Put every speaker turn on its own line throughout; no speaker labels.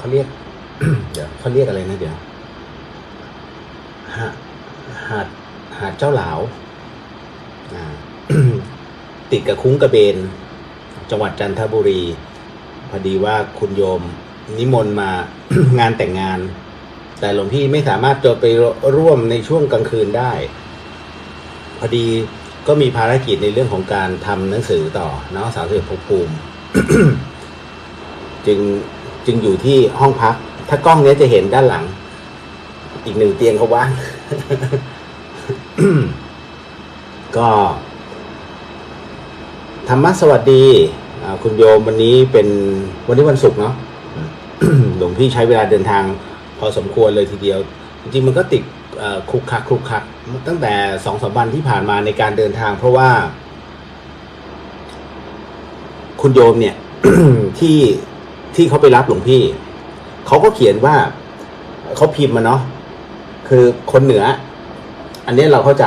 เขาเรียก เดี๋ยวเขาเรียกอะไรนะเดี๋ยวหาดหาดหาดเจ้าหลาวอ่า ติดกับคุ้งกระเบนจังหวัดจันทบุรีพอดีว่าคุณโยมนิมนต์มา งานแต่งงาน แต่หลวงพี่ไม่สามารถจะไปร่วมในช่วงกลางคืนได้พอดีก็มีภารกิจในเรื่องของการทำหนังสือต่อเนาะ31ภพภูมิ จึงอยู่ที่ห้องพักถ้ากล้องนี้จะเห็นด้านหลังอีก1เตียงเขาว่าง ก็ธรรมะสวัสดีคุณโยมวันนี้เป็นวันนี้วันศุกร์เนาะ หลวงพี่ใช้เวลาเดินทางพอสมควรเลยทีเดียวจริงๆมันก็ติดคลุกคลักตั้งแต่2-3 วันที่ผ่านมาในการเดินทางเพราะว่าคุณโยมเนี่ย ที่เขาไปรับหลวงพี่เขาก็เขียนว่าเขาพิมพ์มาเนาะคือคนเหนืออันนี้เราเข้าใจ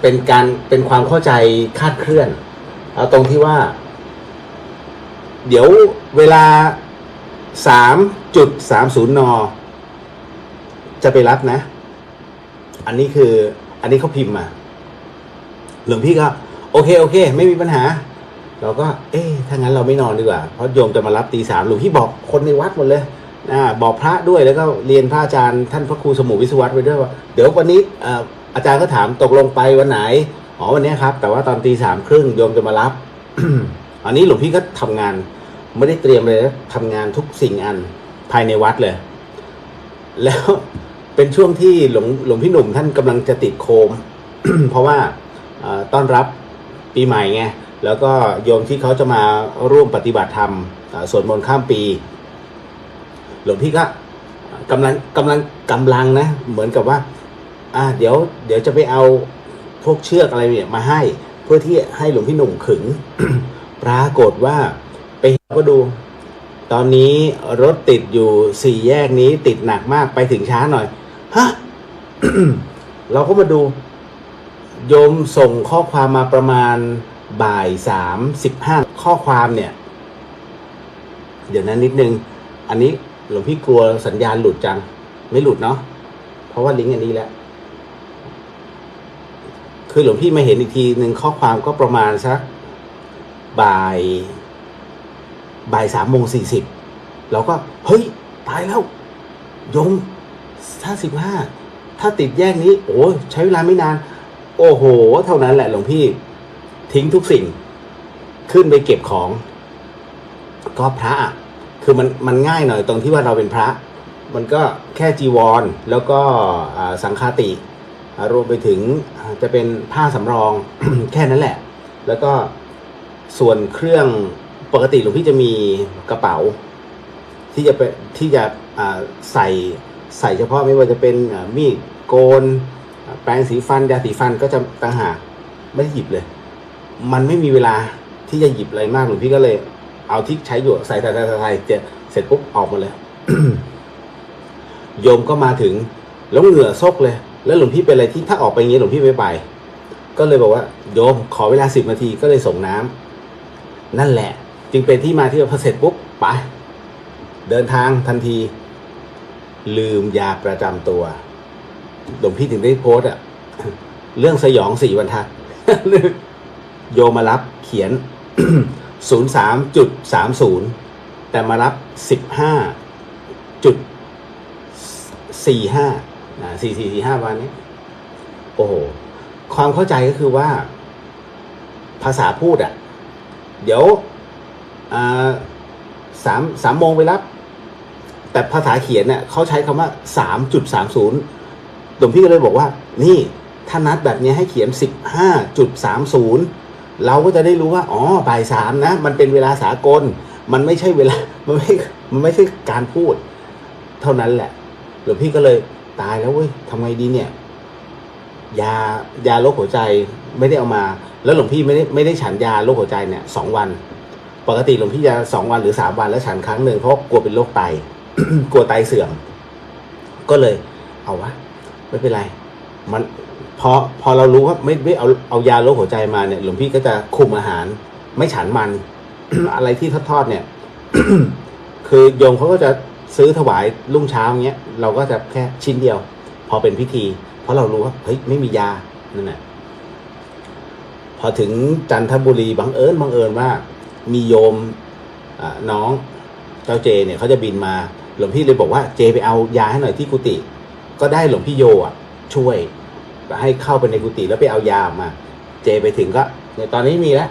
เป็นความเข้าใจคาดเคลื่อนเอาตรงที่ว่าเดี๋ยวเวลา 3.30 น.จะไปรับนะอันนี้เขาพิมพ์มาหลวงพี่ก็โอเคไม่มีปัญหาเราก็ถ้างั้นเราไม่นอนดีกว่าเพราะโยมจะมารับตี 3หลวงพี่บอกคนในวัดหมดเลยบอกพระด้วยแล้วก็เรียนพระอาจารย์ท่านพระครูสมุวิศวัตรไว้ด้วยว่าเดี๋ยววันนี้อาจารย์ก็ถามตกลงไปวันไหนวันนี้ครับแต่ว่าตอนตี 3:30โยมจะมารับ อันนี้หลวงพี่ก็ทำงานไม่ได้เตรียมเลยนะทำงานทุกสิ่งอันภายในวัดเลยแล้วเป็นช่วงที่หลวงพี่หนุ่มท่านกำลังจะติดโคม เพราะว่าต้อนรับปีใหม่ไงแล้วก็โยมที่เขาจะมาร่วมปฏิบัติธรรมสวดมนต์ข้ามปีหลวงพี่ก็กำลังนะเหมือนกับว่าเดี๋ยวจะไปเอาพวกเชือกอะไรเนี่ยมาให้เพื่อที่ให้หลวงพี่หนุ่มขึง ปรากฏว่าไปก็ดูตอนนี้รถติดอยู่4 แยกนี้ติดหนักมากไปถึงช้าหน่อยฮะ เราก็มาดูโยมส่งข้อความมาประมาณบ่าย 3:15ข้อความเนี่ยเดี๋ยวนั้นนิดนึงอันนี้หลวงพี่กลัวสัญญาณหลุดจังไม่หลุดเนาะเพราะว่าลิงก์อันนี้แหละคือหลวงพี่มาเห็นอีกทีหนึ่งข้อความก็ประมาณสักบ่าย3:40เราก็เฮ้ยตายแล้วโยม55ถ้าติดแยกนี้โอ้ใช้เวลาไม่นานโอ้โหเท่านั้นแหละหลวงพี่ทิ้งทุกสิ่งขึ้นไปเก็บของก็พระคือมันง่ายหน่อยตรงที่ว่าเราเป็นพระมันก็แค่จีวรแล้วก็สังฆาติรวมไปถึงจะเป็นผ้าสำรอง แค่นั้นแหละแล้วก็ส่วนเครื่องปกติหลวงพี่จะมีกระเป๋าที่จะใส่เฉพาะไม่ว่าจะเป็นมีดโกนแปรงสีฟันยาสีฟันก็จะต่างหากไม่ได้หยิบเลยมันไม่มีเวลาที่จะหยิบอะไรมากหลวงพี่ก็เลยเอาที่ใช้อยู่ใส่เสร็จปุ๊บออกมาเลย โยมก็มาถึงแล้วเหงื่อซกเลยแล้วหลวงพี่เป็นอะไรที่ถ้าออกไปอย่างนี้หลวงพี่ไม่ไปก็เลยบอกว่าโยมขอเวลา10 นาทีก็เลยส่งน้ำนั่นแหละจึงเป็นที่มาที่พอเสร็จปุ๊บไปเดินทางทันทีลืมยาประจำตัวหลวงพี่ถึงได้โพสต์เรื่องสยอง4 บรรทัด โยมมารับเขียน 03.30 แต่มารับ 15.45 วันนี้โอ้โหความเข้าใจก็คือว่าภาษาพูดเดี๋ยว3 โมงไปรับแต่ภาษาเขียนเขาใช้คำว่า 3.30 หลวงพี่ก็เลยบอกว่านี่ถ้านัดแบบนี้ให้เขียน 15.30 เราก็จะได้รู้ว่าบ่าย 3นะมันเป็นเวลาสากลมันไม่ใช่เวลามันไม่ใช่การพูดเท่านั้นแหละหลวงพี่ก็เลยตายแล้วเว้ยทำไงดีเนี่ยยาโรคหัวใจไม่ได้เอามาแล้วหลวงพี่ไม่ได้ฉันยาโรคหัวใจเนี่ย2 วันปกติหลวงพี่จะ2 วันหรือ3 วันแล้วฉันครั้งหนึ่งเพราะกลัวเป็นโรคไต กลัวไตเสื่อมก็เลยเอาวะไม่เป็นไรมันพอเรารู้ว่าไม่เอายาโรคหัวใจมาเนี่ยหลวงพี่ก็จะคุมอาหารไม่ฉันมัน อะไรที่ทอดเนี่ย คือโยมเขาก็จะ ซื้อถวายรุ่งเช้าเงี้ยเราก็จะแค่ชิ้นเดียวพอเป็นพิธี เพราะเรารู้ว่าเฮ้ยไม่มียานั่นแหละพอถึงจันทบุรีบังเอิญว่ามีโยมน้องเจ้าเจเนี่ยเขาจะบินมาหลวงพี่เลยบอกว่าเจไปเอายาให้หน่อยที่กุฏิก็ได้หลวงพี่โยช่วยให้เข้าไปในกุฏิแล้วไปเอายาออกมาเจไปถึงก็เนี่ยตอนนี้มีแล้ว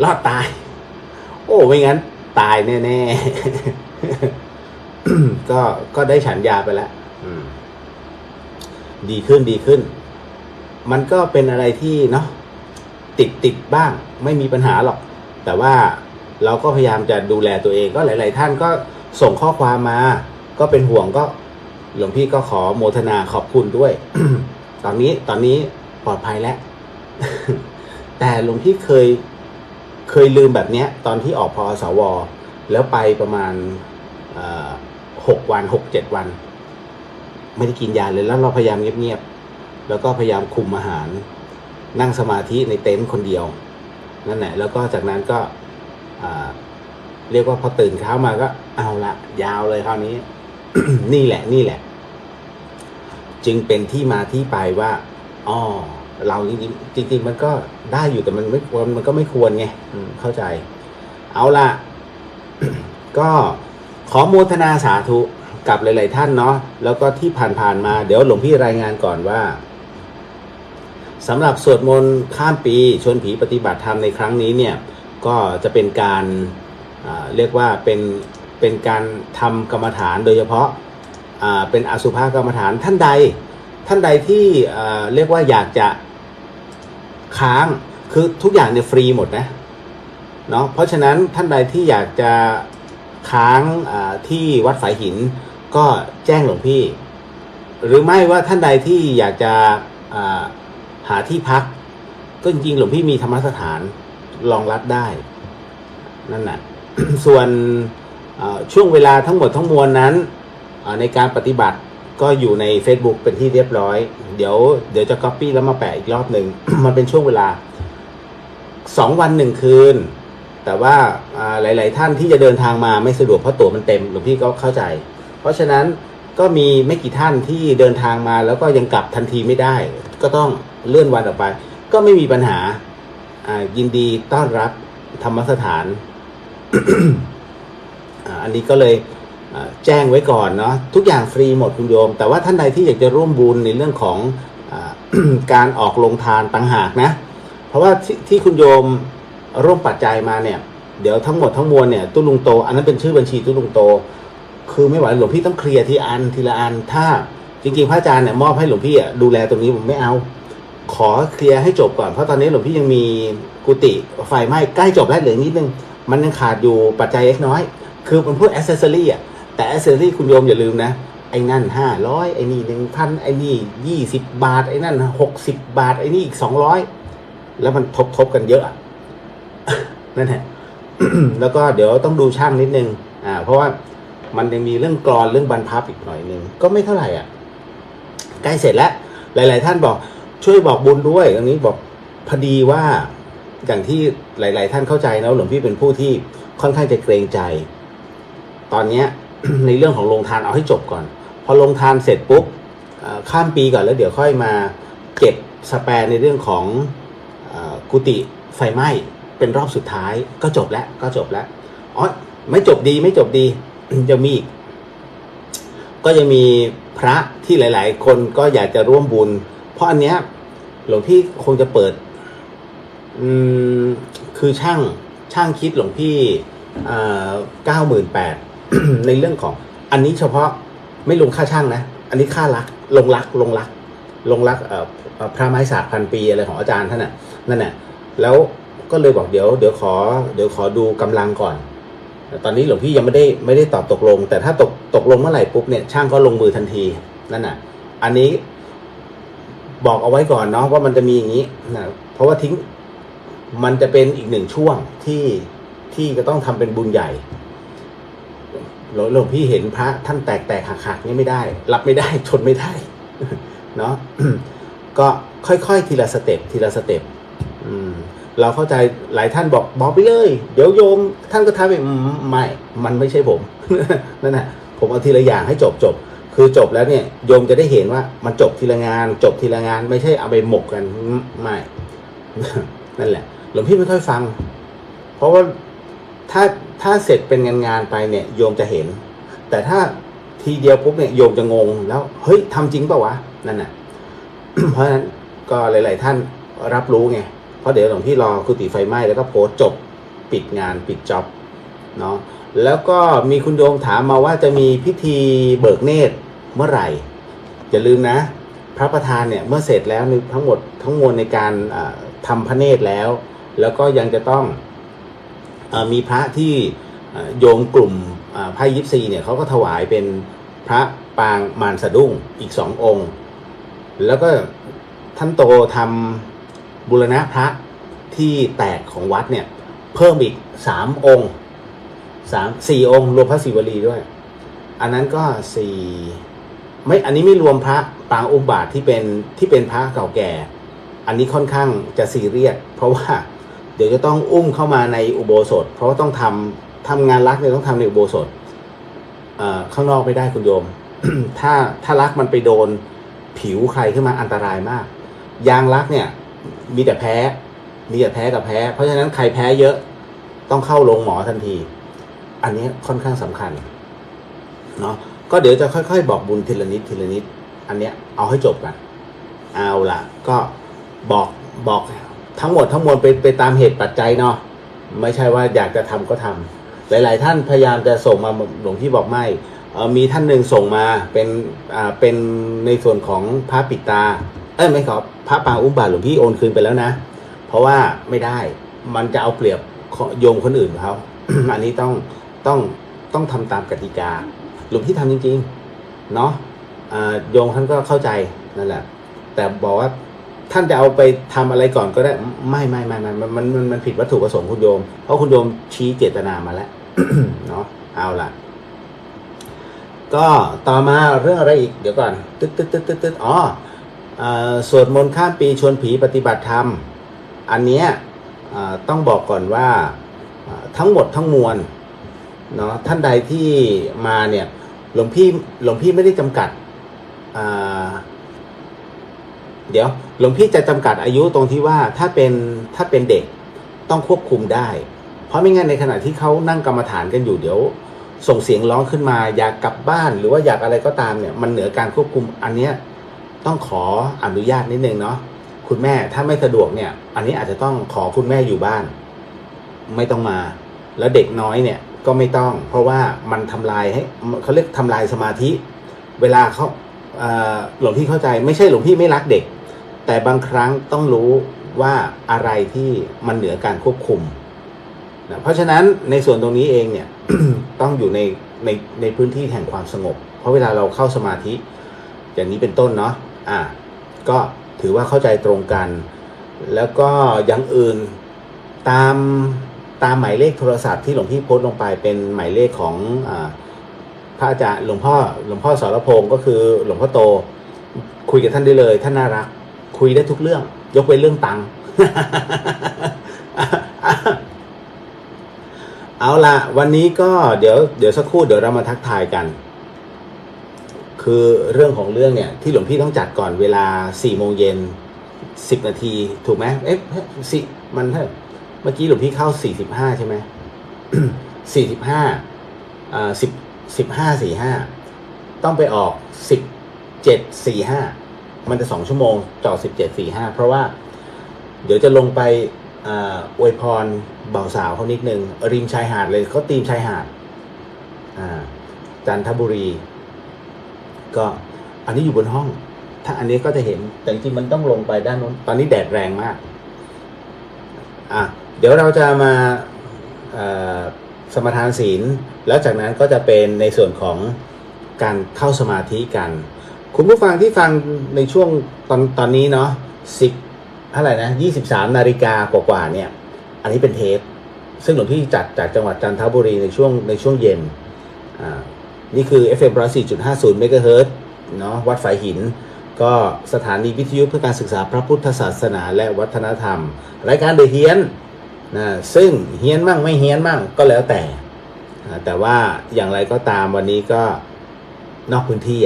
รอดตายโอ้ไม่งั้นตายแน่ๆ ก็ได้ฉันยาไปแล้วดีขึ้นมันก็เป็นอะไรที่เนาะติดบ้างไม่มีปัญหาหรอกแต่ว่าเราก็พยายามจะดูแลตัวเองก็หลายๆท่านก็ส่งข้อความมาก็เป็นห่วงก็หลวงพี่ก็ขอโมทนาขอบคุณด้วย ตอนนี้ปลอดภัยแล้ว แต่หลวงพี่เคยลืมแบบเนี้ยตอนที่ออกพอสวแล้วไปประมาณ6 วัน 6-7 วันไม่ได้กินยาเลยแล้วเราพยายามเงียบๆแล้วก็พยายามคุมอาหารนั่งสมาธิในเต็นท์คนเดียวนั่นแหละแล้วก็จากนั้นก็เรียกว่าพอตื่นเช้ามาก็เอาละยาวเลยคราวนี้ นี่แหละจึงเป็นที่มาที่ไปว่าอ๋อเราจริงมันก็ได้อยู่แต่มันก็ไม่ควรไงเข้าใจเอาละ ก็ขอโมทนาสาธุกับหลายๆท่านเนาะแล้วก็ที่ผ่านมาเดี๋ยวหลวงพี่รายงานก่อนว่าสำหรับสวดมนต์ข้ามปีชวนผีปฏิบัติธรรมในครั้งนี้เนี่ยก็จะเป็นการเรียกว่าเป็นการทำกรรมฐานโดยเฉพาะเป็นอสุภกรรมฐานท่านใดที่เรียกว่าอยากจะค้างคือทุกอย่างเนี่ยฟรีหมดนะเนาะเพราะฉะนั้นท่านใดที่อยากจะค้างที่วัดฝายหินก็แจ้งหลวงพี่หรือไม่ว่าท่านใดที่อยากจะหาที่พักก็จริงๆหลวงพี่มีธรรมสถานรองรับได้นั่นน่ะ ส่วนช่วงเวลาทั้งหมดทั้งมวลนั้นในการปฏิบัติก็อยู่ใน Facebook เป็นที่เรียบร้อยเดี๋ยวจะ copy แล้วมาแปะอีกรอบหนึ่ง มันเป็นช่วงเวลา2 วัน 1 คืนแต่ว่าหลายๆท่านที่จะเดินทางมาไม่สะดวกเพราะตั๋วมันเต็มหลวงพี่ก็เข้าใจเพราะฉะนั้นก็มีไม่กี่ท่านที่เดินทางมาแล้วก็ยังกลับทันทีไม่ได้ก็ต้องเลื่อนวันออกไปก็ไม่มีปัญหายินดีต้อนรับธรรมสถาน อันนี้ก็เลยแจ้งไว้ก่อนเนาะทุกอย่างฟรีหมดคุณโยมแต่ว่าท่านใดที่อยากจะร่วมบุญในเรื่องของ การออกลงทานต่างหากนะเพราะว่าที่คุณโยมร่วมปัจจัยมาเนี่ยเดี๋ยวทั้งหมดทั้งมวลเนี่ยตุ้ลุงโตอันนั้นเป็นชื่อบัญชีตุ้ลุงโตคือไม่ไหวหลวงพี่ต้องเคลียร์ทีละอันถ้าจริงๆพระอาจารย์เนี่ยมอบให้หลวงพี่ดูแลตรงนี้ผมไม่เอาขอเคลียร์ให้จบก่อนเพราะตอนนี้หลวงพี่ยังมีกุฏิไฟไหม้ใกล้จบแล้วเหลือนิดนึงมันยังขาดอยู่ปัจจัยเล็กน้อยคือมันพวกแอคเซสซอรี่แต่แอคเซสซอรี่คุณโยมอย่าลืมนะไอ้นั่น500ไอ้นี่ 1,000 ไอ้นี่20 บาทไอ้นั่น60 บาทไอ้นี่อีก200แล้วมันทบกันเยอะนั่นแหละ แล้วก็เดี๋ยวต้องดูช่างนิดนึงเพราะว่ามันยังมีเรื่องกรอนเรื่องบรรพับอีกหน่อยนึงก็ไม่เท่าไหร่ใกล้เสร็จแล้วหลายๆท่านบอกช่วยบอกบุญด้วยตรงนี้บอกพอดีว่าอย่างที่หลายๆท่านเข้าใจนะหลวงพี่เป็นผู้ที่ค่อนข้างจะเกรงใจตอนเนี้ย ในเรื่องของโรงทานเอาให้จบก่อนพอโรงทานเสร็จปุ๊บข้ามปีก่อนแล้วเดี๋ยวค่อยมาเก็บสแปร์ในเรื่องของกุฏิไฟไหม้เป็นรอบสุดท้ายก็จบแล้วอ๋อไม่จบดี จะมีอีกก็จะมีพระที่หลายๆคนก็อยากจะร่วมบุญเพราะอันเนี้ยหลวงพี่คงจะเปิดคือช่างคิดหลวงพี่98,000 ในเรื่องของอันนี้เฉพาะไม่ลงค่าช่างนะอันนี้ค่ารักลงรักพระไม้ศาสตร์1,000 ปีอะไรของอาจารย์ท่านน่ะนั่นน่ะแล้วก็เลยบอกเดี๋ยวขอดูกำลังก่อนตอนนี้หลวงพี่ยังไม่ได้ตอบตกลงแต่ถ้าตกลงเมื่อไหร่ปุ๊บเนี่ยช่างก็ลงมือทันทีนั่นน่ะอันนี้บอกเอาไว้ก่อนเนาะว่ามันจะมีอย่างนี้นะเพราะว่ามันจะเป็นอีก1 ช่วงที่จะต้องทำเป็นบุญใหญ่หลวงพี่เห็นพระท่านแตกหักๆนี่ไม่ได้รับไม่ได้ทนไม่ได้ เนาะ ก็ค่อยๆทีละสเต็ปเราเข้าใจหลายท่านบอกไปเลยเดี๋ยวโยมท่านก็ทำไปไม่มันไม่ใช่ผม นั่นแหละ ผมเอาทีละอย่างให้จบคือจบแล้วเนี่ยโยมจะได้เห็นว่ามันจบทีละงานจบทีละงานไม่ใช่เอาไปหมกกันไม่ นั่นแหละหลวงพี่ไม่ค่อยฟังเพราะว่าถ้าเสร็จเป็นงานไปเนี่ยโยมจะเห็นแต่ถ้าทีเดียวปุ๊บเนี่ยโยมจะงงแล้วเฮ้ยทำจริงเปล่าวะนั่นน่ะ เพราะฉะนั้นก็หลายๆท่านรับรู้ไงเพราะเดี๋ยวหลวงพี่รอกุฏิไฟไหม้แล้วก็โพสต์จบปิดงานปิดจ็อบเนาะแล้วก็มีคุณโยมถามมาว่าจะมีพิธีเบิกเนตรเมื่อไหร่อย่าลืมนะพระประธานเนี่ยเมื่อเสร็จแล้วทั้งหมดทั้งมวลในการทำพระเนตรแล้วก็ยังจะต้องมีพระที่โยมกลุ่มไพ่ยิปซีเนี่ยเขาก็ถวายเป็นพระปางมารสะดุ้งอีก2 องค์แล้วก็ท่านโตทำบูรณะพระที่แตกของวัดเนี่ยเพิ่มอีก3 องค์4 องค์รวมพระศิวลีด้วยอันนั้นก็4ไม่อันนี้ไม่รวมพระปางอุบาทที่เป็นพระเก่าแก่อันนี้ค่อนข้างจะซีเรียสเพราะว่าเดี๋ยวจะต้องอุ้มเข้ามาในอุโบสถเพราะว่าต้องทำงานรักเนี่ยต้องทำในอุโบสถข้างนอกไม่ได้คุณโยม ถ้ารักมันไปโดนผิวใครขึ้นมาอันตรายมากยางรักเนี่ยมีแต่แพ้กับแพ้เพราะฉะนั้นใครแพ้เยอะต้องเข้าโรงหมอทันทีอันนี้ค่อนข้างสำคัญเนาะก็เดี๋ยวจะค่อยๆบอกบุญทีละนิดอันเนี้ยเอาให้จบกันเอาล่ะก็บอกทั้งหมดทั้งมวลไปตามเหตุปัจจัยเนาะไม่ใช่ว่าอยากจะทำก็ทำหลายๆท่านพยายามจะส่งมาหลวงพี่บอกไม่มีท่านหนึ่งส่งมาเป็นในส่วนของพระปิดตาไม่ขอพระปางอุ้มบาทหลวงพี่โอนคืนไปแล้วนะเพราะว่าไม่ได้มันจะเอาเปรียบโยมคนอื่นเขา อันนี้ต้องทำตามกติกาหลวงพี่ทำจริงๆเนาะโยมท่านก็เข้าใจนั่นแหละแต่บอกว่าท่านจะเอาไปทำอะไรก่อนก็ได้ไม่มันผิดวัตถุประสงค์คุณโยมเพราะคุณโยมชี้เจตนามาแล้ว เนาะเอาล่ะก็ต่อมาเรื่องอะไรอีกเดี๋ยวก่อนตึ๊ดสวดมนต์ข้ามปีชวนผีปฏิบัติธรรมอันเนี้ยต้องบอกก่อนว่าทั้งหมดทั้งมวลเนาะท่านใดที่มาเนี่ยหลวงพี่ไม่ได้จำกัดเดี๋ยวหลวงพี่จะจำกัดอายุตรงที่ว่าถ้าเป็นเด็กต้องควบคุมได้เพราะไม่งั้นในขณะที่เขานั่งกรรมฐานกันอยู่เดี๋ยวส่งเสียงร้องขึ้นมาอยากกลับบ้านหรือว่าอยากอะไรก็ตามเนี่ยมันเหนือการควบคุมอันเนี้ยต้องขออนุญาตนิดนึงเนาะคุณแม่ถ้าไม่สะดวกเนี่ยอันนี้อาจจะต้องขอคุณแม่อยู่บ้านไม่ต้องมาแล้วเด็กน้อยเนี่ยก็ไม่ต้องเพราะว่ามันทำลายให้เขาเรียกทำลายสมาธิเวลาเขาหลวงพี่เข้าใจไม่ใช่หลวงพี่ไม่รักเด็กแต่บางครั้งต้องรู้ว่าอะไรที่มันเหนือการควบคุมนะเพราะฉะนั้นในส่วนตรงนี้เองเนี่ย ต้องอยู่ในพื้นที่แห่งความสงบเพราะเวลาเราเข้าสมาธิอย่างนี้เป็นต้นเนาะก็ถือว่าเข้าใจตรงกันแล้วก็อย่างอื่นตามหมายเลขโทรศัพท์ที่หลวงพี่โพสต์ลงไปเป็นหมายเลขของพระอาจารย์หลวงพ่อสรพงศ์ก็คือหลวงพ่อโตคุยกับท่านได้เลยท่านน่ารักคุยได้ทุกเรื่องยกเว้นเรื่องตังค์ เอาล่ะวันนี้ก็เดี๋ยวสักครู่เดี๋ยวเรามาทักทายกันคือเรื่องของเรื่องเนี่ยที่หลวงพี่ต้องจัดก่อนเวลา 4:00 น10 นาทีถูกไหมมันเมื่อกี้หลวงพี่เข้า45ใช่ไหม 15ต้องไปออก17:45มันจะ2 ชั่วโมงจอด17:45เพราะว่าเดี๋ยวจะลงไปอวยพรบ่าวสาวเขานิดนึงริมชายหาดเลยเขาตีมชายหาดจันทบุรีก็อันนี้อยู่บนห้องถ้าอันนี้ก็จะเห็นแต่จริงๆมันต้องลงไปด้านนู้นตอนนี้แดดแรงมากเดี๋ยวเราจะมาสมทานศีลแล้วจากนั้นก็จะเป็นในส่วนของการเข้าสมาธิกันคุณผู้ฟังที่ฟังในช่วงตอนนี้เนาะ23 นาฬิกากว่าเนี่ยอันนี้เป็นเทปซึ่งหลวงพี่จัดจากจังหวัดจันทบุรีในช่วงเย็นนี่คือ FM 104.50 เมกะเฮิรตซ์เนาะวัดฝายหินก็สถานีวิทยุเพื่อการศึกษาพระพุทธศาสนาและวัฒนธรรมรายการเดอะเฮียนซึ่งเฮียนมั่งไม่เฮียนมั่งก็แล้วแต่ว่าอย่างไรก็ตามวันนี้ก็ นอกพื้นที่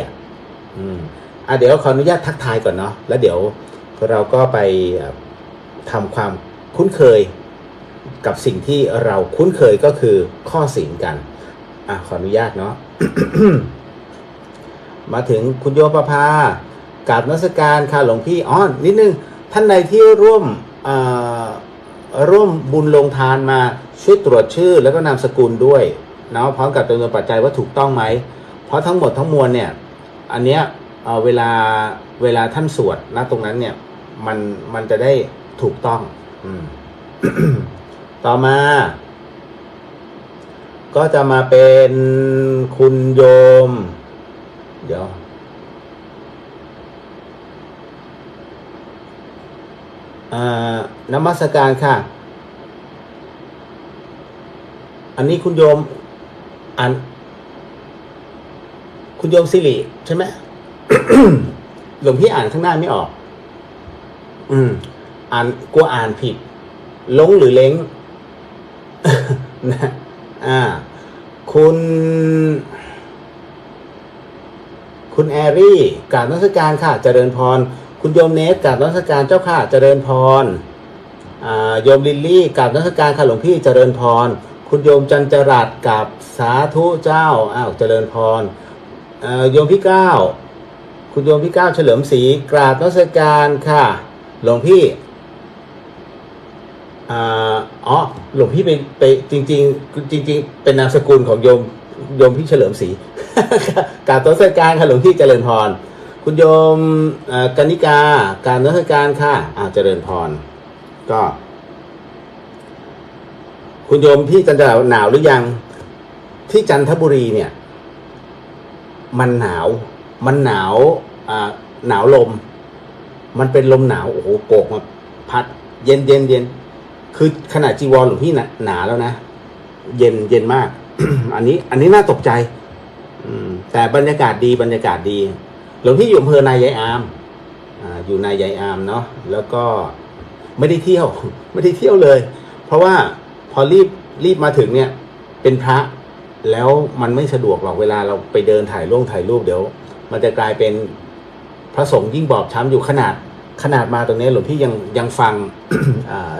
เดี๋ยวขออนุญาตทักทายก่อนเนาะแล้วเดี๋ยวเราก็ไปทำความคุ้นเคยกับสิ่งที่เราคุ้นเคยก็คือข้อศีลกันขออนุญาตเนาะ มาถึงคุณโยมประภากราบนมัสการค่ะหลวงพี่นิดนึงท่านใดที่ร่วมบุญลงทานมาช่วยตรวจชื่อแล้วก็นามสกุลด้วยเนาะพร้อมกับจำนวนปัจจัยว่าถูกต้องไหมเพราะทั้งหมดทั้งมวลเนี่ยอันเนี้ยเวลาท่านสวดนะตรงนั้นเนี่ยมันจะได้ถูกต้อง ต่อมาก็จะมาเป็นคุณโยมเดี๋ยวนมัสการค่ะอันนี้คุณโยมคุณโยมสิริใช่ไหม หลวงพี่อ่านข้างหน้าไม่ออกกลัวอ่านผิดลงหรือเล้ง นะคุณแอรี่กราบนมัสการค่ะเจริญพรคุณโยมเนสกราบนมัสการเจ้าค่ะเจริญพรโยมลิลลี่กราบนมัสการค่ะหลวงพี่เจริญพรคุณโยมจันจรัสกับสาธุเจ้าเจริญพรโยมพี่เก้าคุณโยมพี่เก้าเฉลิมศรีกราบนมัสการค่ะหลวงพี่หลวงพี่ไปจริงเป็นนามสกุลของโยมพี่เฉลิมศรี กราบนมัสการค่ะหลวงพี่เจริญพรคุณโยมกนิกากราบนมัสการค่ะเจริญพรก็คุณโยมพี่จันทร์หนาวหรือยังที่จันทบุรีเนี่ยมันหนาวหนาวลมมันเป็นลมหนาวโอ้โหโกกมาพัดเย็นคือขนาดจีวรหลวงพี่หนาแล้วนะเย็นมาก อันนี้น่าตกใจแต่บรรยากาศดีหลวงพี่อยู่อำเภอนายายอามอยู่นายายอามเนาะแล้วก็ไม่ได้เที่ยวเลยเพราะว่าพอรีบมาถึงเนี่ยเป็นพระแล้วมันไม่สะดวกหรอกเวลาเราไปเดินถ่ายรูปเดี๋ยวมันจะกลายเป็นพระสงฆ์ยิ่งบอบช้ำอยู่ขนาดมาตรงนี้หลวงพี่ยังฟัง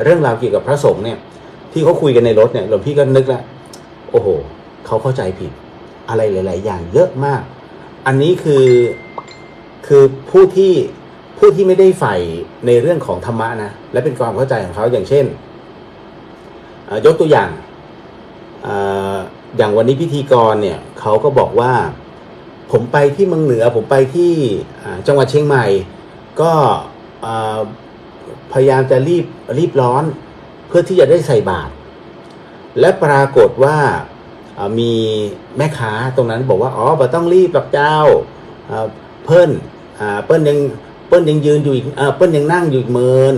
เรื่องราวเกี่ยวกับพระสงฆ์เนี่ยที่เขาคุยกันในรถเนี่ยหลวงพี่ก็นึกแล้วโอ้โหเขาเข้าใจผิดอะไรหลายๆอย่างเยอะมากอันนี้คือผู้ที่ไม่ได้ใฝ่ในเรื่องของธรรมะนะและเป็นความเข้าใจของเขาอย่างเช่นยกตัวอย่างวันนี้พิธีกรเนี่ยเขาก็บอกว่าผมไปที่เมืองเหนือผมไปที่จังหวัดเชียงใหม่ก็พยายามจะรีบร้อนเพื่อที่จะได้ใส่บาตรและปรากฏว่ามีแม่ค้าตรงนั้นบอกว่าบ่ต้องรีบหรอกเจ้าเปิ้ลยังยืนอยู่อีกเปิ้ลยังนั่งอยู่อีกเมิน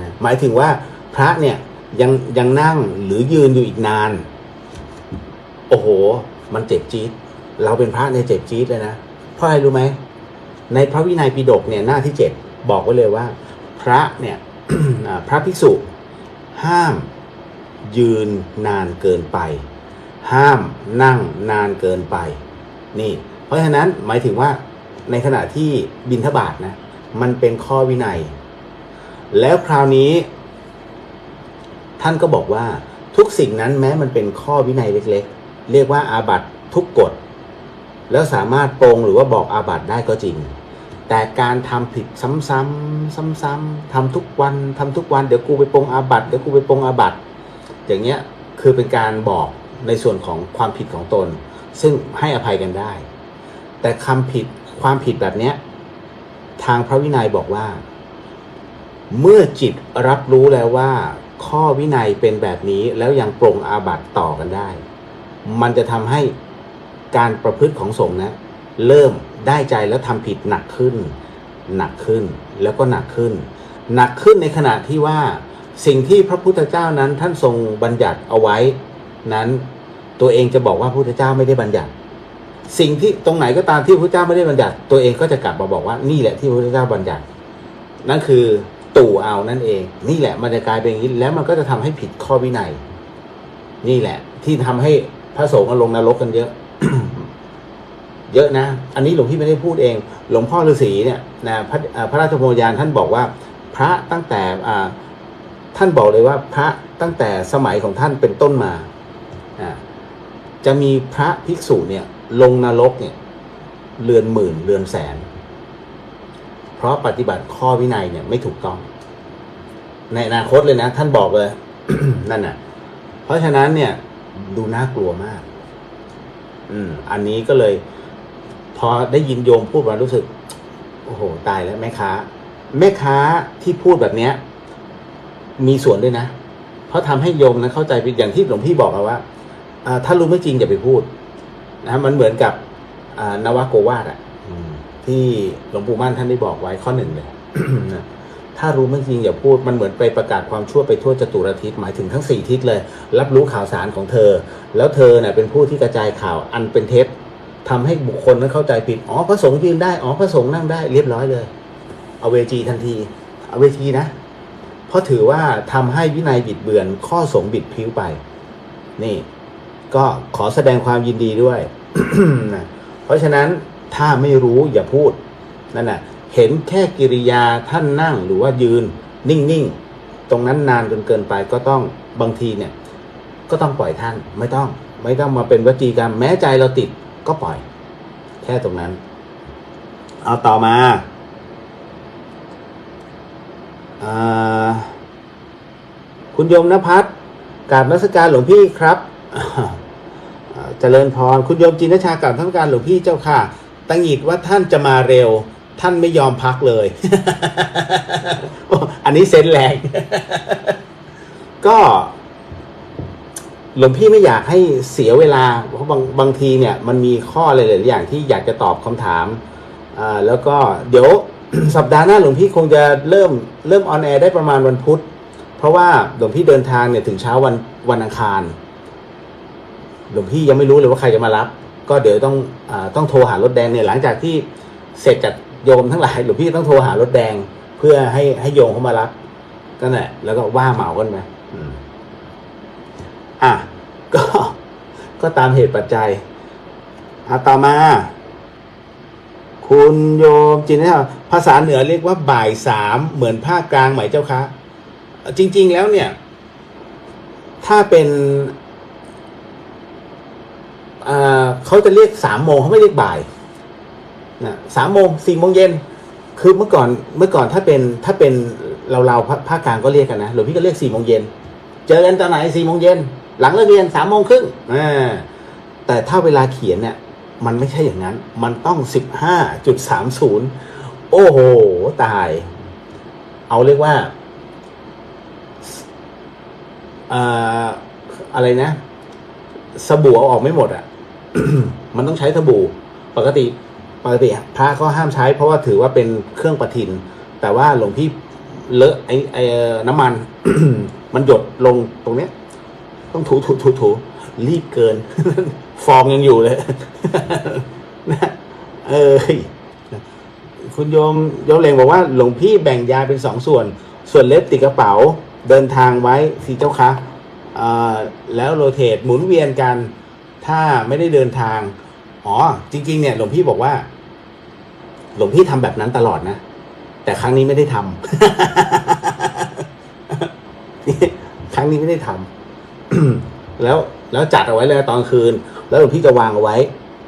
นะหมายถึงว่าพระเนี่ยยังนั่งหรือยืนอยู่อีกนานโอ้โหมันเจ็บจี๊ดเราเป็นพระเนี่ยเจ็บจี๊ดเลยนะเพราะอะไรรู้ไหมในพระวินัยปิฎกเนี่ยหน้าที่7บอกไว้เลยว่าพระเนี่ย พระภิกษุห้ามยืนนานเกินไปห้ามนั่งนานเกินไปนี่เพราะฉะนั้นหมายถึงว่าในขณะที่บิณฑบาตนะมันเป็นข้อวินัยแล้วคราวนี้ท่านก็บอกว่าทุกสิ่งนั้นแม้มันเป็นข้อวินัยเล็กๆเรียกว่าอาบัติทุกกฎแล้วสามารถปรงหรือว่าบอกอาบัติได้ก็จริงแต่การทำผิดซ้ำๆทำทุกวันเดี๋ยวกูไปปรงอาบัติอย่างเงี้ยคือเป็นการบอกในส่วนของความผิดของตนซึ่งให้อภัยกันได้แต่ความผิดแบบเนี้ยทางพระวินัยบอกว่าเมื่อจิตรับรู้แล้วว่าข้อวินัยเป็นแบบนี้แล้วยังปรงอาบัติต่อกันได้มันจะทำให้การประพฤติของสงฆ์นะเริ่มได้ใจแล้วทำผิดหนักขึ้นแล้วก็หนักขึ้นในขณะที่ว่าสิ่งที่พระพุทธเจ้านั้นท่านทรงบัญญัติเอาไว้นั้นตัวเองจะบอกว่าพระพุทธเจ้าไม่ได้บัญญัติสิ่งที่ตรงไหนก็ตามที่พระพุทธเจ้าไม่ได้บัญญัติตัวเองก็จะกลับมาบอกว่านี่แหละที่พระพุทธเจ้าบัญญัตินั่นคือตู่เอานั่นเองนี่แหละมันจะกลายเป็นอย่างนี้แล้วมันก็จะทำให้ผิดข้อวินัยนี่แหละที่ทำให้พระสงฆ์ลงนรกกันเยอะ เยอะนะอันนี้หลวงพี่ไม่ได้พูดเองหลวงพ่อฤาษีเนี่ยนะพระราชโมยานท่านบอกว่าพระตั้งแต่ท่านบอกเลยว่าพระตั้งแต่สมัยของท่านเป็นต้นมาจะมีพระภิกษุเนี่ยลงนรกเนี่ยเรือนหมื่นเรือนแสนเพราะปฏิบัติข้อวินัยเนี่ยไม่ถูกต้องในอนาคตเลยนะท่านบอกเลย นั่นน่ะเพราะฉะนั้นเนี่ยดูน่ากลัวมากอันนี้ก็เลยพอได้ยินโยมพูดมารู้สึกโอ้โหตายแล้วแม่ค้าที่พูดแบบเนี้ยมีส่วนด้วยนะเพราะทำให้โยมนั้นเข้าใจผิดอย่างที่หลวงพี่บอกว่าถ้ารู้ไม่จริงอย่าไปพูดนะมันเหมือนกับนวโกวาทที่หลวงปู่มั่นท่านได้บอกไว้ข้อหนึ่งเลย ถ้ารู้ไม่จริงอย่าพูดมันเหมือนไปประกาศความชั่วไปทั่วจตุรทิศหมายถึงทั้ง4ทิศเลยรับรู้ข่าวสารของเธอแล้วเธอเนี่ยเป็นผู้ที่กระจายข่าวอันเป็นเท็จทำให้บุคคลนั้นเข้าใจผิดพระสงฆ์ยืนได้พระสงฆ์นั่งได้เรียบร้อยเลยเอาเวจีทันทีเอาเวทีนะเพราะถือว่าทำให้วินัยบิดเบือนข้อสงฆ์บิดพลิ้วไปนี่ก็ขอแสดงความยินดีด้วย นะเพราะฉะนั้นถ้าไม่รู้อย่าพูดนั่นน่ะเห็นแค่กิริยาท่านนั่งหรือว่ายืนนิ่งๆตรงนั้นนานจนเกินไปก็ต้องบางทีเนี่ยก็ต้องปล่อยท่านไม่ต้องมาเป็นวจีกรรมแม้ใจเราติดก็ปล่อยแค่ตรงนั้นเอาต่อมาคุณโยมณภัสกราบนมัสการหลวงพี่ครับเจริญพรคุณโยมจินชากราบนมัสการหลวงพี่เจ้าค่ะตังหงิดว่าท่านจะมาเร็วท่านไม่ยอมพักเลย อันนี้เซนแรง ก็หลวงพี่ไม่อยากให้เสียเวลาเพราะบางทีเนี่ยมันมีข้ออะไรหลายอย่างที่อยากจะตอบคำถามแล้วก็เดี๋ยว สัปดาห์หน้าหลวงพี่คงจะเริ่มออนแอร์ได้ประมาณวันพุธเพราะว่าหลวงพี่เดินทางเนี่ยถึงเช้าวันอังคารหลวงพี่ยังไม่รู้เลยว่าใครจะมารับก็เดี๋ยวต้องโทรหารถแดงเนี่ยหลังจากที่เสร็จจากโยมทั้งหลายหลวงพี่ต้องโทรหารถแดงเพื่อให้โยมเขามารับก็นั่นแหละแล้วก็ว่าเหมากันไปก็ตามเหตุปัจจัยต่อมาคุณโยมจินนะครับภาษาเหนือเรียกว่าบ่าย3เหมือนภาคกลางไหมเจ้าคะจริงๆแล้วเนี่ยถ้าเป็นเขาจะเรียก3 โมงเขาไม่เรียกบ่ายนะ3 โมง 4 โมงเย็นคือเมื่อก่อนถ้าเป็นเราภาคกลางก็เรียกกันนะหลวงพี่ก็เรียก4 โมงเย็นเจอกันตอนไหน4 โมงเย็นหลังเลิกเรียน3 โมงครึ่งแต่ถ้าเวลาเขียนเนี่ยมันไม่ใช่อย่างนั้นมันต้อง 15.30 โอ้โหตายเอาเรียกว่าอะไรนะสบู่เอาออกไม่หมดอ่ะ มันต้องใช้สบู่ปกติพระก็ห้ามใช้เพราะว่าถือว่าเป็นเครื่องประทินแต่ว่าหลวงพี่เลอะไอ้น้ำมัน มันหยดลงตรงเนี้ยต้องถูรีบเกิน ฟองยังอยู่เลย นะคุณโยมเลงบอกว่าหลวงพี่แบ่งยาเป็น2 ส่วนเล็บติดกระเป๋าเดินทางไว้สิเจ้าคะแล้วโรเตทหมุนเวียนกันถ้าไม่ได้เดินทางจริงๆเนี่ยหลวงพี่บอกว่าหลวงพี่ทำแบบนั้นตลอดนะแต่ครั้งนี้ไม่ได้ทำ ครั้งนี้ไม่ได้ทำ แล้วจัดเอาไว้เลยตอนคืนแล้วหลวงพี่จะวางเอาไว้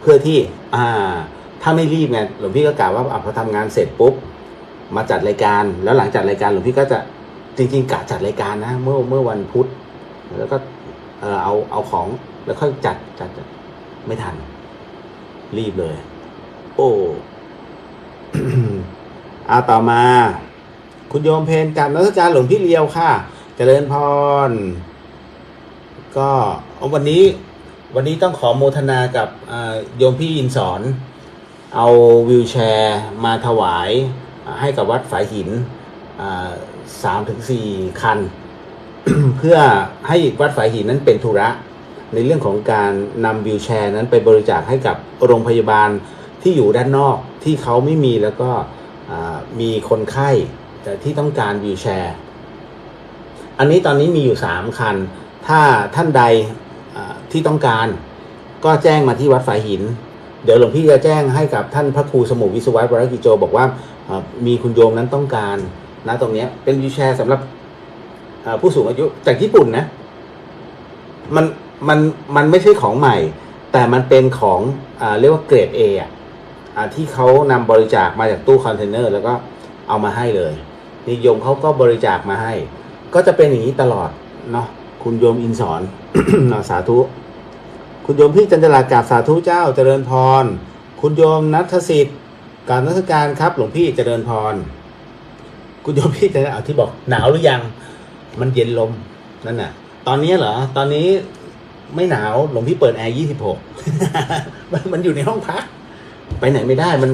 เพื่อที่ถ้าไม่รีบไงหลวงพี่ก็กล่าวว่าพอทำงานเสร็จปุ๊บมาจัดรายการแล้วหลังจัดรายการหลวงพี่ก็จะจริงๆกะจัดรายการนะเมื่อวันพุธแล้วก็เอาของแล้วค่อยจัดไม่ทันรีบเลยโอ้ต่อมาคุณโยมเพนกับนักศึกษาหลวงพี่เลียวค่ะเจริญพรก็วันนี้ต้องขอโมทนากับโยมพี่ยินสอนเอาวีลแชร์มาถวายให้กับวัดฝายหิน3-4 คัน เพื่อให้วัดฝายหินนั้นเป็นธุระในเรื่องของการนำวีลแชร์นั้นไปบริจาคให้กับโรงพยาบาลที่อยู่ด้านนอกที่เขาไม่มีแล้วก็มีคนไข้แต่ที่ต้องการวีลแชร์อันนี้ตอนนี้มีอยู่3 คันถ้าท่านใดที่ต้องการก็แจ้งมาที่วัดฝายหิน เดี๋ยวหลวงพี่จะแจ้งให้กับท่านพระครูสมุวิศวะวรกิจโจบอกว่ามีคุณโยมนั้นต้องการนะตรงนี้เป็นวีลแชร์สำหรับผู้สูงอายุจากญี่ปุ่นนะมันไม่ใช่ของใหม่แต่มันเป็นของเรียกว่าเกรด A ที่เขานำบริจาคมาจากตู้คอนเทนเนอร์แล้วก็เอามาให้เลยนิยมเขาก็บริจาคมาให้ก็จะเป็นอย่างนี้ตลอดเนาะคุณโยมอินสอน สาธุคุณโยมพี่จันจรากราบสาธุเจ้าเจริญพรคุณโยมนัทสิทธิ์กราบนมัสการครับหลวงพี่เจริญพรคุณโยมพี่จะเอาที่บอกหนาวหรือยังมันเย็นลมนั่นน่ะตอนนี้เหรอตอนนี้ไม่หนาวหลวงพี่เปิดแอร์26 มันอยู่ในห้องพักไปไหนไม่ได้มัน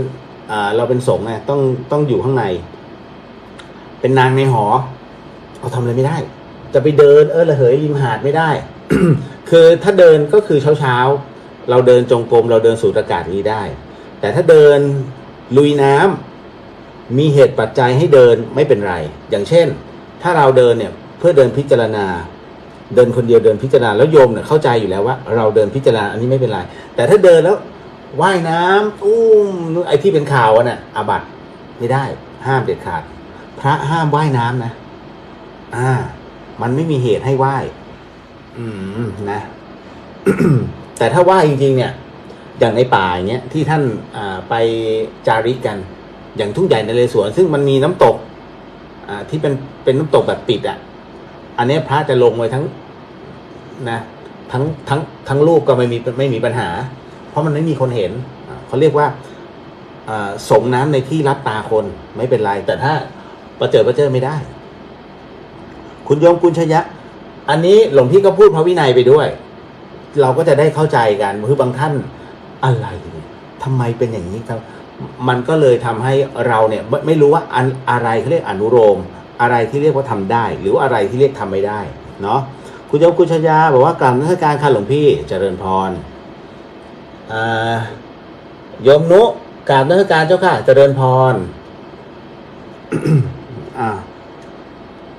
เราเป็นสงฆ์ไงต้องอยู่ข้างในเป็นนางในหอเราทำอะไรไม่ได้จะไปเดินระเหยริมหาดไม่ได้ คือถ้าเดินก็คือเช้าเราเดินจงกรมเราเดินสูดอากาศนี้ได้แต่ถ้าเดินลุยน้ำมีเหตุปัจจัยให้เดินไม่เป็นไรอย่างเช่นถ้าเราเดินเนี่ยเพื่อเดินพิจารณาเดินคนเดียวเดินพิจารณาแล้วโยมเนี่ยเข้าใจอยู่แล้วว่าเราเดินพิจารณาอันนี้ไม่เป็นไรแต่ถ้าเดินแล้วว่ายน้ำไอ้ที่เป็นข่าวน่ะอาบัติไม่ได้ห้ามเด็ดขาดพระห้ามว่ายน้ำนะมันไม่มีเหตุให้ว่ายนะ แต่ถ้าว่ายจริงๆเนี่ยอย่างในป่าอย่างเงี้ยที่ท่านไปจาริกกันอย่างทุ่งใหญ่นเรศวรซึ่งมันมีน้ำตกที่เป็นน้ำตกแบบปิดอันนี้พระจะลงไว้นะทั้งลูกก็ไม่มีปัญหาเพราะมันไม่มีคนเห็นเขาเรียกว่าส่งน้ำในที่รับตาคนไม่เป็นไรแต่ถ้าประเจิดไม่ได้คุณโยมกุญชยะอันนี้หลวงพี่ก็พูดพระวินัยไปด้วยเราก็จะได้เข้าใจกันคือบางท่านอะไรทำไมเป็นอย่างนี้ครับมันก็เลยทำให้เราเนี่ยไม่รู้ว่าอะไรเขาเรียกอนุโลมอะไรที่เรียกว่าทำได้หรืออะไรที่เรียกทำไม่ได้เนาะคุณโยมกุญชยาบอกว่ากราบนมัสการค่ะหลวงพี่เจริญพรโยมนุกราบนมัสการเจ้าค่ะเจริญพร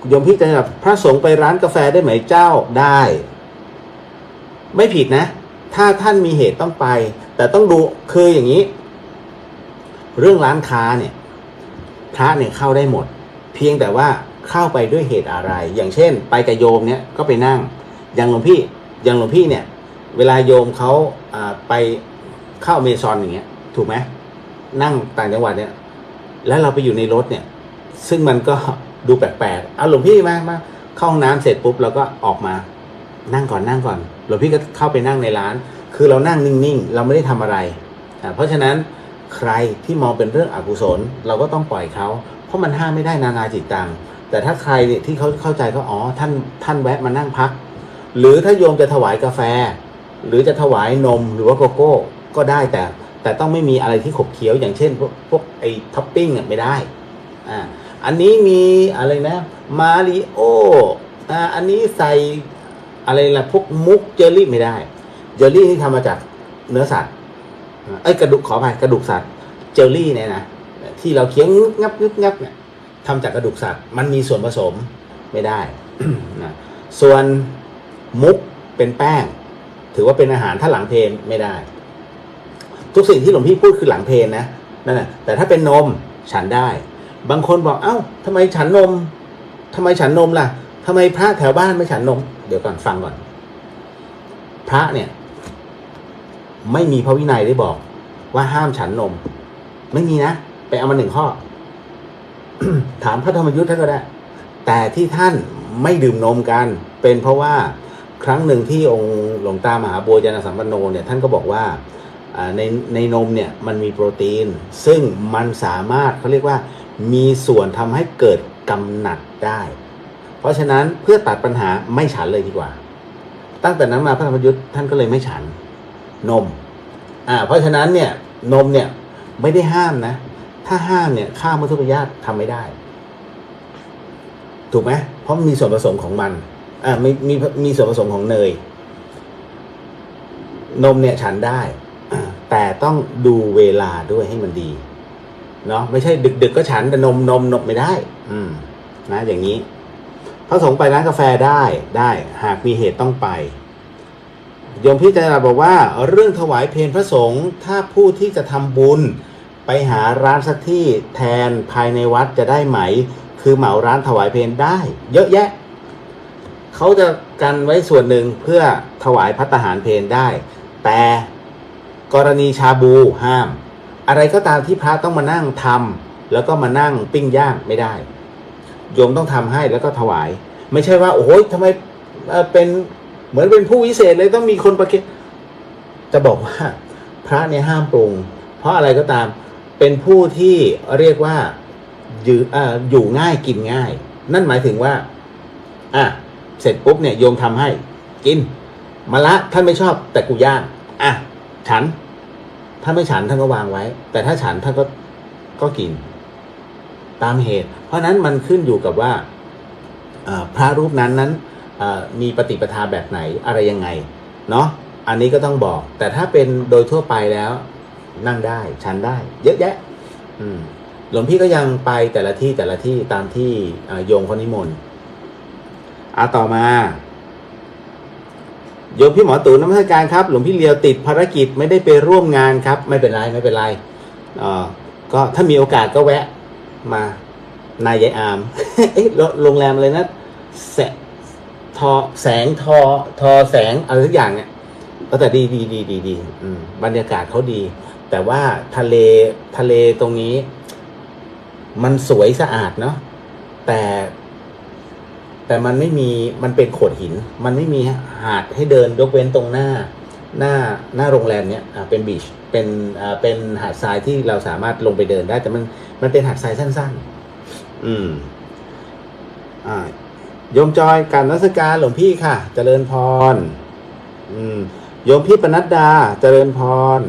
โยมพี่จะแบบพระสงฆ์ไปร้านกาแฟได้ไหมเจ้าได้ไม่ผิดนะถ้าท่านมีเหตุต้องไปแต่ต้องดูคืออย่างนี้เรื่องร้านค้าเนี่ยพระเนี่ยเข้าได้หมดเพียงแต่ว่าเข้าไปด้วยเหตุอะไรอย่างเช่นไปกับโยมเนี่ยก็ไปนั่งอย่างหลวงพี่เนี่ยเวลาโยมเขาไปเข้าเมซอนอย่างเงี้ยถูกไหมนั่งต่างจังหวัดเนี่ยแล้วเราไปอยู่ในรถเนี่ยซึ่งมันก็ดูแปลกๆเอาหลวงพี่มาเข้าห้องน้ำเสร็จปุ๊บเราก็ออกมานั่งก่อนหลวงพี่ก็เข้าไปนั่งในร้านคือเรานั่งนิ่งๆเราไม่ได้ทำอะไรเพราะฉะนั้นใครที่มองเป็นเรื่องอกุศลเราก็ต้องปล่อยเขาเพราะมันห้ามไม่ได้นานาจิตตังแต่ถ้าใครเนี่ยที่เขาเข้าใจก็ท่านแวะมานั่งพักหรือถ้าโยมจะถวายกาแฟหรือจะถวายนมหรือว่าโกโก้ก็ได้แต่ต้องไม่มีอะไรที่ขบเคี้ยวอย่างเช่นพวกไอ้ท็อปปิ้งไม่ได้อันนี้มีอะไรนะมาริโออันนี้ใส่อะไรล่ะพวกมุกเจลลี่ไม่ได้เจลลี่ที่ทำมาจากเนื้อสัตว์กระดูกขออภัยกระดูกสัตว์เจลลี่เนี่ยนะที่เราเคี้ยวงับเนี่ยทำจากกระดูกสัตว์มันมีส่วนผสมไม่ได้ นะส่วนมุกเป็นแป้งถือว่าเป็นอาหารถ้าหลังเพลนไม่ได้ทุกสิ่งที่หลวงพี่พูดคือหลังเพลนนะนั่นแหละแต่ถ้าเป็นนมฉันได้บางคนบอกเอ้าทำไมฉันนมล่ะทำไมพระแถวบ้านไม่ฉันนมเดี๋ยวก่อนฟังก่อนพระเนี่ยไม่มีพระวินัยได้บอกว่าห้ามฉันนมไม่มีนะไปเอามา1 ข้อ ถามพระธรรมยุทธ์ท่านก็ได้แต่ที่ท่านไม่ดื่มนมกันเป็นเพราะว่าครั้งหนึ่งที่องค์หลวงตามหาบัวยานสัมปันโนเนี่ยท่านก็บอกว่าในนมเนี่ยมันมีโปรตีนซึ่งมันสามารถเขาเรียกว่ามีส่วนทำให้เกิดกำหนัดได้เพราะฉะนั้นเพื่อตัดปัญหาไม่ฉันเลยดีกว่าตั้งแต่นั้นมาพระธรรมยุทธ์ท่านก็เลยไม่ฉันนมเพราะฉะนั้นเนี่ยนมเนี่ยไม่ได้ห้ามนะถ้าห้ามเนี่ยข้าวมัทุปยาตทำไม่ได้ถูกไหมเพราะมีส่วนผสมของมันมีส่วนผสมของเนยนมเนี่ยฉันได้แต่ต้องดูเวลาด้วยให้มันดีเนาะไม่ใช่ดึกๆก็ฉันแต่นมไม่ได้นะอย่างนี้พระสงฆ์ไปร้านกาแฟได้หากมีเหตุต้องไป โยมพี่จันทราบอกว่าเรื่องถวายเพลพระสงฆ์ถ้าผู้ที่จะทำบุญไปหาร้านสักที่แทนภายในวัดจะได้ไหมคือเหมาร้านถวายเพลได้ เยอะแยะเขาจะกันไว้ส่วนหนึ่งเพื่อถวายภัตตาหารเพลได้แต่กรณีชาบูห้ามอะไรก็ตามที่พระต้องมานั่งทำแล้วก็มานั่งปิ้งย่างไม่ได้โยมต้องทำให้แล้วก็ถวายไม่ใช่ว่าโอ้โหทำไมเป็นเหมือนเป็นผู้วิเศษเลยต้องมีคนประเคนจะบอกว่าพระเนี่ยห้ามปรุงเพราะอะไรก็ตามเป็นผู้ที่เรียกว่าอยู่ง่ายกินง่ายนั่นหมายถึงว่าเสร็จปุ๊บเนี่ยโยมทำให้กินมะละท่านไม่ชอบแต่กูย่างฉันถ้าไม่ฉันท่านก็วางไว้แต่ถ้าฉันท่านก็กินตามเหตุเพราะนั้นมันขึ้นอยู่กับว่าพระรูปนั้นมีปฏิปทาแบบไหนอะไรยังไงเนาะอันนี้ก็ต้องบอกแต่ถ้าเป็นโดยทั่วไปแล้วนั่งได้ฉันได้เยอะแยะหลวงพี่ก็ยังไปแต่ละที่ตามที่โยมเขานิมนต์ต่อมาโยมพี่หมอตู่นมัสการครับหลวงพี่เลียวติดภารกิจไม่ได้ไปร่วมงานครับไม่เป็นไรก็ถ้ามีโอกาสก็แวะมานายายอาม โรงแรมอะไรนะทอแสงอะไรทุกอย่างเนี่ยแต่ดีบรรยากาศเขาดีแต่ว่าทะเลตรงนี้มันสวยสะอาดเนาะแต่มันไม่มีมันเป็นโขดหินมันไม่มีหาดให้เดินยกเว้นตรงหน้าโรงแรมเนี้ยเป็นบีชเป็นหาดทรายที่เราสามารถลงไปเดินได้แต่มันเป็นหาดทรายสั้นโยมจอยการนมัสการหลวงพี่ค่ะเจริญพรโยมพี่ปนัดดาเจริญพร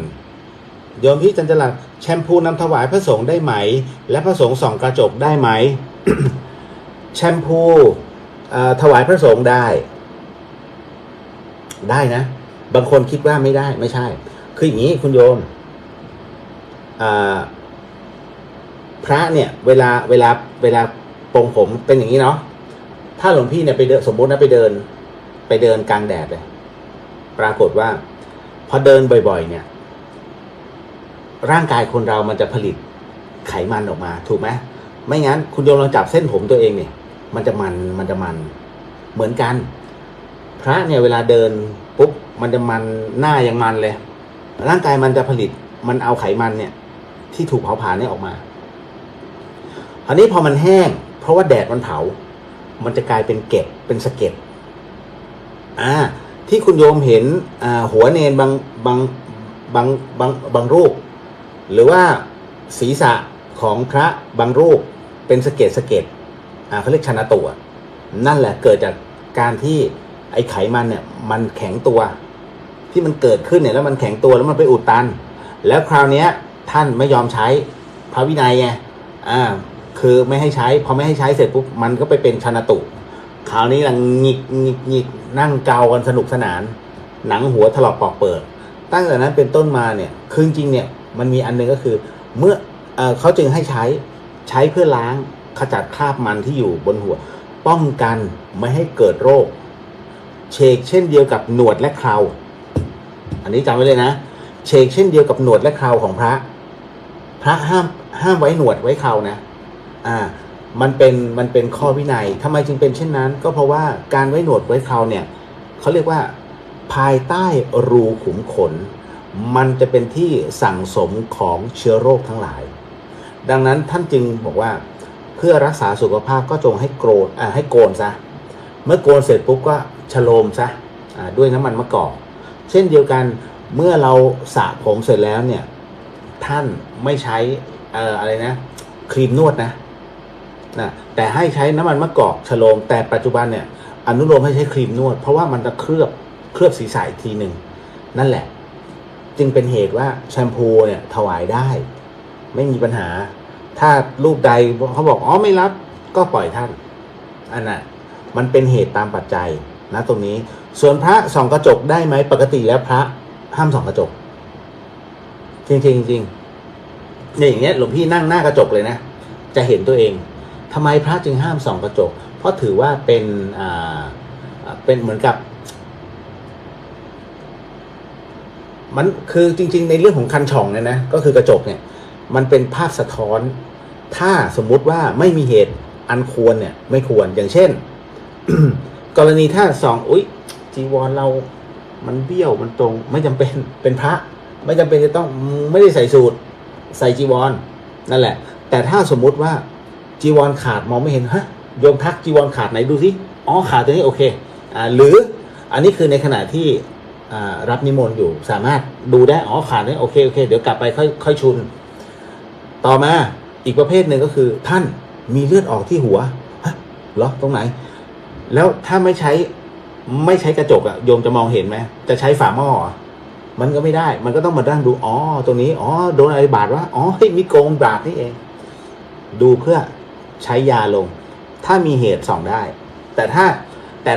โยมพี่จันจรัสแชมพูนำถวายพระสงฆ์ได้ไหมและพระสงฆ์ส่องกระจกได้ไหม แชมพูถวายพระสงฆ์ได้นะบางคนคิดว่าไม่ได้ไม่ใช่คืออย่างนี้คุณโยมพระเนี่ยเวลาปรงผมเป็นอย่างนี้เนาะถ้าหลวงพี่เนี่ยไปเดินสมมตินะไปเดินกลางแดดเลยปรากฏว่าพอเดินบ่อยๆเนี่ยร่างกายคนเรามันจะผลิตไขมันออกมาถูกไหมไม่งั้นคุณโยมลองจับเส้นผมตัวเองเนี่ยมันจะมันเหมือนกันพระเนี่ยเวลาเดินปุ๊บมันจะมันหน้ายังมันเลยร่างกายมันจะผลิตมันเอาไขมันเนี่ยที่ถูกเผาผลาญเนี่ยออกมาอันนี้พอมันแห้งเพราะว่าแดดมันเผามันจะกลายเป็นเกล็ดเป็นสะเก็ดที่คุณโยมเห็นหัวเนนบางรูปหรือว่าศีรษะของพระบางรูปเป็นสะเก็ดเขาเรียกชนะตัวนั่นแหละเกิดจากการที่ไอ้ไขมันเนี่ยมันแข็งตัวที่มันเกิดขึ้นเนี่ยแล้วมันแข็งตัวแล้วมันไปอุดตันแล้วคราวนี้ท่านไม่ยอมใช้พระวินัยไงคือไม่ให้ใช้พอไม่ให้ใช้เสร็จปุ๊บมันก็ไปเป็นชนะตุคราวนี้หลังหงิกนั่งเกากันสนุกสนานหนังหัวถลอกปอกเปิดตั้งแต่นั้นเป็นต้นมาเนี่ยคือจริงเนี่ยมันมีอันนึงก็คือเมื่อเขาจึงให้ใช้เพื่อล้างขจัดคราบมันที่อยู่บนหัวป้องกันไม่ให้เกิดโรคเชกเช่นเดียวกับหนวดและเคราอันนี้จำไว้เลยนะเชกเช่นเดียวกับหนวดและเคราของพระห้ามไว้หนวดไว้เครานะมันเป็นข้อวินัยทำไมจึงเป็นเช่นนั้นก็เพราะว่าการไว้หนวดไว้เคราเนี่ยเขาเรียกว่าภายใต้รูขุมขนมันจะเป็นที่สั่งสมของเชื้อโรคทั้งหลายดังนั้นท่านจึงบอกว่าเพื่อรักษาสุขภาพก็จงให้โกนซะเมื่อโกนเสร็จปุ๊บก็ฉโลมซะด้วยน้ำมันมะกอกเช่นเดียวกันเมื่อเราสระผมเสร็จแล้วเนี่ยท่านไม่ใช้อะไรนะครีมนวดนะแต่ให้ใช้น้ำมันมะกอกฉโลมแต่ปัจจุบันเนี่ยอนุโลมให้ใช้ครีมนวดเพราะว่ามันจะเคลือบศีรษะอีกทีหนึ่งนั่นแหละจึงเป็นเหตุว่าแชมพูเนี่ยถวายได้ไม่มีปัญหาถ้ารูปใดเขาบอกไม่รับก็ปล่อยท่านอันน่ะมันเป็นเหตุตามปัจจัยนะตรงนี้ส่วนพระส่องกระจกได้ไหมปกติแล้วพระห้ามส่องกระจกจริงเนี่ยอย่างเงี้ยหลวงพี่นั่งหน้ากระจกเลยนะจะเห็นตัวเองทำไมพระจึงห้ามส่องกระจกเพราะถือว่าเป็นเหมือนกับ มันคือจริงๆในเรื่องของคันช่องเนี่ยนะก็คือกระจกเนี่ยมันเป็นภาพสะท้อนถ้าสมมุติว่าไม่มีเหตุอันควรเนี่ยไม่ควรอย่างเช่น กรณีถ้าส่องอุ๊ยจีวรเรามันเบี้ยวมันตรงไม่จำเป็นเป็นพระไม่จำเป็นจะต้องไม่ได้ใส่สูทใส่จีวรนั่นแหละแต่ถ้าสมมุติว่าจีวรขาดมองไม่เห็นฮะโยมทักจีวรขาดไหนดูสิอ๋อขาดตรงนี้โอเคหรืออันนี้คือในขณะที่รับนิมนต์อยู่สามารถดูได้อ๋อขาดนี่โอเคเดี๋ยวกลับไปค่อยชุนต่อมาอีกประเภทหนึ่งก็คือท่านมีเลือดออกที่หัวฮะเหรอตรงไหนแล้วถ้าไม่ใช้กระจกอะโยมจะมองเห็นไหมจะใช้ฝาหม้อมันก็ไม่ได้มันก็ต้องมาดั้งดูอ๋อตรงนี้อ๋อโดนอะไรบาดวะอ๋อมีโกงบาดนี่เองดูเพื่อใช้ยาลงถ้ามีเหตุส่องได้แต่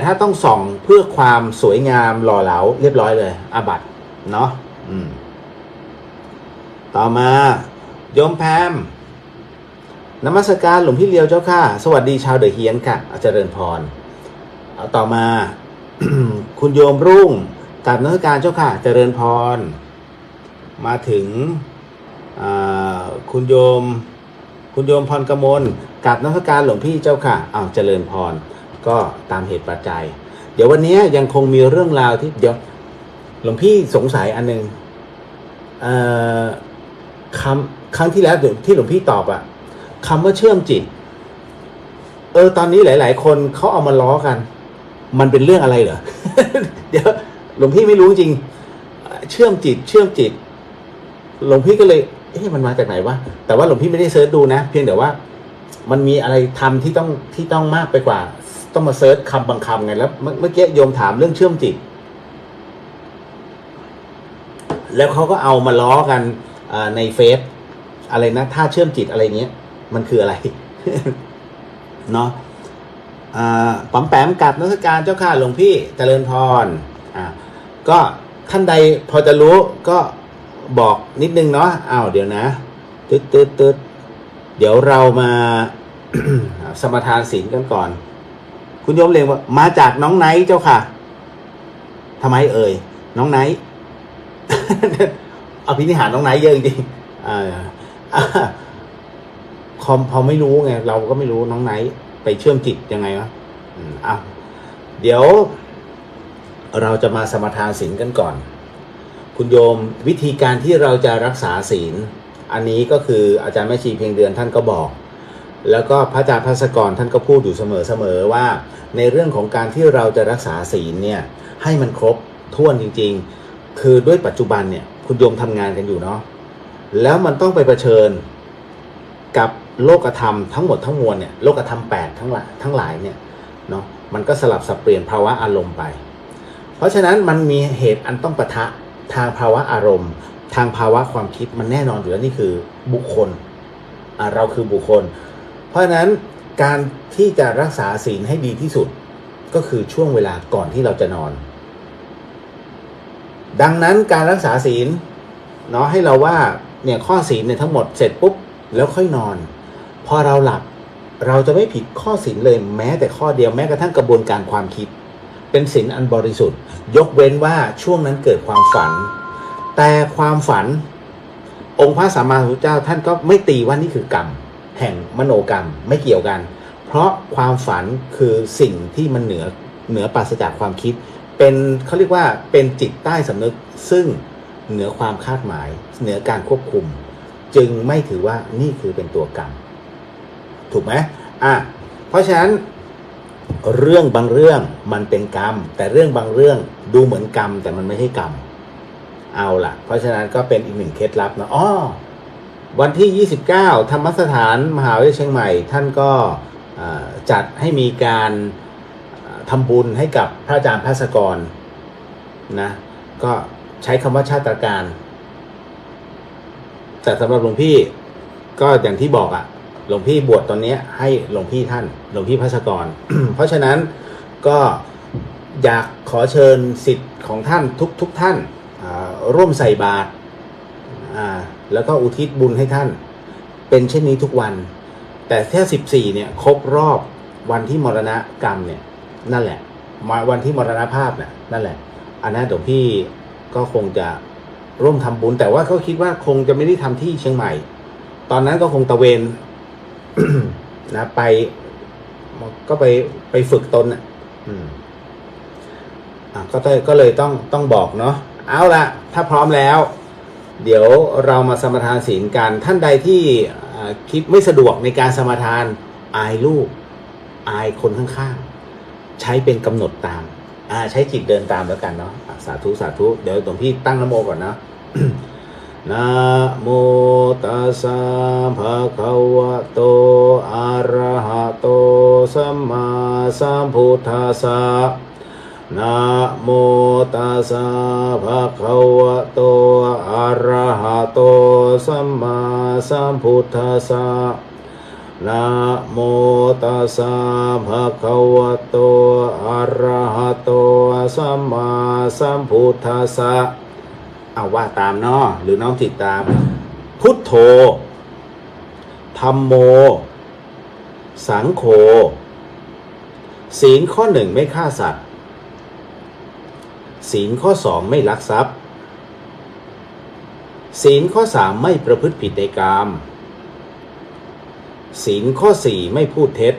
ถ้าต้องส่องเพื่อความสวยงามหล่อเหลาเรียบร้อยเลยอาบัติเนาะต่อมาโยมแพมนมัสการหลวงพี่เลียวเจ้าค่ะสวัสดีชาวเดอะเฮียนค่ะเจริญพรเอาต่อมา คุณโยมรุ่งกราบนมัสการเจ้าค่ะเจริญพรมาถึงคุณโยมพรกมลกราบนมัสการหลวงพี่เจ้าค่ะเจริญพรก็ตามเหตุปัจจัยเดี๋ยววันนี้ยังคงมีเรื่องราวที่เดี๋ยวหลวงพี่สงสัยอันนึงครั้งที่แล้วที่หลวงพี่ตอบคำว่าเชื่อมจิตตอนนี้หลายๆคนเขาเอามาล้อกันมันเป็นเรื่องอะไรเหรอ เดี๋ยวหลวงพี่ไม่รู้จริงเชื่อมจิตหลวงพี่ก็เลยมันมาจากไหนวะแต่ว่าหลวงพี่ไม่ได้เสิร์ชดูนะเพียงแต่ว่ามันมีอะไรทำที่ต้องมากไปกว่าต้องมาเสิร์ชคำบางคำไงแล้วเมื่อกี้โยมถามเรื่องเชื่อมจิตแล้วเขาก็เอามาล้อกันในเฟซอะไรนะถ้าเชื่อมจิตอะไรเงี้ยมันคืออะไร เนาะป๋อมแปมกับนมัสการเจ้าค่ะหลวงพี่เจริญพรก็ท่านใดพอจะรู้ก็บอกนิดนึงเนาะเดี๋ยวนะตึ๊ดเดี๋ยวเรามา สมทานศีลกันก่อนคุณโยมเรียกว่ามาจากน้องไนท์เจ้าค่ะทำไมเอ่ยน้องไนท์ อภินิหารน้องไนท์เยอะจริงพอไม่รู้ไงเราก็ไม่รู้น้องไนท์ไปเชื่อมจิตยังไงวะเดี๋ยวเราจะมาสมทานศีลกันก่อนคุณโยมวิธีการที่เราจะรักษาศีลอันนี้ก็คืออาจารย์แม่ชีเพียงเดือนท่านก็บอกแล้วก็พระอาจารย์ภัสกรท่านก็พูดอยู่เสมอว่าในเรื่องของการที่เราจะรักษาศีลเนี่ยให้มันครบถ้วนจริงๆคือด้วยปัจจุบันเนี่ยคุณโยมทำงานกันอยู่เนาะแล้วมันต้องไปเผชิญกับโลกธรรมทั้งหมดทั้งมวลเนี่ยโลกธรรม8ทั้งหลายเนี่ยเนาะมันก็สลับสับเปลี่ยนภาวะอารมณ์ไปเพราะฉะนั้นมันมีเหตุอันต้องปะทะทางภาวะอารมณ์ทางภาวะความคิดมันแน่นอนอยู่แล้วนี่คือบุคคลเราคือบุคคลเพราะฉะนั้นการที่จะรักษาศีลให้ดีที่สุดก็คือช่วงเวลาก่อนที่เราจะนอนดังนั้นการรักษาศีลเนาะให้เราว่าเนี่ยข้อศีลเนี่ยทั้งหมดเสร็จปุ๊บแล้วค่อยนอนพอเราหลับเราจะไม่ผิดข้อศีลเลยแม้แต่ข้อเดียวแม้กระทั่งกระบวนการความคิดเป็นศีลอันบริสุทธิ์ยกเว้นว่าช่วงนั้นเกิดความฝันแต่ความฝันองค์พระสัมมาสัมพุทธเจ้าท่านก็ไม่ตีว่านี่คือกรรมแห่งมโนกรรมไม่เกี่ยวกันเพราะความฝันคือสิ่งที่มันเหนือปราศจากความคิดเป็นเขาเรียกว่าเป็นจิตใต้สำนึกซึ่งเหนือความคาดหมายเหนือการควบคุมจึงไม่ถือว่านี่คือเป็นตัวกรรมถูกไหมเพราะฉะนั้นเรื่องบางเรื่องมันเป็นกรรมแต่เรื่องบางเรื่องดูเหมือนกรรมแต่มันไม่ใช่กรรมเอาล่ะเพราะฉะนั้นก็เป็นอีกหนึ่งเคล็ดลับนะวันที่29ธรรมสถานมหาวิทยาลัยเชียงใหม่ท่านก็จัดให้มีการทำบุญให้กับพระอาจารย์ภัสกรนะก็ใช้คำว่าชาตรการแต่สำหรับหลวงพี่ก็อย่างที่บอกหลวงพี่บวชตอนนี้ให้หลวงพี่ภัสกร เพราะฉะนั้นก็อยากขอเชิญศิษย์ของท่านทุกท่านร่วมใส่บาตรแล้วก็อุทิศบุญให้ท่านเป็นเช่นนี้ทุกวันแต่แค่14เนี่ยครบรอบวันที่มรณกรรมเนี่ยนั่นแหละวันที่มรณภาพเนี่ยนั่นแหละอันนั้นหลวงพี่ก็คงจะ ร่วมทำบุญแต่ว่าเขาคิดว่าคงจะไม่ได้ทำที่เชียงใหม่ตอนนั้นก็คงตะเวน นะไปก็ไปฝึกตนอ่ะก็เลยต้องบอกเนาะเอาละถ้าพร้อมแล้วเดี๋ยวเรามาสมาทานศีลกันท่านใดที่คิดไม่สะดวกในการสมาทานอายลูกอายคนข้างๆใช้เป็นกำหนดตามใช้จิตเดินตามแล้วกันเนาะสาธุสาธุเดี๋ยวหลวงพี่ตั้งนะโมก่อนนะ นะโมตัสสะภะคะวะโตอะระหะโตสัมมาสัมพุทธัสสะนะโมตัสสะภะคะวะโตอะระหะโตสัมมาสัมพุทธัสสะนะโมตัสสะภะคะวะโตอะระหะโตสัมมาสัมพุทธัสสะเอาว่าตามเนาะหรือน้อมจิตตามพุทโธธัมโมสังโฆศีลข้อ 1ไม่ฆ่าสัตว์ศีลข้อ 2ไม่ลักทรัพย์ศีลข้อ 3ไม่ประพฤติผิดในกามศีลข้อ 4ไม่พูดเท็จ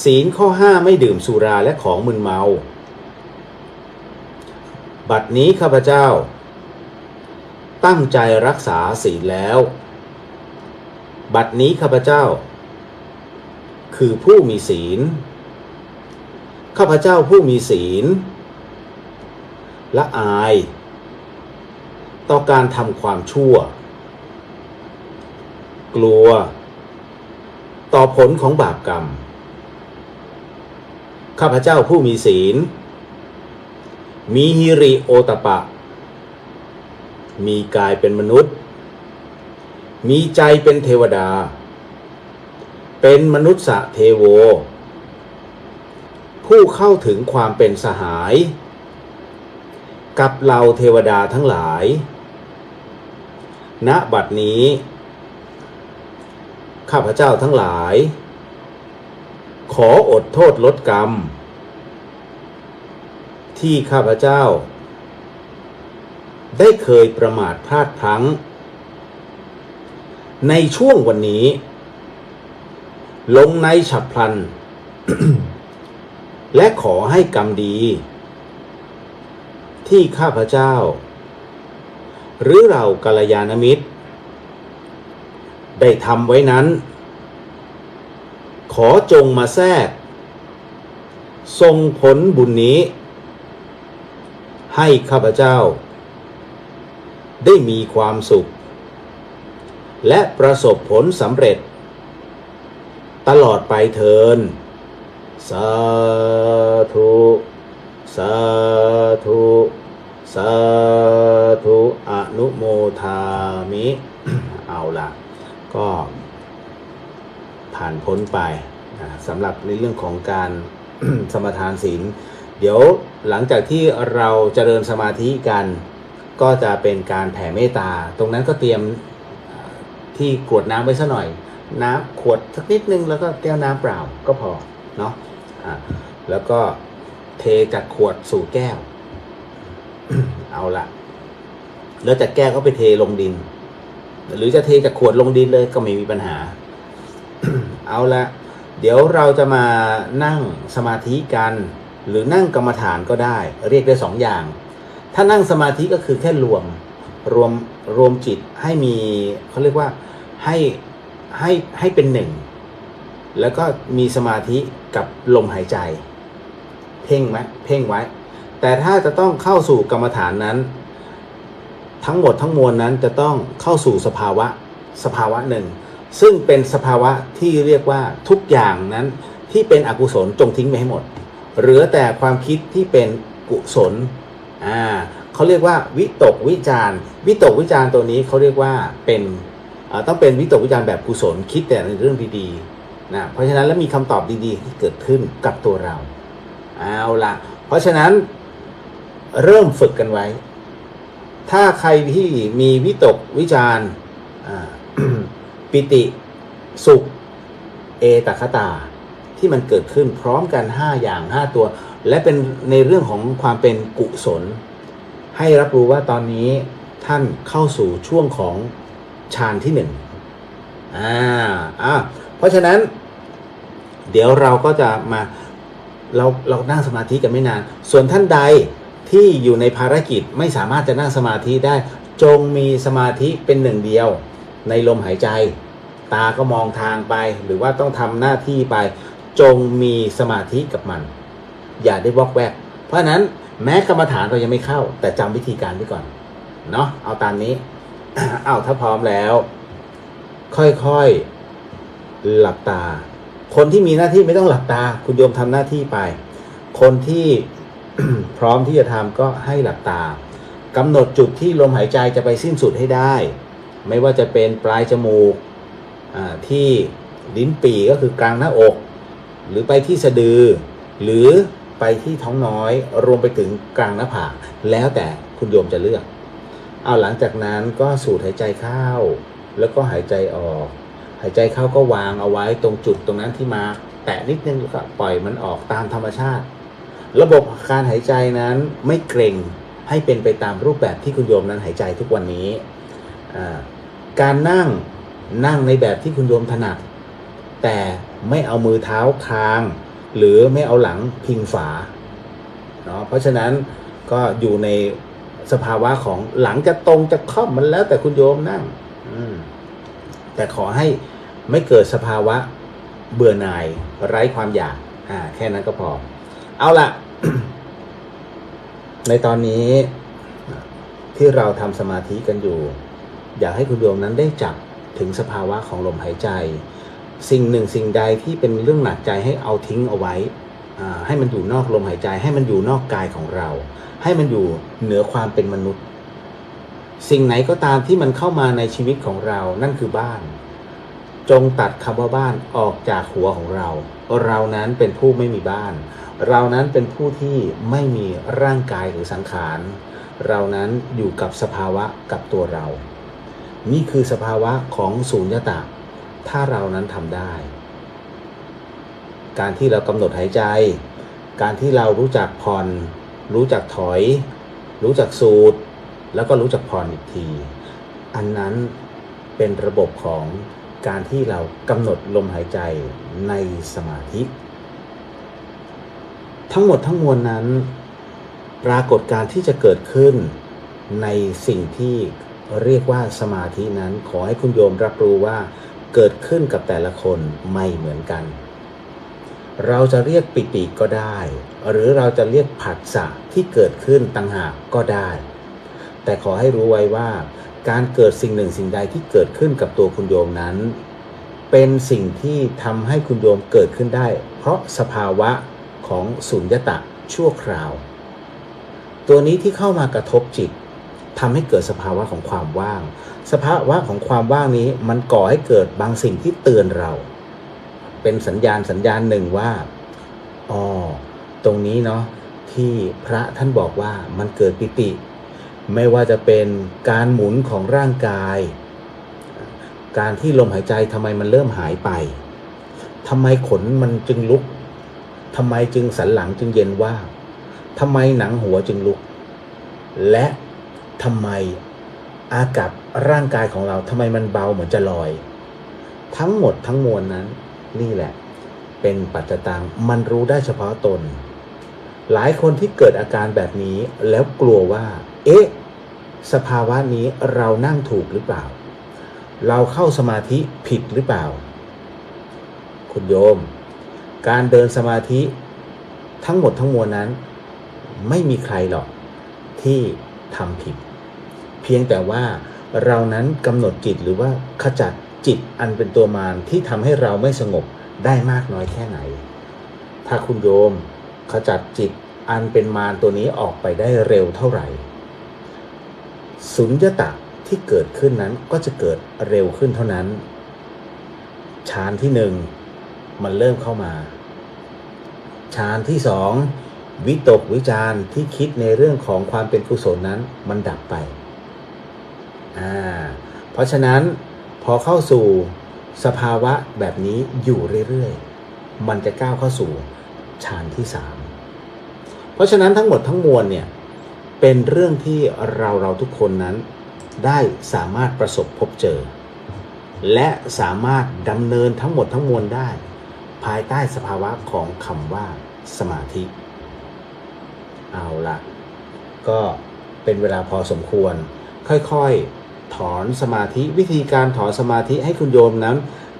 ศีลข้อ 5ไม่ดื่มสุราและของมึนเมาบัดนี้ข้าพเจ้าตั้งใจรักษาศีลแล้วบัดนี้ข้าพเจ้าคือผู้มีศีลข้าพเจ้าผู้มีศีลละอายต่อการทำความชั่วกลัวต่อผลของบาปกรรมข้าพเจ้าผู้มีศีลมีหิริโอตปะมีกายเป็นมนุษย์มีใจเป็นเทวดาเป็นมนุษย์เทโวผู้เข้าถึงความเป็นสหายกับเหล่าเทวดาทั้งหลายณบัดนี้ข้าพเจ้าทั้งหลายขออดโทษลดกรรมที่ข้าพเจ้าได้เคยประมาทพลาดพลั้งในช่วงวันนี้ลงในฉับพลัน และขอให้กรรมดีที่ข้าพเจ้าหรือเรากัลยาณมิตรได้ทำไว้นั้นขอจงมาแทรกส่งผลบุญนี้ให้ข้าพเจ้าได้มีความสุขและประสบผลสำเร็จตลอดไปเถิดสาธุสาธุสาธุอนุโมทามิ เอาล่ะก็ผ่านพ้นไปสำหรับในเรื่องของการ สมทานศีลเดี๋ยวหลังจากที่เราเจริญสมาธิกันก็จะเป็นการแผ่เมตตาตรงนั้นก็เตรียมที่กรวดน้ำไว้ซะหน่อยน้ำขวดสักนิดนึงแล้วก็แก้วน้ำเปล่าก็พอเนาะแล้วก็เทจากขวดสู่แก้ว เอาละแล้วจากแก้วก็ไปเทลงดินหรือจะเทจากขวดลงดินเลยก็ไม่มีปัญหา เอาละเดี๋ยวเราจะมานั่งสมาธิกันหรือนั่งกรรมฐานก็ได้เรียกได้2อย่างถ้านั่งสมาธิก็คือแค่รวมจิตให้มีเขาเรียกว่าให้เป็นหนึ่งแล้วก็มีสมาธิกับลมหายใจเพ่งไว้แต่ถ้าจะต้องเข้าสู่กรรมฐานนั้นทั้งหมดทั้งมวลนั้นจะต้องเข้าสู่สภาวะหนึ่งซึ่งเป็นสภาวะที่เรียกว่าทุกอย่างนั้นที่เป็นอกุศลจงทิ้งไปให้หมดเหลือแต่ความคิดที่เป็นกุศลเขาเรียกว่าวิตกวิจารตัวนี้เขาเรียกว่าเป็นต้องเป็นวิตกวิจารแบบกุศลคิดแต่ในเรื่องดีๆนะเพราะฉะนั้นแล้วมีคำตอบดีๆที่เกิดขึ้นกับตัวเราเอาละเพราะฉะนั้นเริ่มฝึกกันไว้ถ้าใครที่มีวิตกวิจาร ปิติสุขเอตคตาที่มันเกิดขึ้นพร้อมกัน5อย่าง5ตัวและเป็นในเรื่องของความเป็นกุศล ให้รับรู้ว่าตอนนี้ท่านเข้าสู่ช่วงของฌานที่ 1เพราะฉะนั้นเดี๋ยวเราก็จะมาเรานั่งสมาธิกันไม่นานส่วนท่านใดที่อยู่ในภารกิจไม่สามารถจะนั่งสมาธิได้จงมีสมาธิเป็นหนึ่งเดียวในลมหายใจตาก็มองทางไปหรือว่าต้องทำหน้าที่ไปจงมีสมาธิกับมันอย่าได้วอกแวกเพราะฉะนั้นแม้กรรมฐานเรายังไม่เข้าแต่จำวิธีการไว้ก่อนเนาะเอาตามนี้ ถ้าพร้อมแล้วค่อยๆหลับตาคนที่มีหน้าที่ไม่ต้องหลับตาคุณโยมทำหน้าที่ไปคนที่ พร้อมที่จะทำก็ให้หลับตากำหนดจุดที่ลมหายใจจะไปสิ้นสุดให้ได้ไม่ว่าจะเป็นปลายจมูกที่ลิ้นปี่ก็คือกลางหน้าอกหรือไปที่สะดือหรือไปที่ท้องน้อยรวมไปถึงกลางหน้าผากแล้วแต่คุณโยมจะเลือกเอาหลังจากนั้นก็สูดหายใจเข้าแล้วก็หายใจออกหายใจเข้าก็วางเอาไว้ตรงจุดตรงนั้นที่มาแตะนิดนึงแล้วก็ปล่อยมันออกตามธรรมชาติระบบการหายใจนั้นไม่เกร็งให้เป็นไปตามรูปแบบที่คุณโยมนั้นหายใจทุกวันนี้การนั่งในแบบที่คุณโยมถนัดแต่ไม่เอามือเท้าคางหรือไม่เอาหลังพิงฝาเนาะเพราะฉะนั้นก็อยู่ในสภาวะของหลังจะตรงจะค่อมมันแล้วแต่คุณโยมนั่งแต่ขอให้ไม่เกิดสภาวะเบื่อหน่ายไร้ความอยากแค่นั้นก็พอเอาล่ะ ในตอนนี้ที่เราทำสมาธิกันอยู่อยากให้คุณโยมนั้นได้จับถึงสภาวะของลมหายใจสิ่งหนึ่งสิ่งใดที่เป็นเรื่องหนักใจให้เอาทิ้งเอาไว้ให้มันอยู่นอกลมหายใจให้มันอยู่นอกกายของเราให้มันอยู่เหนือความเป็นมนุษย์สิ่งไหนก็ตามที่มันเข้ามาในชีวิตของเรานั่นคือบ้านจงตัดคำว่าบ้านออกจากหัวของเราเรานั้นเป็นผู้ไม่มีบ้านเรานั้นเป็นผู้ที่ไม่มีร่างกายหรือสังขารเรานั้นอยู่กับสภาวะกับตัวเรานี่คือสภาวะของสูญญตาถ้าเรานั้นทำได้การที่เรากำหนดหายใจการที่เรารู้จักผ่อนรู้จักถอยรู้จักสูดแล้วก็รู้จักผ่อนอีกทีอันนั้นเป็นระบบของการที่เรากำหนดลมหายใจในสมาธิทั้งหมดทั้งมวลนั้นปรากฏการณ์ที่จะเกิดขึ้นในสิ่งที่เรียกว่าสมาธินั้นขอให้คุณโยมรับรู้ว่าเกิดขึ้นกับแต่ละคนไม่เหมือนกันเราจะเรียกปิติก็ได้หรือเราจะเรียกผัสสะที่เกิดขึ้นต่างหากก็ได้แต่ขอให้รู้ไว้ว่าการเกิดสิ่งหนึ่งสิ่งใดที่เกิดขึ้นกับตัวคุณโยมนั้นเป็นสิ่งที่ทำให้คุณโยมเกิดขึ้นได้เพราะสภาวะของสุญญตะชั่วคราวตัวนี้ที่เข้ามากระทบจิตทำให้เกิดสภาวะของความว่างสภาวะของความว่างนี้มันก่อให้เกิดบางสิ่งที่เตือนเราเป็นสัญญาณหนึ่งว่าตรงนี้เนาะที่พระท่านบอกว่ามันเกิดปิติไม่ว่าจะเป็นการหมุนของร่างกายการที่ลมหายใจทำไมมันเริ่มหายไปทำไมขนมันจึงลุกทำไมจึงสันหลังจึงเย็นว่าทำไมหนังหัวจึงลุกและทำไมอากับร่างกายของเราทำไมมันเบาเหมือนจะลอยทั้งหมดทั้งมวลนั้นนี่แหละเป็นปัจจตังมันรู้ได้เฉพาะตนหลายคนที่เกิดอาการแบบนี้แล้วกลัวว่าสภาวะนี้เรานั่งถูกหรือเปล่าเราเข้าสมาธิผิดหรือเปล่าคุณโยมการเดินสมาธิทั้งหมดทั้งมวลนั้นไม่มีใครหรอกที่ทำผิดเพียงแต่ว่าเรานั้นกำหนดจิตหรือว่าขจัดจิตอันเป็นตัวมารที่ทำให้เราไม่สงบได้มากน้อยแค่ไหนถ้าคุณโยมขจัดจิตอันเป็นมารตัวนี้ออกไปได้เร็วเท่าไหร่สุญญตาที่เกิดขึ้นนั้นก็จะเกิดเร็วขึ้นเท่านั้นฌานที่หนึ่งมันเริ่มเข้ามาฌานที่สองวิตกวิจารที่คิดในเรื่องของความเป็นกุศลนั้นมันดับไปเพราะฉะนั้นพอเข้าสู่สภาวะแบบนี้อยู่เรื่อยๆมันจะก้าวเข้าสู่ฌานที่สามเพราะฉะนั้นทั้งหมดทั้งมวลเนี่ย เป็นเรื่องที่เราทุกคนนั้นได้สามารถประสบพบเจอและสามารถดำเนินทั้งหมดทั้งมวลได้ภายใต้สภาวะของคำว่าสมาธิเอาละก็เป็นเวลาพอสมควรค่อยๆถอนสมาธิวิธีการถอนสมาธิให้คุณโยมนั้น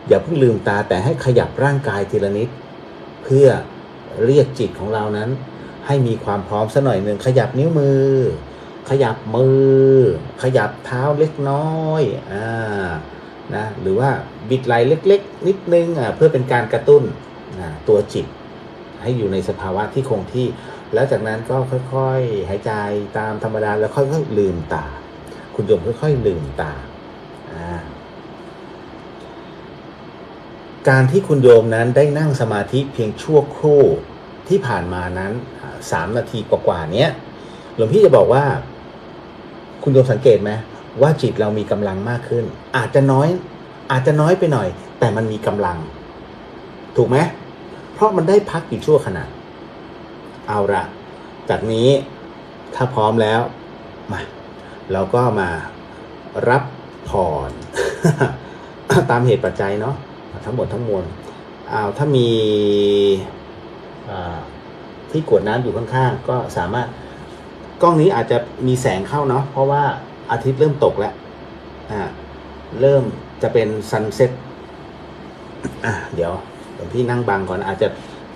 อย่าเพิ่งลืมตาแต่ให้ขยับร่างกายทีละนิดเพื่อเรียกจิตของเรานั้นให้มีความพร้อมสักหน่อยหนึ่งขยับนิ้วมือขยับมือขยับเท้าเล็กน้อยนะหรือว่าบิดไหล่เล็กๆนิดนึงเพื่อเป็นการกระตุ้นตัวจิตให้อยู่ในสภาวะที่คงที่แล้วจากนั้นก็ค่อยๆหายใจตามธรรมดาแล้วค่อยๆลืมตาคุณโยมค่อยๆลืมตาการที่คุณโยมนั้นได้นั่งสมาธิเพียงชั่วครู่ที่ผ่านมานั้น3 นาทีกว่าๆเนี้ยหลวงพี่จะบอกว่าคุณโยมสังเกตไหมว่าจิตเรามีกำลังมากขึ้นอาจจะน้อยไปหน่อยแต่มันมีกำลังถูกไหมเพราะมันได้พักอยู่ชั่วขณะเอาละจากนี้ถ้าพร้อมแล้วมาเราก็มารับพร ตามเหตุปัจจัยเนาะทั้งหมดทั้งมวลถ้ามีที่กรวดน้ำอยู่ข้างๆก็สามารถกล้องนี้อาจจะมีแสงเข้าเนาะเพราะว่าอาทิตย์เริ่มตกแล้วเริ่มจะเป็นซันเซ็ตเดี๋ยวพี่นั่งบังก่อนอาจจะ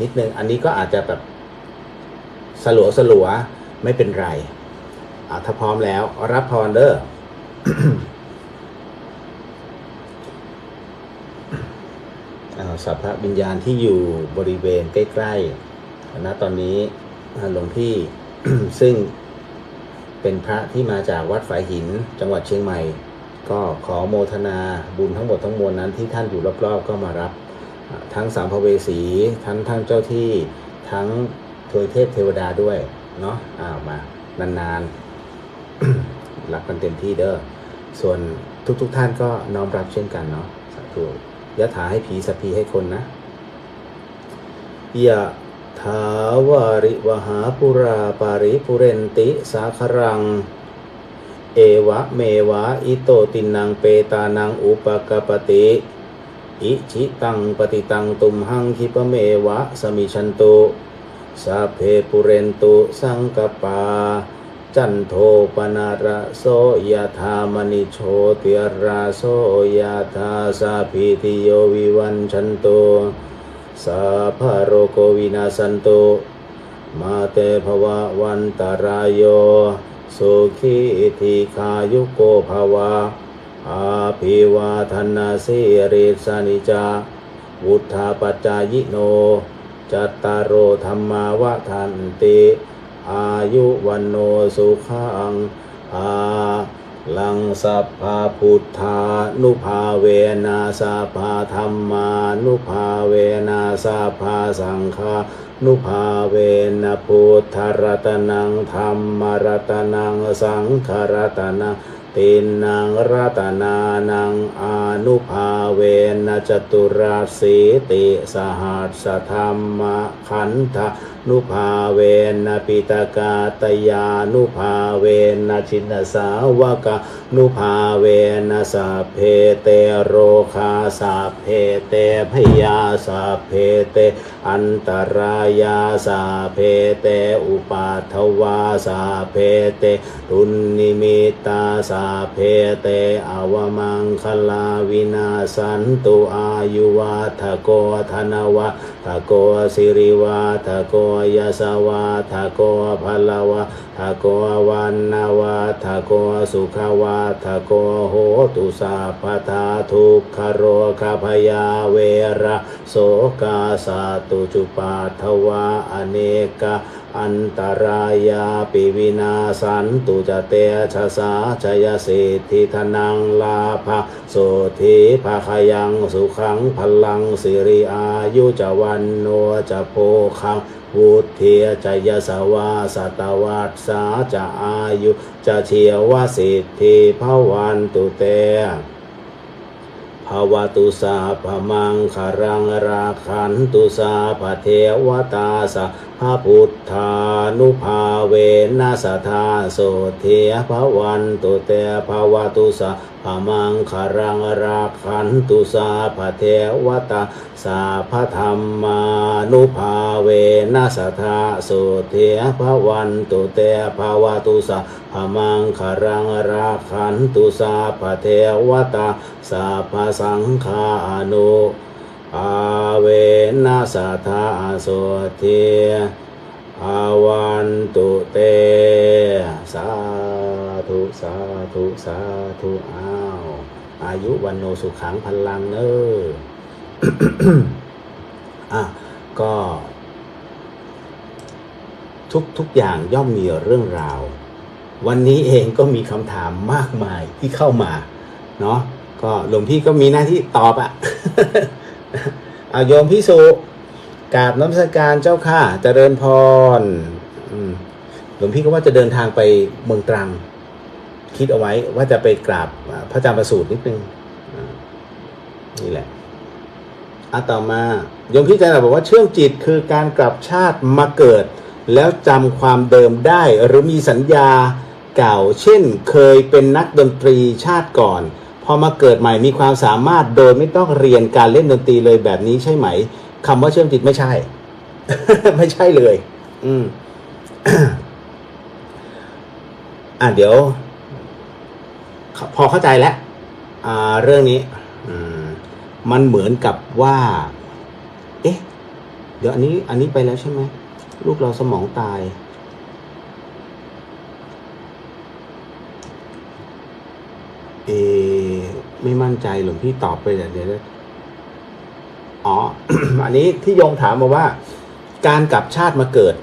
นิดนึงอันนี้ก็อาจจะแบบสลัวไม่เป็นไรถ้าพร้อมแล้วรับพรเด้อ สัพพะวิญญาณที่อยู่บริเวณใกล้ๆณตอนนี้หลวงพี่ ซึ่งเป็นพระที่มาจากวัดฝายหินจังหวัดเชียงใหม่ก็ขอโมทนาบุญทั้งหมดทั้งมวลนั้นที่ท่านอยู่รอบๆก็มารับทั้งสัมภเวสีทั้งเจ้าที่ทั้งทวยเทพเทวดาด้วยเนาะมานานๆ รับกันเต็มที่เด้อส่วนทุกท่านก็น้อมรับเช่นกันเนาะสาธุยะถาให้ผีสัพพีให้คนนะยะถาวาริวหาปุราปาริปุเรนติสาครังเอวะเมวะอิโตตินังเปตานังอุปกปติอิชิตังปฏิตังตุมหังคิปเมวะสมิชันตุสัพเพปุเรนตุสังกปาจันโทปนาระโสยถามณิโชติราโสยถาสัพพิติโยวิวัญชันตุสัพพะโรโควินาศนตุมาเตภวะวันตรายโยสุขีทีขายุโกภวะอาภิวาทนาสิริสานิจาวุธาปัจจายโนจัตตารโอธรรมาวะทันติอายุวันโนสุขังลังสัพพะพุทธานุภาเวนะสัพพะธัมมานุภาเวนะสัพพะสังฆานุภาเวนะพุทธรัตนังธัมมรัตนังสังฆรัตนังตินังรัตนานังอานุภาเวนะจตุราสีติสหัสสะธัมมขันธนุภาเวนะปิตกาตยานุภาเวนะชินสาวกานุภาเวนะสัพเพเตโรคาสัพเพเตพยาสัพเพเตอันตรายาสัพเพเตอุปาทวาสัพเพเตทุนนิมิตาสัพเพเตอวมังคลาวินาสันตุอายุวัฏโกธนวัฏโกสิริวัฏโกยสวัฏโกภลวัฏโกวันนาวัฏโกสุขวัฏโกโหตุสัพพทาทุกขโรคพยาเวระโสกาสาตุจุปาทวาอเนกาอันตรายาปิวินาสันตุจเตชะสาชยสิทธิธนังลาภโสธิภาคยังสุขังพลังสิริอายุจวันโนจะโพคังวุฒิจะยสวาสตวัสสาจะอายุจะเชียวสิทธิภวันตุเตภ วตุสาพมังคารังราคันตุสาพเทวตาสะพระพุทธานุภาเวนัสทาโสเทภวันตุเตภวตุสาพมังคารังราคันตุสาพเทวตาสาพธรรมานุภาเวนัสทาโสเทภวันตุเตภวตุสาพมังคารังราคันตุสาพเทวตาสาพสังฆานุภาเวนัสทาโสเทภวันตุเตสาธุสาธุสาธุอ้าวอายุวันโนสุขังพลังเนอ ก็ทุกอย่างย่อมมีเรื่องราววันนี้เองก็มีคำถามมากมายที่เข้ามาเนาะก็หลวงพี่ก็มีหน้าที่ตอบอะ เอาโยมพิสุกราบนมัสการเจ้าค่ะเจริญพรหลวงพี่ก็ว่าจะเดินทางไปเมืองตรังคิดเอาไว้ว่าจะไปกราบพระอาจารย์ประสูตินิดนึงนี่แหละต่อมาโยมพี่ใจบอกว่าเชื่องจิตคือการกลับชาติมาเกิดแล้วจำความเดิมได้หรือมีสัญญาเก่าเช่นเคยเป็นนักดนตรีชาติก่อนพอมาเกิดใหม่มีความสามารถโดยไม่ต้องเรียนการเล่นดนตรีเลยแบบนี้ใช่ไหมคำว่าเชื่อมจิตไม่ใช่ ไม่ใช่เลยเดี๋ยวพอเข้าใจแล้วเรื่องนี้มันเหมือนกับว่าเอ๊ะเดี๋ยวอันนี้ไปแล้วใช่ไหมลูกเราสมองตายไม่มั่นใจหลวงพี่ตอบไปเดี๋ยวอันนี้ที่โยงถามมาว่าการกลับชาติมาเกิด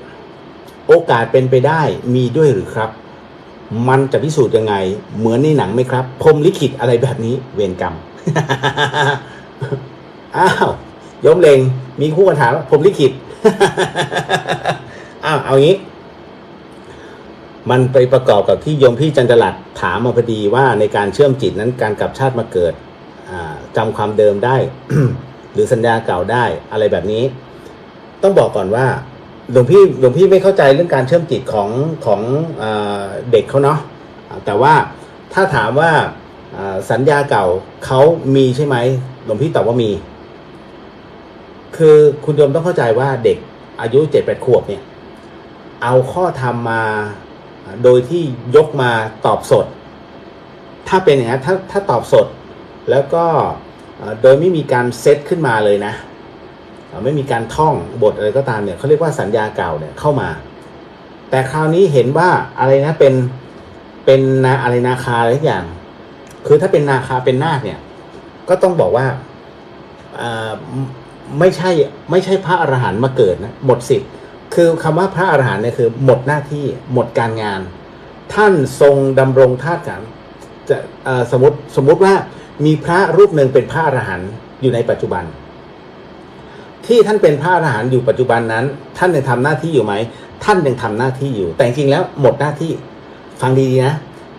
โอกาสเป็นไปได้มีด้วยหรือครับมันจะพิสูจน์ยังไงเหมือนในหนังไหมครับพรหมลิขิตอะไรแบบนี้เวรกรรม โยมเลงมีคู่กันถามพรหมลิขิต เอางี้มันไปประกอบกับที่โยมพี่จันจรัสถามมาพอดีว่าในการเชื่อมจิตนั้นการกลับชาติมาเกิดจำความเดิมได้ หรือสัญญาเก่าได้อะไรแบบนี้ต้องบอกก่อนว่าหลวงพี่ไม่เข้าใจเรื่องการเชื่อมจิตของเด็กเขาเนาะแต่ว่าถ้าถามว่าสัญญาเก่าเขามีใช่ไหมหลวงพี่ตอบว่ามีคือคุณโยมต้องเข้าใจว่าเด็กอายุ 7-8 ขวบเนี่ยเอาข้อธรรมมาโดยที่ยกมาตอบสดถ้าเป็นอย่างนี้ถ้าตอบสดแล้วก็โดยไม่มีการเซตขึ้นมาเลยนะไม่มีการท่องบทอะไรก็ตามเนี่ยเขาเรียกว่าสัญญาเก่าเนี่ยเข้ามาแต่คราวนี้เห็นว่าอะไรนะเป็นอะไรนาคาอะไรทุกอย่างคือถ้าเป็นนาคาเป็นนาคเนี่ยก็ต้องบอกว่าไม่ใช่พระอรหันต์มาเกิดนะหมดสิทธิ์คือคำว่าพระอรหันต์เนี่ยคือหมดหน้าที่หมดการงานท่านทรงดำรงธาตุขันธ์จะสมมติว่ามีพระรูปหนึ่งเป็นพระอรหันต์อยู่ในปัจจุบันที่ท่านเป็นพระอรหันต์อยู่ปัจจุบันนั้นท่านยังทำหน้าที่อยู่ไหมท่านยังทำหน้าที่อยู่แต่จริงๆแล้วหมดหน้าที่ฟังดีๆนะ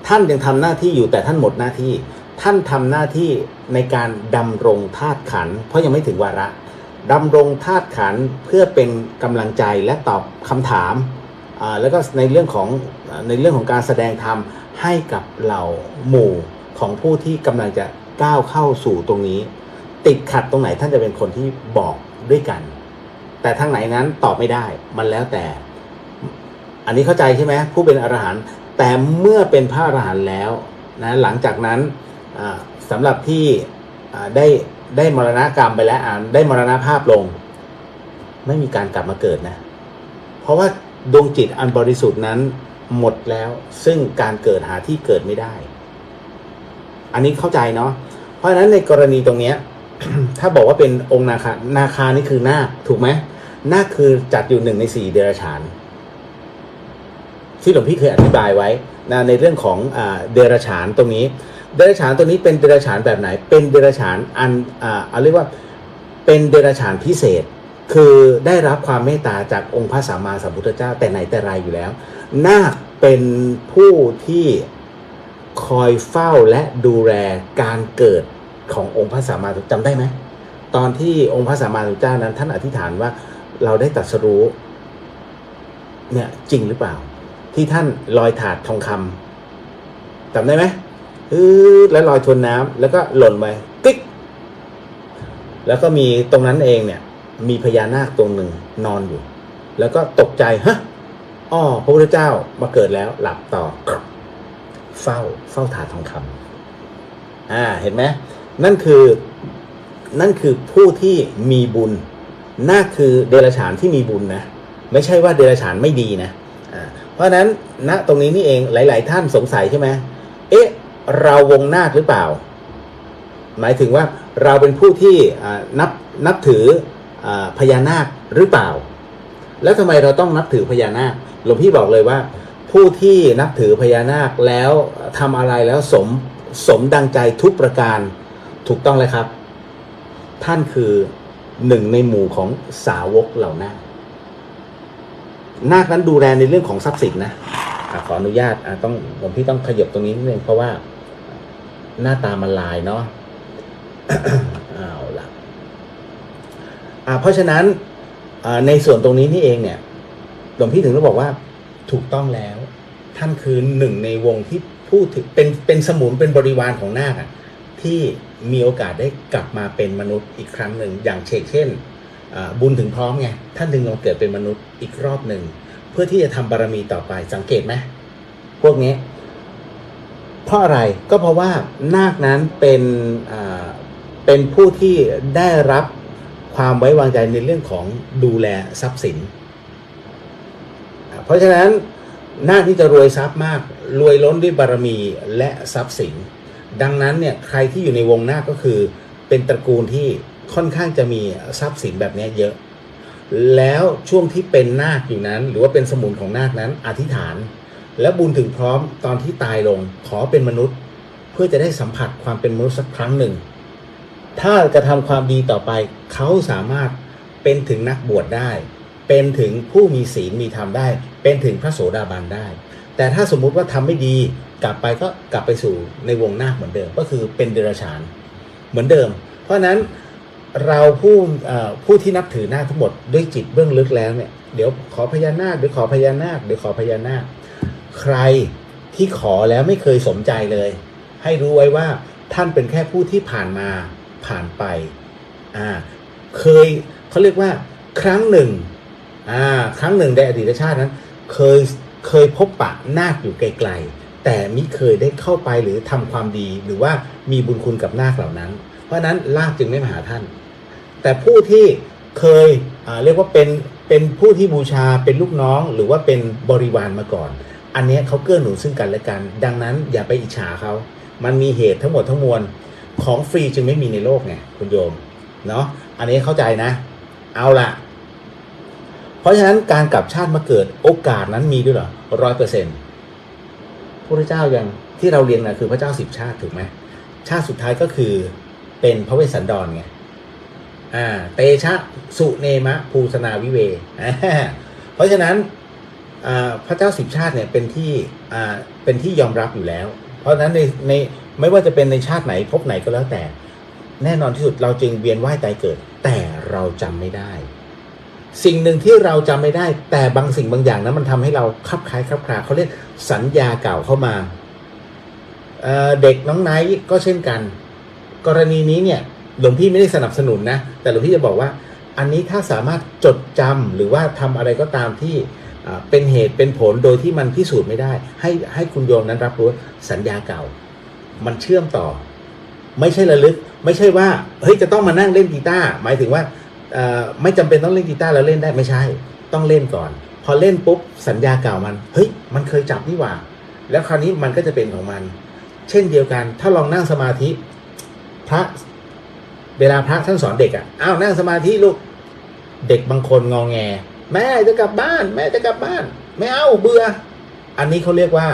ท่านยังทำหน้าที่อยู่แต่ท่านหมดหน้าที่ท่านทำหน้าที่ในการดำรงธาตุขันธ์เพราะยังไม่ถึงวาระดำรงธาตุขันธ์เพื่อเป็นกำลังใจและตอบคำถามแล้วก็ในเรื่องของการแสดงธรรมให้กับเหล่าหมู่ของผู้ที่กำลังจะก้าวเข้าสู่ตรงนี้ติดขัดตรงไหนท่านจะเป็นคนที่บอกด้วยกันแต่ทางไหนนั้นตอบไม่ได้มันแล้วแต่อันนี้เข้าใจใช่ไหมผู้เป็นอรหันต์แต่เมื่อเป็นพระอรหันต์แล้วนะหลังจากนั้นสำหรับที่ได้มรณกรรมไปแล้วได้มรณภาพลงไม่มีการกลับมาเกิดนะเพราะว่าดวงจิตอันบริสุทธิ์นั้นหมดแล้วซึ่งการเกิดหาที่เกิดไม่ได้อันนี้เข้าใจเนาะเพราะฉะนั้นในกรณีตรงนี้ ถ้าบอกว่าเป็นองค์นาคานี่คือนาคถูกไหมนาคคือจัดอยู่1 ใน 4เดรัจฉานที่หลวงพี่เคยอธิบายไว้นะในเรื่องของเดรัจฉานตรงนี้เดรัจฉานตัวนี้เป็นเดรัจฉานแบบไหนเป็นเดรัจฉานเรียกว่าเป็นเดรัจฉานพิเศษคือได้รับความเมตตาจากองค์พระสัมมาสัมพุทธเจ้าแต่ไหนแต่ไรอยู่แล้วนาคเป็นผู้ที่คอยเฝ้าและดูแลการเกิด ขององค์พระสัมมาสัมพุทธเจ้าจำได้ไหมตอนที่องค์พระสัมมาสัมพุทธเจ้านั้นท่านอธิษฐานว่าเราได้ตรัสรู้เนี่ยจริงหรือเปล่าที่ท่านลอยถาดทองคำจำได้ไหมแล้วลอยทวนน้ำแล้วก็หล่นไปกิ๊กแล้วก็มีตรงนั้นเองเนี่ยมีพญานาคตัวหนึ่งนอนอยู่แล้วก็ตกใจฮะอ้อพระพุทธเจ้ามาเกิดแล้วหลับต่อเฝ้าถาดทองคำเห็นไหมนั่นคือผู้ที่มีบุญน่าคือเดรัจฉานที่มีบุญนะไม่ใช่ว่าเดรัจฉานไม่ดีนะเพราะฉะนั้นณตรงนี้นี่เองหลายๆท่านสงสัยใช่ไหมเราวงนาคหรือเปล่าหมายถึงว่าเราเป็นผู้ที่นับถือพญานาคหรือเปล่าแล้วทำไมเราต้องนับถือพญานาคหลวงพี่บอกเลยว่าผู้ที่นับถือพญานาคแล้วทำอะไรแล้วสมดังใจทุกประการถูกต้องเลยครับท่านคือหนึ่งในหมู่ของสาวกเหล่านาคนาคนั้นดูแลในเรื่องของทรัพย์สินนะขออนุญาตหลวงพี่ต้องขยับตรงนี้นิดนึงเพราะว่าหน้าตามันลายเนาะ เอาล่ะเพราะฉะนั้นในส่วนตรงนี้นี่เองเนี่ยหลวงพี่ถึงได้บอกว่าถูกต้องแล้วท่านคือหนึ่งในวงที่พูดถึงเป็นสมุนเป็นบริวารของนาคที่มีโอกาสได้กลับมาเป็นมนุษย์อีกครั้งหนึ่งอย่างเช่นบุญถึงพร้อมไงท่านถึงมาเกิดเป็นมนุษย์อีกรอบหนึ่งเพื่อที่จะทำบารมีต่อไปสังเกตไหมพวกนี้เพราะอะไรก็เพราะว่านาคนั้นเป็นผู้ที่ได้รับความไว้วางใจในเรื่องของดูแลทรัพย์สินเพราะฉะนั้นนาคที่จะรวยทรัพย์มากรวยล้นด้วยบารมีและทรัพย์สินดังนั้นเนี่ยใครที่อยู่ในวงนาคก็คือเป็นตระกูลที่ค่อนข้างจะมีทรัพย์สินแบบนี้เยอะแล้วช่วงที่เป็นนาคอยู่นั้นหรือว่าเป็นสมุนของนาคนั้นอธิษฐานแล้วบุญถึงพร้อมตอนที่ตายลงขอเป็นมนุษย์เพื่อจะได้สัมผัสความเป็นมนุษย์สักครั้งหนึ่งถ้ากระทำความดีต่อไปเขาสามารถเป็นถึงนักบวชได้เป็นถึงผู้มีศีลมีธรรมได้เป็นถึงพระโสดาบันได้แต่ถ้าสมมุติว่าทำไม่ดีกลับไปก็กลับไปสู่ในวงนาคเหมือนเดิมก็คือเป็นเดรัจฉานเหมือนเดิมเพราะนั้นเราผู้ที่นับถือนาคทั้งหมดด้วยจิตเบื้องลึกแล้วเนี่ยเดี๋ยวขอพญานาคเดี๋ยวขอพญานาคเดี๋ยวขอพญานาคใครที่ขอแล้วไม่เคยสมใจเลยให้รู้ไว้ว่าท่านเป็นแค่ผู้ที่ผ่านมาผ่านไปเคยเขาเรียกว่าครั้งหนึ่งในอดีตชาตินั้นเคยพบปะนาคอยู่ไกลๆแต่มิเคยได้เข้าไปหรือทำความดีหรือว่ามีบุญคุณกับนาคเหล่านั้นเพราะนั้นนาคจึงไม่มาหาท่านแต่ผู้ที่เคยเรียกว่าเป็นผู้ที่บูชาเป็นลูกน้องหรือว่าเป็นบริวารมาก่อนอันนี้เขาเกื้อหนุนซึ่งกันและกันดังนั้นอย่าไปอิจฉาเขามันมีเหตุทั้งหมดทั้งมวลของฟรีจึงไม่มีในโลกไงคุณโยมเนาะอันนี้เข้าใจนะเอาละเพราะฉะนั้นการกลับชาติมาเกิดโอกาสนั้นมีด้วยเหรอ100%พระเจ้ายังที่เราเรียนนะคือพระเจ้า10 ชาติถูกไหมชาติสุดท้ายก็คือเป็นพระเวสสันดรไงเตชะสุเนมะภูสนาวิเวเพราะฉะนั้นพระเจ้า10 ชาติเนี่ยเป็นที่ยอมรับอยู่แล้วเพราะฉะนั้นในไม่ว่าจะเป็นในชาติไหนพบไหนก็แล้วแต่แน่นอนที่สุดเราจึงเวียนว่ายตายเกิดแต่เราจำไม่ได้สิ่งหนึ่งที่เราจำไม่ได้แต่บางสิ่งบางอย่างนั้นมันทำให้เราคลับคล้ายคลับคลาเขาเรียกสัญญาเก่าเข้ามาเด็กน้องไนท์ก็เช่นกันกรณีนี้เนี่ยหลวงพี่ไม่ได้สนับสนุนนะแต่หลวงพี่จะบอกว่าอันนี้ถ้าสามารถจดจำหรือว่าทำอะไรก็ตามที่เป็นเหตุเป็นผลโดยที่มันพิสูจน์ไม่ได้ให้คุณโยมนั้นรับรู้สัญญาเก่ามันเชื่อมต่อไม่ใช่ระลึกไม่ใช่ว่าเฮ้ยจะต้องมานั่งเล่นกีตาร์หมายถึงว่าไม่จำเป็นต้องเล่นกีตาร์แล้วเล่นได้ไม่ใช่ต้องเล่นก่อนพอเล่นปุ๊บสัญญาเก่ามันเฮ้ยมันเคยจับนี่หว่าแล้วคราวนี้มันก็จะเป็นของมันเช่นเดียวกันถ้าลองนั่งสมาธิพระเวลาพระท่านสอนเด็กนั่งสมาธิลูกเด็กบางคนงอแงแม่จะกลับบ้านแม่จะกลับบ้านไม่เอาเบื่ออันนี้เขาเรียกว่า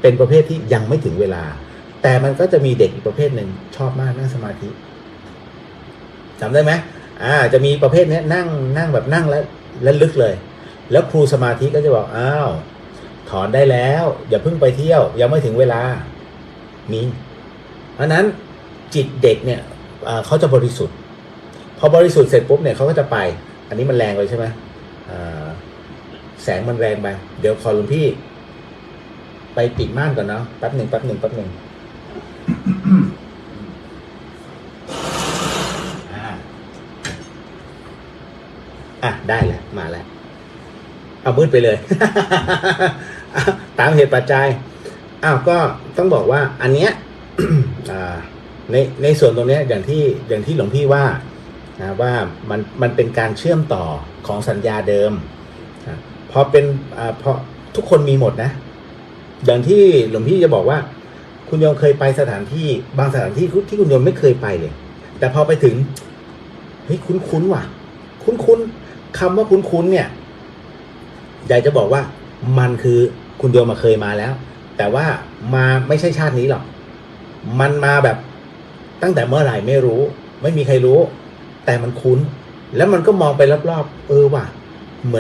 เป็นประเภทที่ยังไม่ถึงเวลาแต่มันก็จะมีเด็กอีกประเภทหนึ่งชอบมากนั่งสมาธิจำได้ไหมจะมีประเภทนี้นั่งแบบนั่งแล้วลึกเลยแล้วครูสมาธิก็จะบอกถอนได้แล้วอย่าเพิ่งไปเที่ยวยังไม่ถึงเวลามีเพราะนั้น จิตเด็กเนี่ยเขาจะบริสุทธิ์พอบริสุทธิ์เสร็จปุ๊บเนี่ยเขาก็จะไปอันนี้มันแรงไปใช่ไหมแสงมันแรงไปเดี๋ยวขอหลวงพี่ไปปิดม่านก่อนเนาะแป๊บหนึ่งได้แล้วมาแล้วเอามืดไปเลย ตามเหตุปัจจัยก็ต้องบอกว่าอันเนี้ย ในส่วนตรงเนี้ยอย่างที่หลวงพี่ว่าว่ามันเป็นการเชื่อมต่อของสัญญาเดิมพอทุกคนมีหมดนะอย่างที่หลวงพี่จะบอกว่าคุณโยมเคยไปสถานที่บางสถานที่ที่คุณโยมไม่เคยไปเลยแต่พอไปถึงเฮ้ยคุ้นว่ะคุ้นคำว่าคุ้นเนี่ยอยากจะบอกว่ามันคือคุณโยมมาเคยมาแล้วแต่ว่ามาไม่ใช่ชาตินี้หรอกมันมาแบบตั้งแต่เมื่อไหร่ไม่รู้ไม่มีใครรู้แต่มันคุ้นแล้วมันก็มองไปรอบๆว่ะเหมื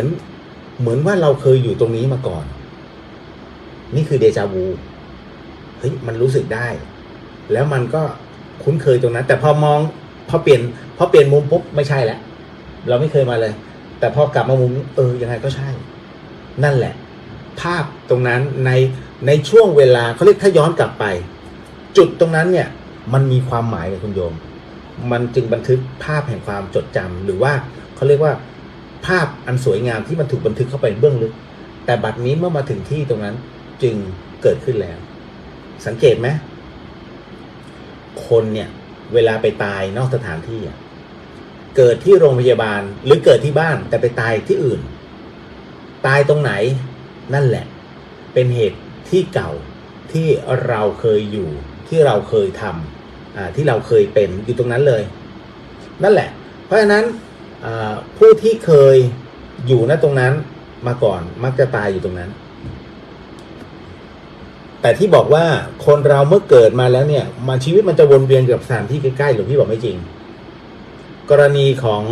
อนว่าเราเคยอยู่ตรงนี้มาก่อนนี่คือเดจาวูเฮ้ยมันรู้สึกได้แล้วมันก็คุ้นเคยตรงนั้นแต่พอเปลี่ยนมุมปุ๊บไม่ใช่แล้วเราไม่เคยมาเลยแต่พอกลับมามุมยังไงก็ใช่นั่นแหละภาพตรงนั้นในช่วงเวลาเขาเรียกถ้าย้อนกลับไปจุดตรงนั้นเนี่ยมันมีความหมายกับคุณโยมมันจึงบันทึกภาพแห่งความจดจำหรือว่าเขาเรียกว่าภาพอันสวยงามที่มันถูกบันทึกเข้าไปเบื้องลึกแต่บัดนี้เมื่อมาถึงที่ตรงนั้นจึงเกิดขึ้นแล้วสังเกตไหมคนเนี่ยเวลาไปตายนอกสถานที่เกิดที่โรงพยาบาลหรือเกิดที่บ้านแต่ไปตายที่อื่นตายตรงไหนนั่นแหละเป็นเหตุที่เก่าที่เราเคยอยู่ที่เราเคยทำที่เราเคยเป็นอยู่ตรงนั้นเลยนั่นแหละเพราะฉะนั้นผู้ที่เคยอยู่ณตรงนั้นมาก่อนมักจะตายอยู่ตรงนั้นแต่ที่บอกว่าคนเราเมื่อเกิดมาแล้วเนี่ยชีวิตมันจะวนเวียนกับสถานที่ใกล้ๆหลวงพี่บอกไม่จริงกรณีของ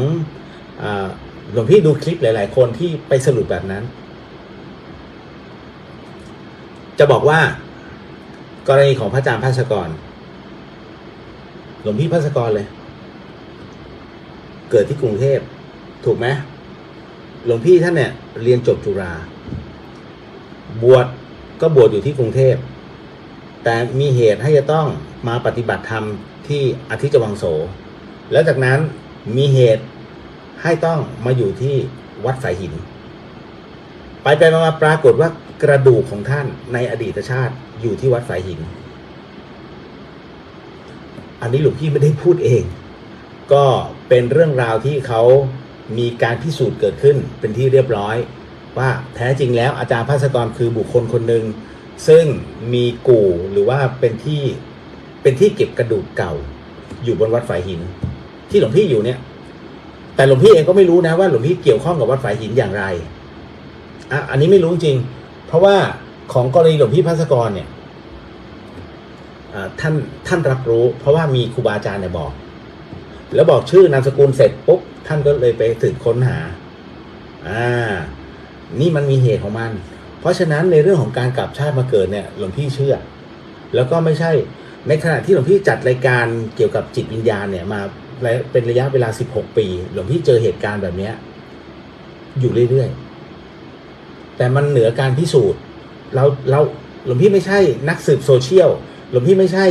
หลวงพี่ดูคลิปหลายๆคนที่ไปสรุปแบบนั้นจะบอกว่ากรณีของพระอาจารย์ภาสกรหลวงพี่ภาสกรเลยเกิดที่กรุงเทพถูกไหมหลวงพี่ท่านเนี่ยเรียนจบจุฬาบวชก็บวชอยู่ที่กรุงเทพแต่มีเหตุให้จะต้องมาปฏิบัติธรรมที่อาทิตย์วังโสแล้วจากนั้นมีเหตุให้ต้องมาอยู่ที่วัดสายหินไปมาปรากฏว่ากระดูกของท่านในอดีตชาติอยู่ที่วัดสายหินอันนี้หลวงพี่ไม่ได้พูดเองก็เป็นเรื่องราวที่เขามีการพิสูจน์เกิดขึ้นเป็นที่เรียบร้อยว่าแท้จริงแล้วอาจารย์ภาสกรคือบุคคลคนหนึ่งซึ่งมีกู่หรือว่าเป็นที่เก็บกระดูกเก่าอยู่บนวัดฝายหินที่หลวงพี่อยู่เนี่ยแต่หลวงพี่เองก็ไม่รู้นะว่าหลวงพี่เกี่ยวข้องกับวัดฝายหินอย่างไรอันนี้ไม่รู้จริงเพราะว่าของกรณีหลวงพี่ภาสกรเนี่ยท่านรับรู้เพราะว่ามีครูบาอาจารย์เนี่ยบอกแล้วบอกชื่อนามสกุลเสร็จปุ๊บท่านก็เลยไปสืบค้นหานี่มันมีเหตุของมันเพราะฉะนั้นในเรื่องของการกลับชาติมาเกิดเนี่ยหลวงพี่เชื่อแล้วก็ไม่ใช่ในขณะที่หลวงพี่จัดรายการเกี่ยวกับจิตวิญญาณเนี่ยมาเป็นระยะเวลา16 ปีหลวงพี่เจอเหตุการณ์แบบนี้อยู่เรื่อยๆแต่มันเหนือการพิสูจน์เราหลวงพี่ไม่ใช่นักสืบโซเชียลหลวงพี่ไม่ใช่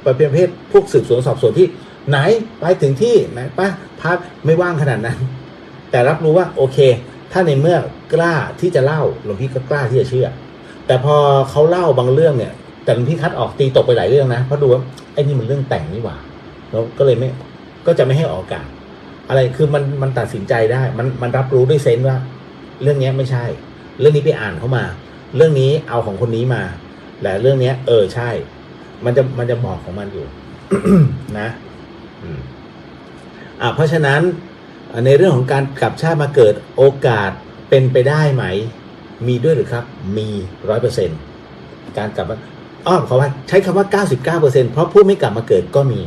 ประเภทพวกสืบสวนสอบสวนที่ไหนไปถึงที่ไหนป้าพักไม่ว่างขนาดนั้นแต่รับรู้ว่าโอเคถ้าในเมื่อกล้าที่จะเล่าหลวงพี่ก็กล้าที่จะเชื่อแต่พอเขาเล่าบางเรื่องเนี่ยแต่หลวงพี่คัดออกตีตกไปหลายเรื่องนะเพราะดูว่าไอ้นี่มันเรื่องแต่งนี่หว่าแล้วก็เลยก็จะไม่ให้ออกอากาศอะไรคือมันตัดสินใจได้มันรับรู้ด้วยเซนส์ว่าเรื่องนี้ไม่ใช่เรื่องนี้ไปอ่านเข้ามาเรื่องนี้เอาของคนนี้มาแต่เรื่องนี้ใช่มันจะบอกของมันอยู่ นะเพราะฉะนั้นในเรื่องของการกลับชาติมาเกิดโอกาสเป็นไปได้ไหมมีด้วยหรือครับมี 100% การกลับมาขอว่าใช้คำว่า 99% เพราะผู้ไม่กลับมาเกิดก็มี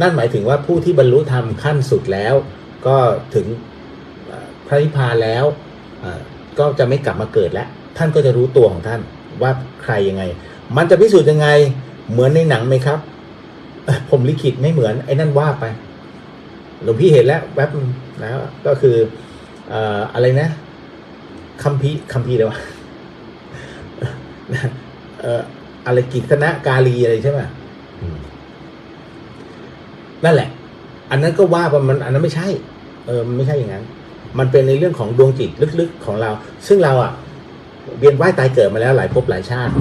นั่นหมายถึงว่าผู้ที่บรรลุธรรมขั้นสุดแล้วก็ถึงพระนิพพานแล้วก็จะไม่กลับมาเกิดแล้วท่านก็จะรู้ตัวของท่านว่าใครยังไงมันจะพิสูจน์ยังไงเหมือนในหนังไหมครับ ผมลิขิตไม่เหมือนไอ้นั่นว่าไปหลวงพี่เห็นแล้วแวบนึงนะก็คืออะไรนะคัมภีร์เลยวะอะไรกิตนะกาลีอะไรใช่ไหมนั่นแหละอันนั้นก็ว่ามันอันนั้นไม่ใช่มันไม่ใช่อย่างนั้นมันเป็นในเรื่องของดวงจิตลึกๆของเราซึ่งเราเวียนว่ายตายเกิดมาแล้วหลายภพหลายชาติ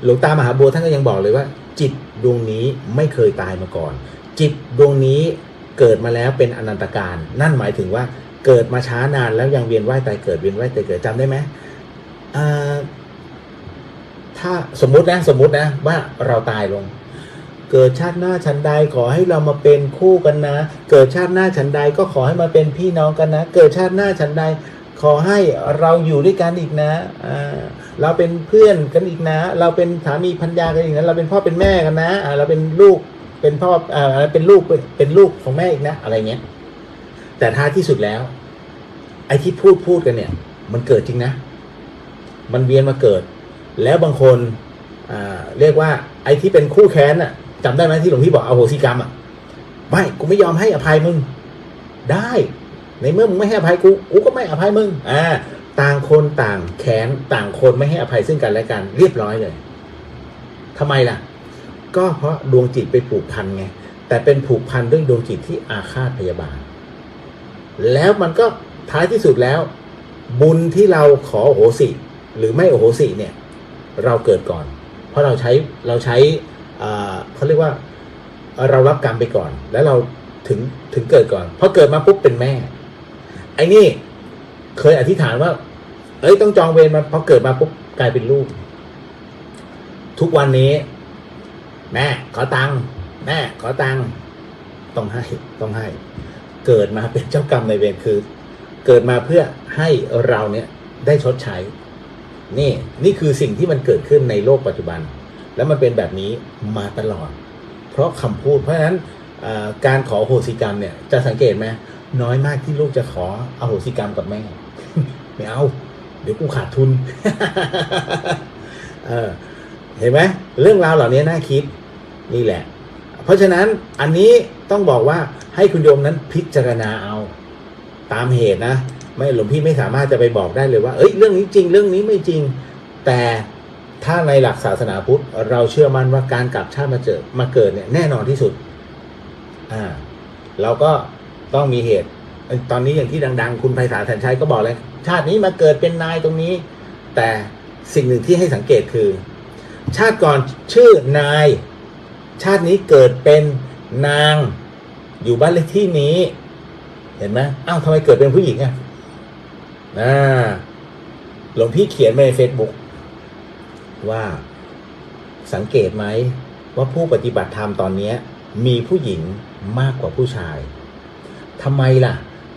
หลวงตามหาบัวท่านก็ยังบอกเลยว่าจิตดวงนี้ไม่เคยตายมาก่อนจิตดวงนี้เกิดมาแล้วเป็นอนันตการนั่นหมายถึงว่าเกิดมาช้านานแล้วยังเวียนว่ายตายเกิดเวียนว่ายตายเกิดจำได้ไหมถ้าสมมุตินะว่าเราตายลงเกิดชาติหน้าฉันใดขอให้เรามาเป็นคู่กันนะเกิดชาติหน้าฉันใดก็ขอให้มาเป็นพี่น้องกันนะเกิดชาติหน้าฉันใดขอให้เราอยู่ด้วยกันอีกนะเราเป็นเพื่อนกันอีกนะเราเป็นสามีภรรยากันอีกนะเราเป็นพ่อเป็นแม่กันนะเราเป็นลูกเป็นพ่อเป็นลูกของแม่อีกนะอะไรเงี้ยแต่ท้ายที่สุดแล้วไอ้ที่พูดกันเนี่ยมันเกิดจริงนะมันเวียนมาเกิดแล้วบางคนเรียกว่าไอ้ที่เป็นคู่แค้นจำได้ไหมที่หลวงพี่บอกอโหสิกรรมไม่กูไม่ยอมให้อภัยมึงได้ในเมื่อมึงไม่ให้อภัยกูก็ไม่อภัยมึงต่างคนต่างแค้นต่างคนไม่ให้อภัยซึ่งกันและกันเรียบร้อยเลยทำไมล่ะก็เพราะดวงจิตไปผูกพันไงแต่เป็นผูกพันด้วยดวงจิตที่อาฆาตพยาบาทแล้วมันก็ท้ายที่สุดแล้วบุญที่เราขอโอโหสิหรือไม่โอโหสิเนี่ยเราเกิดก่อนเพราะเราใช้เขาเรียกว่าเรารับกรรมไปก่อนแล้วเราถึงเกิดก่อนพอเกิดมาปุ๊บเป็นแม่ไอ้นี่เคยอธิษฐานว่าต้องจองเวรมาพอเกิดมาปุ๊บกลายเป็นลูกทุกวันนี้แม่ขอตังค์แม่ขอตังค์ต้องให้เกิดมาเป็นเจ้ากรรมนายเวรคือเกิดมาเพื่อให้เราเนี่ยได้ชดใช้นี่คือสิ่งที่มันเกิดขึ้นในโลกปัจจุบันแล้วมันเป็นแบบนี้มาตลอดเพราะคำพูดเพราะฉะนั้นการขออโหสิกรรมเนี่ยจะสังเกตไหมน้อยมากที่ลูกจะขออโหสิกรรมกับแม่ ไม่เอาเดี๋ยวกูขาดทุน เห็นไหมเรื่องราวเหล่านี้น่าคิดนี่แหละเพราะฉะนั้นอันนี้ต้องบอกว่าให้คุณโยมนั้นพิจารณาเอาตามเหตุนะไม่หลวงพี่ไม่สามารถจะไปบอกได้เลยว่าเรื่องนี้จริงเรื่องนี้ไม่จริงแต่ถ้าในหลักศาสนาพุทธเราเชื่อมั่นว่าการกลับชาติมาเกิดเนี่ยแน่นอนที่สุดเราก็ต้องมีเหตุตอนนี้อย่างที่ดังๆคุณไพศาล สัญชัยก็บอกเลยชาตินี้มาเกิดเป็นนายตรงนี้แต่สิ่งหนึ่งที่ให้สังเกตคือชาติก่อนชื่อนายชาตินี้เกิดเป็นนางอยู่บ้านเลขที่นี้เห็นไหมทำไมเกิดเป็นผู้หญิงหลวงพี่เขียนใน Facebook ว่าสังเกตไหมว่าผู้ปฏิบัติธรรมตอนนี้มีผู้หญิงมากกว่าผู้ชายทำไมล่ะ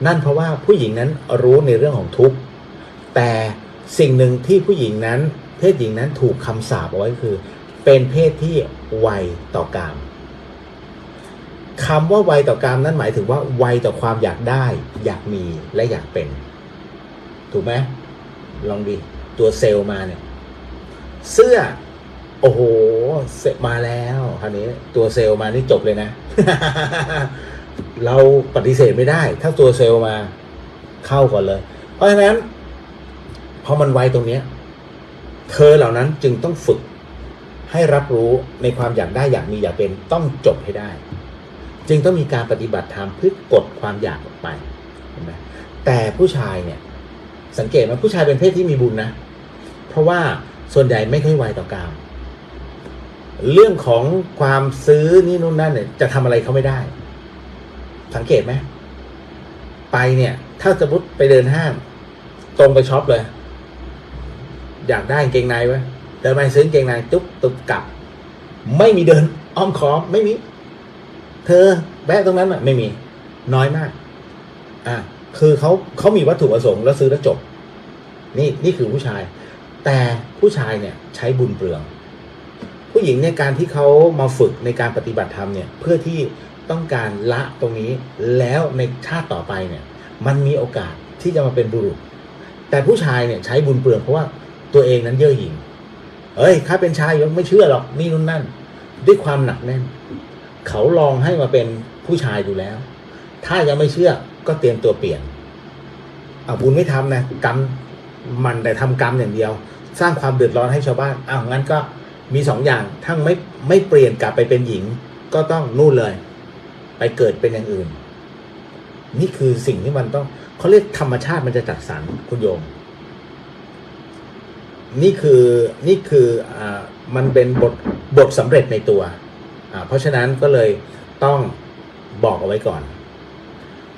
นั่นเพราะว่าผู้หญิงนั้นรู้ในเรื่องของทุกข์แต่สิ่งหนึ่งที่ผู้หญิงนั้นเพศหญิงนั้นถูกคำสาปเอาไว้คือเป็นเพศที่ไวต่อกามคำว่าไวต่อกามนั้นหมายถึงว่าไวต่อความอยากได้อยากมีและอยากเป็นถูกไหมลองดิตัวเซลล์มาเนี่ยเสื้อโอ้โหเสร็จมาแล้วคราวนี้ตัวเซลล์มานี่จบเลยนะ เราปฏิเสธไม่ได้ถ้าตัวเซลล์มาเข้าก่อนเลยเพราะฉะนั้นพอมันไวตรงนี้เธอเหล่านั้นจึงต้องฝึกให้รับรู้ในความอยากได้อยากมีอยากเป็นต้องจบให้ได้จึงต้องมีการปฏิบัติธรรมเพื่อกดความอยากออกไปเห็นไหมแต่ผู้ชายเนี่ยสังเกตว่าผู้ชายเป็นเพศที่มีบุญนะเพราะว่าส่วนใหญ่ไม่ค่อยไวต่อกามเรื่องของความซื้อนี่นู่นนั่นเนี่ยจะทำอะไรเขาไม่ได้สังเกตไหมไปเนี่ยถ้าสมมติไปเดินห้างตรงไปช็อปเลยอยากได้กางเกงในไว้เดินไปซื้อกางเกงในตุ๊บกลับไม่มีเดินอ้อมค้อมไม่มีเธอแวะตรงนั้นอ่ะไม่มีน้อยมากคือเขามีวัตถุประสงค์แล้วซื้อแล้วจบนี่คือผู้ชายแต่ผู้ชายเนี่ยใช้บุญเปลืองผู้หญิงในการที่เขามาฝึกในการปฏิบัติธรรมเนี่ยเพื่อที่ต้องการละตรงนี้แล้วในชาติต่อไปเนี่ยมันมีโอกาสที่จะมาเป็นบุรุษแต่ผู้ชายเนี่ยใช้บุญเปลืองเพราะว่าตัวเองนั้นเย่อหยิ่งถ้าเป็นชายยังไม่เชื่อหรอกนี่นู่นนั่นด้วยความหนักแน่น เขาลองให้มาเป็นผู้ชายดูแล้ว ถ้ายังไม่เชื่อก็เตรียมตัวเปลี่ยนบุญไม่ทำนะกรรมมันแต่ทำกรรมอย่างเดียว สร้างความเดือดร้อนให้ชาวบ้านงั้นก็มี2 อย่างถ้าไม่เปลี่ยนกลับไปเป็นหญิงก็ต้องนู่นเลย ไปเกิดเป็นอย่างอื่นนี่คือสิ่งที่มันต้องเขาเรียกธรรมชาติมันจะจัดสรรคุณโยมนี่คือมันเป็นบทสำเร็จในตัวเพราะฉะนั้นก็เลยต้องบอกเอาไว้ก่อน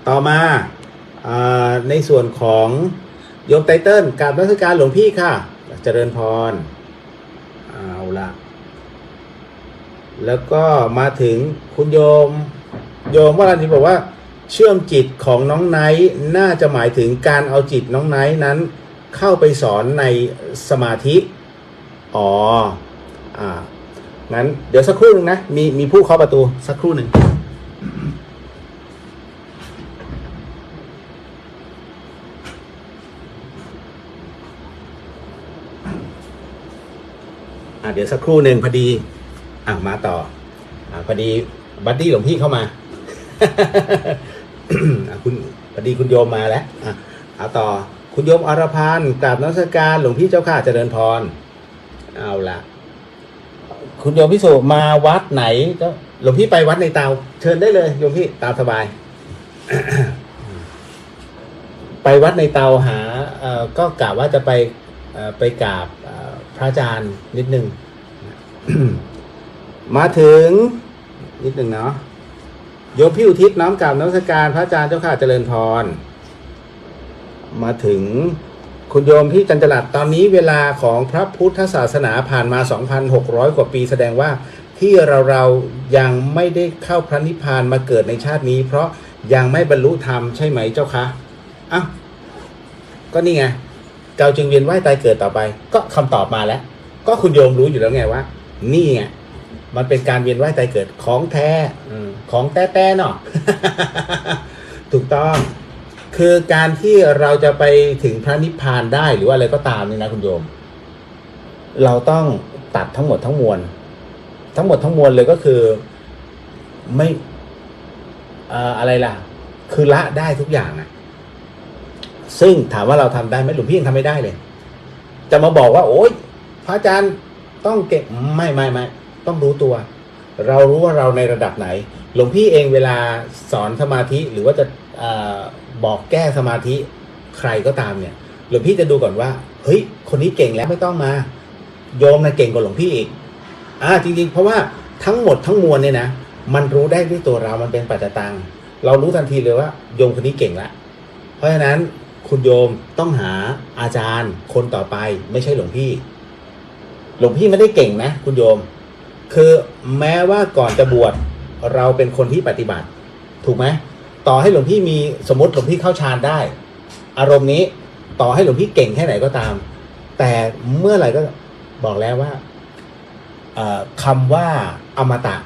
ต่อมาในส่วนของโยมไตเติ้ลกราบนมัสการหลวงพี่ค่ะเจริญพรเอาละแล้วก็มาถึงคุณโยมวราณีบอกว่าเชื่อมจิตของน้องไนท์น่าจะหมายถึงการเอาจิตน้องไนท์นั้นเข้าไปสอนในสมาธิงั้นเดี๋ยวสักครู่หนึ่งนะมีผู้เคาะประตูสักครู่หนึ่งเดี๋ยวสักครู่หนึ่งพอดีมาต่อพอดีบัดดี้หลวงพี่เข้ามา คุณพอดีคุณโยมมาแล้วเอาต่อคุณโยมอรพันธ์กราบนมัสการหลวงพี่เจ้าข้าเจริญพรเอาละคุณโยมพิสุมาวัดไหนก็หลวงพี่ไปวัดในเตาเชิญได้เลยโยมพี่ตามสบาย ไปวัดในเตาหาก็กะว่าจะไปกราบพระอาจารย์นิดนึง มาถึงนิดนึงเนาะโยมพี่อุทิศน้อมกราบนมัสการพระอาจารย์เจ้าข้าเจริญพรมาถึงคุณโยมพี่จันจรัสตอนนี้เวลาของพระพุทธศาสนาผ่านมา 2,600 กว่าปีแสดงว่าที่เรายังไม่ได้เข้าพระนิพพานมาเกิดในชาตินี้เพราะยังไม่บรรลุธรรมใช่ไหมเจ้าคะก็นี่ไงเราจึงเวียนว่ายตายเกิดต่อไปก็คำตอบมาแล้วก็คุณโยมรู้อยู่แล้วไงว่านี่ไงมันเป็นการเวียนว่ายตายเกิดของแท้ของแต้ๆเนาะ ถูกต้องคือการที่เราจะไปถึงพระนิพพานได้หรือว่าอะไรก็ตามนี่นะคุณโยมเราต้องตัดทั้งหมดทั้งมวลเลยก็คือไม่อะไรล่ะคือละได้ทุกอย่างซึ่งถามว่าเราทำได้ไหมหลวงพี่ยังทำไม่ได้เลยจะมาบอกว่าโอ๊ยพระอาจารย์ต้องเก่งไม่ต้องรู้ตัวเรารู้ว่าเราในระดับไหนหลวงพี่เองเวลาสอนสมาธิหรือว่าจะบอกแก้สมาธิใครก็ตามเนี่ยหลวงพี่จะดูก่อนว่าเฮ้ยคนนี้เก่งแล้วไม่ต้องมาโยมนะเก่งกว่าหลวงพี่อีกจริงๆเพราะว่าทั้งหมดทั้งมวลเนี่ยนะมันรู้ได้ด้วยตัวเรามันเป็นปัจจตังเรารู้ทันทีเลยว่าโยมคนนี้เก่งละเพราะฉะนั้นคุณโยมต้องหาอาจารย์คนต่อไปไม่ใช่หลวงพี่ไม่ได้เก่งนะคุณโยมคือแม้ว่าก่อนจะบวชเราเป็นคนที่ปฏิบัติถูกไหมต่อให้หลวงพี่มีสมมติหลวงพี่เข้าฌานได้อารมณ์นี้ต่อให้หลวงพี่เก่งแค่ไหนก็ตามแต่เมื่อไหร่ก็บอกแล้วว่าคำว่าอมตะ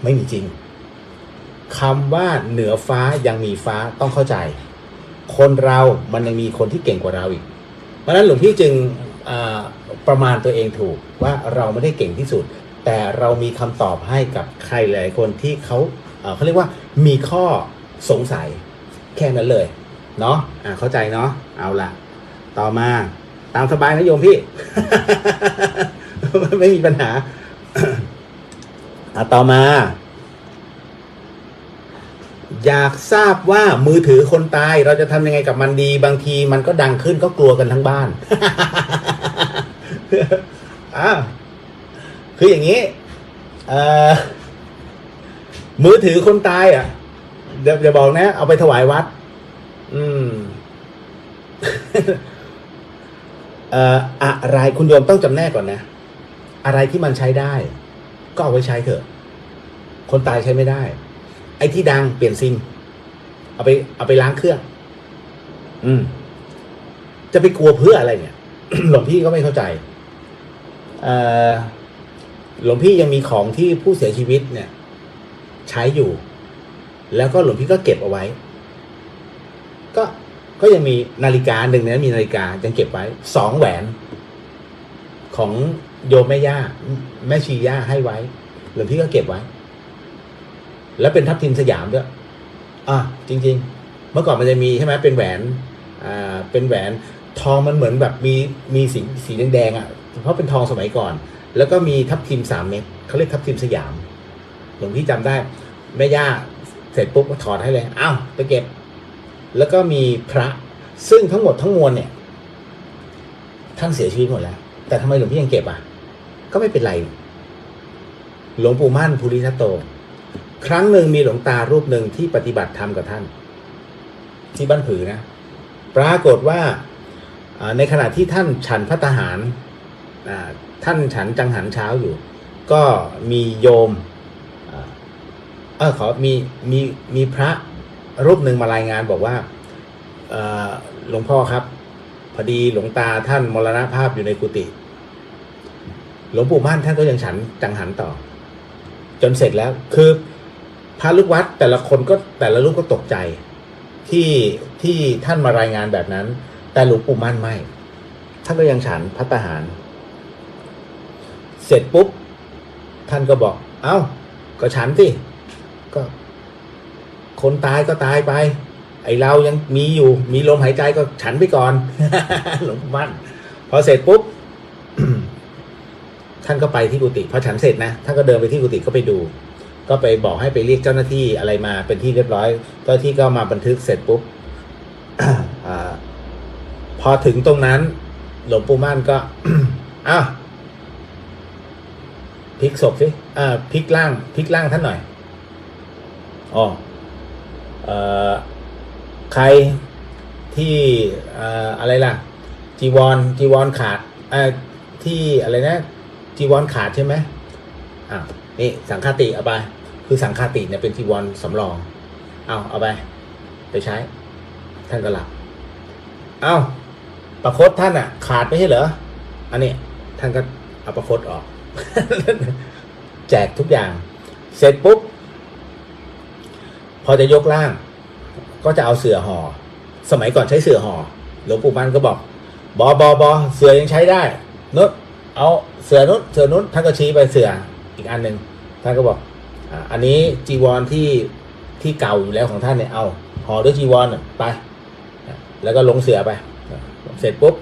ไม่มีจริงคำว่าเหนือฟ้ายังมีฟ้าต้องเข้าใจคนเรามันยังมีคนที่เก่งกว่าเราอีกเพราะฉะนั้นหลวงพี่จึงประมาณตัวเองถูกว่าเราไม่ได้เก่งที่สุดแต่เรามีคำตอบให้กับใครหลายคนที่เขาเรียกว่ามีข้อสงสัยแค่นั้นเลยเนาะเข้าใจเนาะเอาละต่อมาตามสบายนะโยมพี่ ไม่มีปัญหา ต่อมาอยากทราบว่ามือถือคนตายเราจะทำยังไงกับมันดีบางทีมันก็ดังขึ้นก็กลัวกันทั้งบ้าน คืออย่างนี้มือถือคนตายเดี๋ยวบอกนะเอาไปถวายวัดอะไรคุณโยมต้องจำแนกก่อนนะอะไรที่มันใช้ได้ก็เอาไว้ใช้เถอะคนตายใช้ไม่ได้ไอ้ที่ดังเปลี่ยนซิมเอาไปล้างเครื่องจะไปกลัวเพื่ออะไรเนี่ย หลวงพี่ก็ไม่เข้าใจหลวงพี่ยังมีของที่ผู้เสียชีวิตเนี่ยใช้อยู่แล้วก็หลวงพี่ก็เก็บเอาไว้ก็ยังมีนาฬิกาหนึ่งนะมีนาฬิกายังเก็บไว้2 แหวนของโยมแม่ย่าแม่ชีย่าให้ไว้หลวงพี่ก็เก็บไว้ แล้วเป็นทับทิมสยามด้วยจริงๆเมื่อก่อนมันจะมีใช่ไหมเป็นแหวนเป็นแหวนทองมันเหมือนแบบมีสีแดงเพราะเป็นทองสมัยก่อน แล้วก็มีทับทิม3 เม็ดเขาเรียกทับทิมสยามหลวงพี่จำได้แม่ย่าเสร็จปุ๊บก็ถอดให้เลยไปเก็บแล้วก็มีพระซึ่งทั้งหมดทั้งมวลเนี่ยท่านเสียชีวิตหมดแล้วแต่ทำไมหลวงพี่ยังเก็บก็ไม่เป็นไรหลวงปู่มั่นภูริทัตโตครั้งหนึ่งมีหลวงตารูปหนึ่งที่ปฏิบัติธรรมกับท่านที่บ้านผือนะปรากฏว่าในขณะที่ท่านฉันภัตตาหารท่านฉันจังหันเช้าอยู่ก็มีโยมมีพระรูปหนึ่งมารายงานบอกว่าหลวงพ่อครับพอดีหลวงตาท่านมรณภาพอยู่ในกุฏิหลวงปู่มั่นท่านก็ยังฉันจังหันต่อจนเสร็จแล้วพระลูกวัดแต่ละรูปก็ตกใจที่ท่านมารายงานแบบนั้นแต่หลวงปู่มั่นไม่ท่านก็ยังฉันภัตตาหารเสร็จปุ๊บท่านก็บอกก็ฉันสิก็คนตายก็ตายไปไอเรายังมีอยู่มีลมหายใจก็ฉันไปก่อน หลวงปู่มั่นพอเสร็จปุ๊บ ท่านก็ไปที่กุฏิพอฉันเสร็จนะท่านก็เดินไปที่กุฏิก็ไปดูก็ไปบอกให้ไปเรียกเจ้าหน้าที่อะไรมาเป็นที่เรียบร้อยเจ้าหน้าที่ก็มาบันทึกเสร็จปุ๊บ พอถึงตรงนั้นหลวงปู่มั่นก็ พลิกศพสิพลิกร่างท่านหน่อยใครที่อะไรล่ะจีวรขาดที่อะไรนะจีวรขาดใช่ไหมนี่สังฆาติเอาไปคือสังฆาติเนี่ยเป็นจีวรสำรองเอาไปใช้ท่านก็หลับประคตท่านขาดไม่ใช่เหรออันนี้ท่านก็เอาประคตออก แจกทุกอย่างเสร็จปุ๊บพอจะยกร่างก็จะเอาเสื่อห่อสมัยก่อนใช้เสื่อห่อหลวงปู่มั่นก็บอกบอเสื่อยังใช้ได้นุชเอาเสื่อนุชท่านก็ชี้ไปเสื่ออีกอันหนึ่งท่านก็บอกอันนี้จีวรที่เก่าอยู่แล้วของท่านเนี่ยเอาห่อด้วยจีวรไปแล้วก็ลงเสื่อไปเสร็จปุ๊บ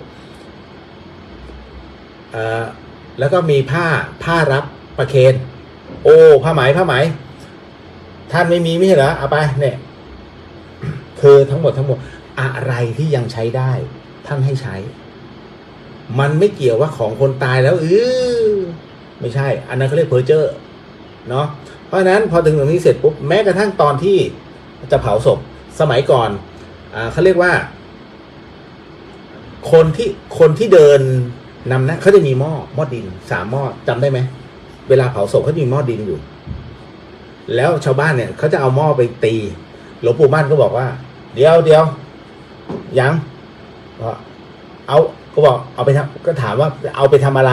แล้วก็มีผ้ารับประเคนผ้าไหมท่านไม่มีไม่ใช่เหรอเอาไปเนี่ยคือทั้งหมดอะไรที่ยังใช้ได้ท่านให้ใช้มันไม่เกี่ยวว่าของคนตายแล้วไม่ใช่อันนั้นเขาเรียกเพอร์เจอร์เนาะเพราะฉะนั้นพอถึงตรงนี้เสร็จปุ๊บแม้กระทั่งตอนที่จะเผาศพสมัยก่อนเขาเรียกว่าคนที่เดินนำนะเขาจะมีหม้อดิน3 หม้อจำได้ไหมเวลาเผาศพเขาจะมีหม้อดินอยู่แล้วชาวบ้านเนี่ยเขาจะเอาหม้อไปตีหลวงปู่มั่นก็บอกว่าเดี๋ยวยังก็บอกเอาไปทำก็ถามว่าเอาไปทำอะไร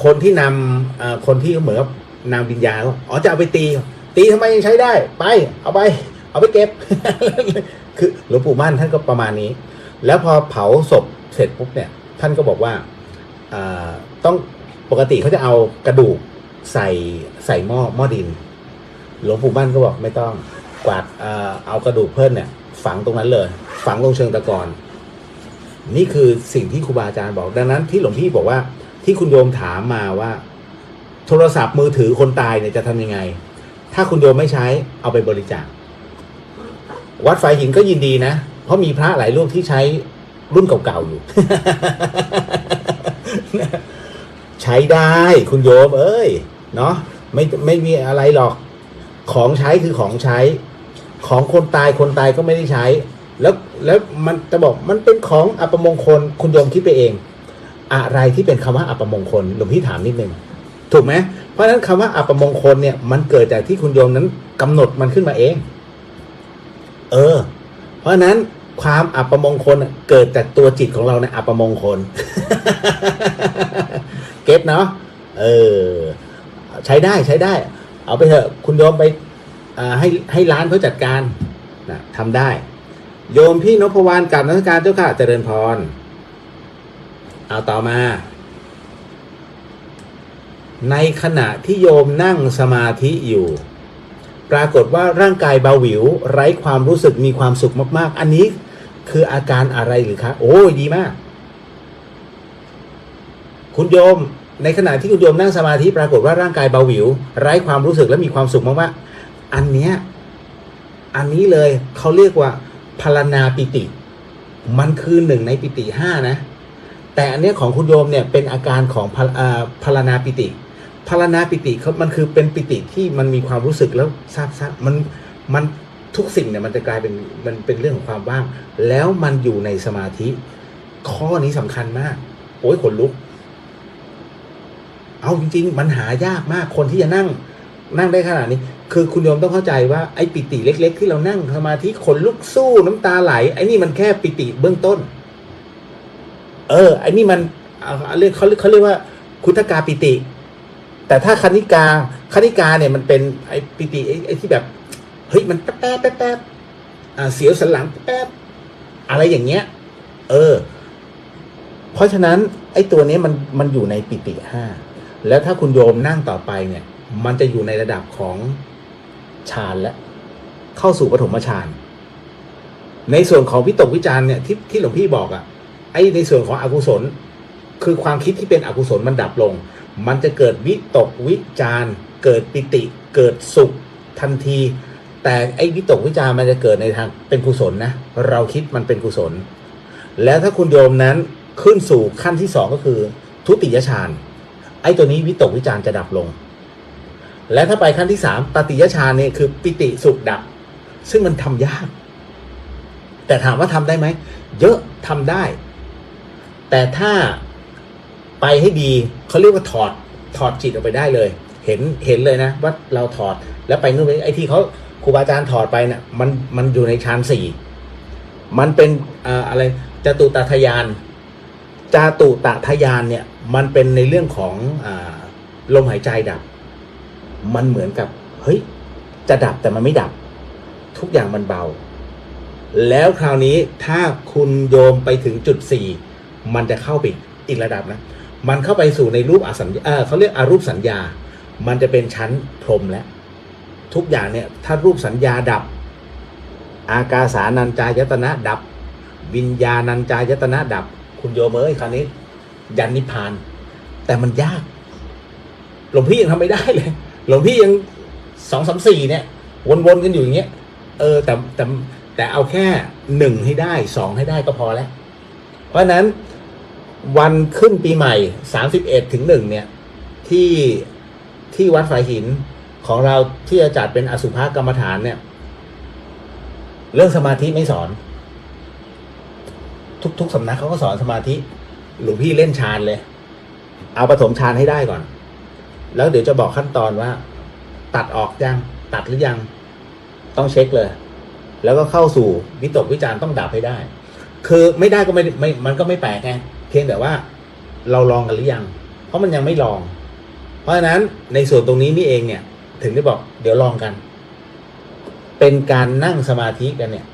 คนที่นำคนที่เหมือนกับนางวิญญาณจะเอาไปตีทำไมยังใช้ได้ไปเอาไปเก็บ คือหลวงปู่มั่นท่านก็ประมาณนี้แล้วพอเผาศพเสร็จปุ๊บเนี่ยท่านก็บอกว่าต้องปกติเขาจะเอากระดูกใส่หม้อดินหลวงปู่มั่นก็บอกไม่ต้องกวาดเอากระดูกเพิ่นเนี่ยฝังตรงนั้นเลยฝังลงเชิงตะกอนนี่คือสิ่งที่ครูบาอาจารย์บอกดังนั้นที่หลวงพี่บอกว่าที่คุณโยมถามมาว่าโทรศัพท์มือถือคนตายเนี่ยจะทำยังไงถ้าคุณโยมไม่ใช้เอาไปบริจาควัดฝายหินก็ยินดีนะเพราะมีพระหลายรูปที่ใช้รุ่นเก่าๆอยู่ ใช้ได้คุณโยมเนาะไม่มีอะไรหรอกของใช้คือของใช้ของคนตายก็ไม่ได้ใช้แล้วมันจะบอกมันเป็นของอัปมงคลคุณโยมคิดไปเองอะไรที่เป็นคำว่าอัปมงคลหลวงพี่ถามนิดนึงถูกไหมเพราะฉะนั้นคำว่าอัปมงคลเนี่ยมันเกิดจากที่คุณโยมนั้นกำหนดมันขึ้นมาเองเพราะฉะนั้นความอัปมงคลเกิดจากตัวจิตของเราในอัปมงคล เก็ตเนาะใช้ได้เอาไปเถอะคุณโยมไปให้ร้านเขาจัดการนะทำได้โยมพี่นพวรรณกับนักการเจ้าค่ะเจริญพรเอาต่อมาในขณะที่โยมนั่งสมาธิอยู่ ปรากฏว่าร่างกายเบาหวิวไร้ความรู้สึกมีความสุขมากๆอันนี้คืออาการอะไรหรือคะโอ้ยดีมากคุณโยมในขณะที่คุณโยมนั่งสมาธิปรากฏว่าร่างกายเบาหวิวไร้ความรู้สึกและมีความสุขมากๆอันนี้เลยเขาเรียกว่าพลานาปิติมันคือหนึ่งในปิติห้านะแต่อันนี้ของคุณโยมเนี่ยเป็นอาการของพลานาปิติพลานาปิติมันคือเป็นปิติที่มันมีความรู้สึกแล้วซาบมันทุกสิ่งเนี่ยมันจะกลายเป็นมันเป็นเรื่องของความว่างแล้วมันอยู่ในสมาธิข้อนี้สำคัญมากโอ้ยขนลุกเอาจริงๆมันหายากมากคนที่จะนั่งได้ขนาดนี้คือคุณโยมต้องเข้าใจว่าไอ้ปิติเล็กๆที่เรานั่งสมาธิขนลุกสู้น้ำตาไหลไอ้นี่มันแค่ปิติเบื้องต้นไอ้นี่มันเขาเรียกว่าคุตกาปิติแต่ถ้าคณิกาเนี่ยมันเป็นไอ้ปิติไอ้ที่แบบเฮ้ยมันแป๊บเสียวสันหลังแป๊บอะไรอย่างเงี้ยเพราะฉะนั้นไอ้ตัวนี้มันอยู่ในปิติห้าแล้วถ้าคุณโยมนั่งต่อไปเนี่ยมันจะอยู่ในระดับของฌานและเข้าสู่ปฐมฌานในส่วนของวิตกวิจารเนี่ยที่หลวงพี่บอกไอ้ในส่วนของอกุศลคือความคิดที่เป็นอกุศลมันดับลงมันจะเกิดวิตกวิจารเกิดปิติเกิดสุขทันทีแต่ไอ้วิตกวิจารมันจะเกิดในทางเป็นกุศลนะเราคิดมันเป็นกุศลแล้วถ้าคุณโยมนั้นขึ้นสู่ขั้นที่สองก็คือทุติยฌานไอ้ตัวนี้วิตกวิจารจะดับลงและถ้าไปขั้นที่สามตติยฌานเนี่ยคือปิติสุขดับซึ่งมันทำยากแต่ถามว่าทำได้ไหมเยอะทำได้แต่ถ้าไปให้ดีเขาเรียกว่าถอดจิตออกไปได้เลยเห็นเลยนะว่าเราถอดแล้วไปนู่นไปไอ้ที่เขาครูบาอาจารย์ถอดไปเนี่ยมันอยู่ในฌานสี่มันเป็นอะไรจตุตถยานเนี่ยมันเป็นในเรื่องของลมหายใจดับมันเหมือนกับเฮ้ยจะดับแต่มันไม่ดับทุกอย่างมันเบาแล้วคราวนี้ถ้าคุณโยมไปถึงจุดสี่มันจะเข้าไปอีกระดับนะมันเข้าไปสู่ในรูปอสัญญาเขาเรียกอรูปสัญญามันจะเป็นชั้นพรหมแล้วทุกอย่างเนี่ยถ้ารูปสัญญาดับอากาสานัญจายตนะดับวิญญาณัญจายตนะดับคุณโยมคราวนี้ยันนิพพานแต่มันยากหลวงพี่ยังทำไม่ได้เลยหลวงพี่ยัง2 3 4เนี่ยวนๆกันอยู่อย่างเงี้ยแต่เอาแค่1ให้ได้2ให้ได้ก็พอแล้วเพราะนั้นวันขึ้นปีใหม่31 ถึง 1เนี่ยที่วัดฝายหินของเราที่จะจัดเป็นอสุภกรรมฐานเนี่ยเรื่องสมาธิไม่สอนทุกสำนักเขาก็สอนสมาธิหลวงพี่เล่นฌานเลยเอาปฐมฌานให้ได้ก่อนแล้วเดี๋ยวจะบอกขั้นตอนว่าตัดออกยังตัดหรือยังต้องเช็คเลยแล้วก็เข้าสู่วิตกวิจารต้องดับให้ได้คือไม่ได้ก็ไม่มันก็ไม่แปลกไงเพียงแต่ว่าเราลองกันหรือยังเพราะมันยังไม่ลองเพราะฉะนั้นในส่วนตรงนี้นี่เองเนี่ยถึงได้บอกเดี๋ยวลองกันเป็นการนั่งสมาธิกันเนี่ย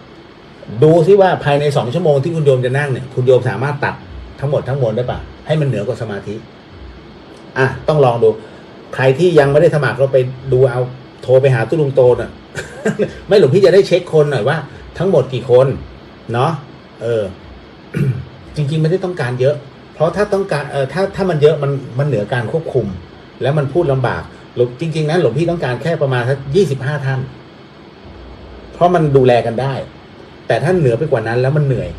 ดูซิว่าภายใน2 ชั่วโมงที่คุณโยมจะนั่งเนี่ยคุณโยมสามารถตัดทั้งหมดทั้งมวลได้ปะให้มันเหนือกว่าสมาธิต้องลองดูใครที่ยังไม่ได้สมัครเราไปดูเอาโทรไปหาตุ้ลุงโตน่ะ ไม่หลวงพี่จะได้เช็คคนหน่อยว่าทั้งหมดกี่คนเนาะจริงๆไม่ได้ต้องการเยอะเพราะถ้าต้องการถ้ามันเยอะมันเหนือการควบคุมแล้วมันพูดลำบากจริงๆนั้นหลวงพี่ต้องการแค่ประมาณสัก25 ท่านเพราะมันดูแลกันได้แต่ถ้าเหนือไปกว่านั้นแล้วมันเหนื่อย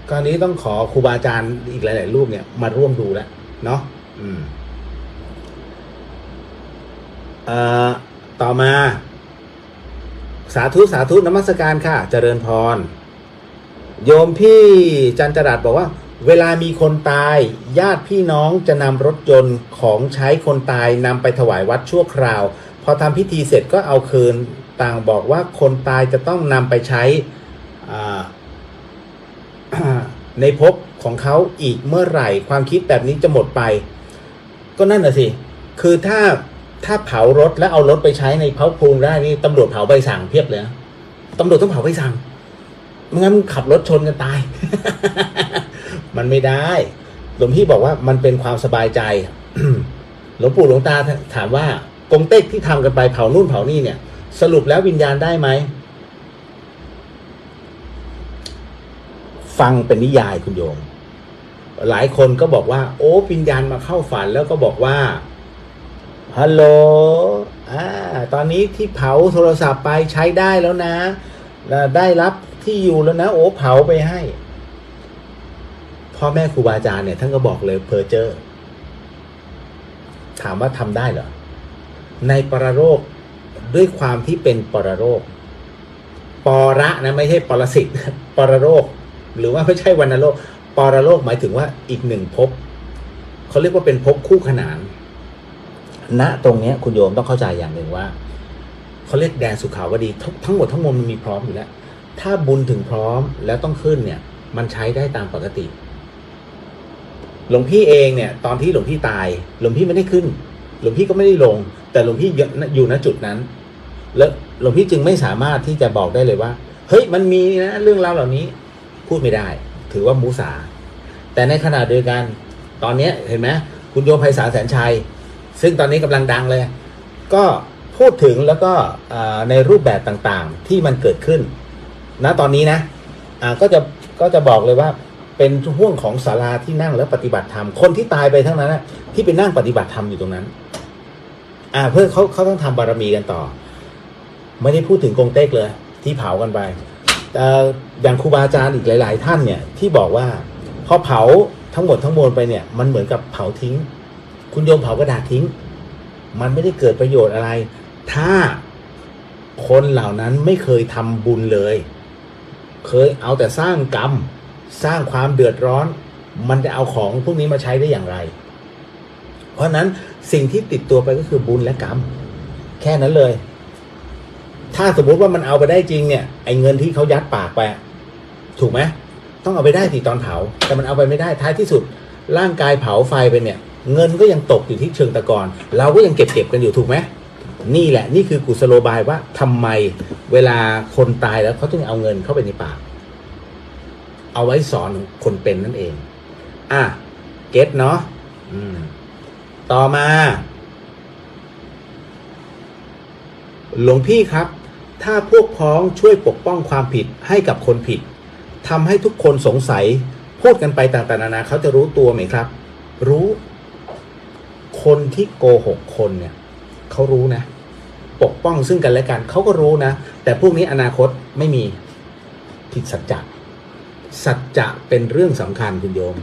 กรณีต้องขอครูบาอาจารย์อีกหลายๆรูปเนี่ยมาร่วมดูแล้วเนาะต่อมาสาธุนมัสการค่ะเจริญพรโยมพี่จันจรัสบอกว่าเวลามีคนตายญาติพี่น้องจะนำรถยนต์ของใช้คนตายนำไปถวายวัดชั่วคราวพอทำพิธีเสร็จก็เอาคืนต่างบอกว่าคนตายจะต้องนำไปใช้ในภพของเขาอีกเมื่อไหร่ความคิดแบบนี้จะหมดไปก็นั่นน่ะสิคือถ้าเผารถแล้วเอารถไปใช้ในเผาภูมิได้นี่ตำรวจเผาใบสั่งเพียบเลยนะตำรวจต้องเผาใบสั่งไม่งั้นขับรถชนกันตาย มันไม่ได้หลวงพี่บอกว่ามันเป็นความสบายใจ หลวงปู่หลวงตาถามว่ากงเต็กที่ทำกันไปเผานู่นเผานี่เนี่ย สรุปแล้ววิญญาณได้ไหมฟังเป็นนิยายคุณโยมหลายคนก็บอกว่าโอ้วิญญาณมาเข้าฝันแล้วก็บอกว่าฮัลโหลตอนนี้ที่เผาโทรศัพท์ไปใช้ได้แล้วนะได้รับที่อยู่แล้วนะโอ้เผาไปให้พ่อแม่ครูบาอาจารย์เนี่ยท่านก็บอกเลยเพอเจอร์ถามว่าทำได้เหรอในปรโลกด้วยความที่เป็นปรโลกประนะไม่ใช่ปรสิตปรโลกหรือว่าไม่ใช่วัณโลกปรโลกหมายถึงว่าอีกหนึ่งภพเขาเรียกว่าเป็นภพคู่ขนานณตรงนี้คุณโยมต้องเข้าใจอย่างหนึ่งว่าเขาเรียกแดนสุขาวดีทั้งหมดทั้งมวลมันมีพร้อมอยู่แล้วถ้าบุญถึงพร้อมแล้วต้องขึ้นเนี่ยมันใช้ได้ตามปกติหลวงพี่เองเนี่ยตอนที่หลวงพี่ตายหลวงพี่ไม่ได้ขึ้นหลวงพี่ก็ไม่ได้ลงแต่หลวงพี่อยู่ณจุดนั้นแล้วหลวงพี่จึงไม่สามารถที่จะบอกได้เลยว่าเฮ้ยมันมีนะเรื่องราวเหล่านี้พูดไม่ได้ถือว่ามุสาแต่ในขณะเดียวกันตอนนี้เห็นไหมคุณโยมไพศาลแสนชัยซึ่งตอนนี้กำลังดังเลยก็พูดถึงแล้วก็ในรูปแบบต่างๆที่มันเกิดขึ้นณตอนนี้นะก็จะบอกเลยว่าเป็นห่วงของศาลาที่นั่งแล้วปฏิบัติธรรมคนที่ตายไปทั้งนั้นนะที่ไปนั่งปฏิบัติธรรมอยู่ตรงนั้นเพื่อเขาต้องทำบารมีกันต่อไม่ได้พูดถึงกงเต็กเลยที่เผากันไปอย่างครูบาอาจารย์อีกหลายๆท่านเนี่ยที่บอกว่าพอเผาทั้งหมดทั้งมวลไปเนี่ยมันเหมือนกับเผาทิ้งคุณโยมเผากระดาษทิ้งมันไม่ได้เกิดประโยชน์อะไรถ้าคนเหล่านั้นไม่เคยทำบุญเลยเคยเอาแต่สร้างกรรมสร้างความเดือดร้อนมันจะเอาของพวกนี้มาใช้ได้อย่างไรเพราะนั้นสิ่งที่ติดตัวไปก็คือบุญและกรรมแค่นั้นเลยถ้าสมมติว่ามันเอาไปได้จริงเนี่ยไอ้เงินที่เขายัดปากไปถูกไหมต้องเอาไปได้ที่ตอนเผาแต่มันเอาไปไม่ได้ท้ายที่สุดร่างกายเผาไฟไปเนี่ยเงินก็ยังตกอยู่ที่เชิงตะกอนเราก็ยังเก็บกันอยู่ถูกไหมนี่แหละนี่คือกุศโลบายว่าทำไมเวลาคนตายแล้วเขาต้องเอาเงินเข้าไปในปากเอาไว้สอนคนเป็นนั่นเองเก็ตเนาะต่อมาหลวงพี่ครับถ้าพวกพ้องช่วยปกป้องความผิดให้กับคนผิดทำให้ทุกคนสงสัยพูดกันไปต่างๆนานาเขาจะรู้ตัวไหมครับรู้คนที่โกหกคนเนี่ยเขารู้นะปกป้องซึ่งกันและกันเขาก็รู้นะแต่พวกนี้อนาคตไม่มีผิดสัจจะสัจจะเป็นเรื่องสำคัญคุณโยม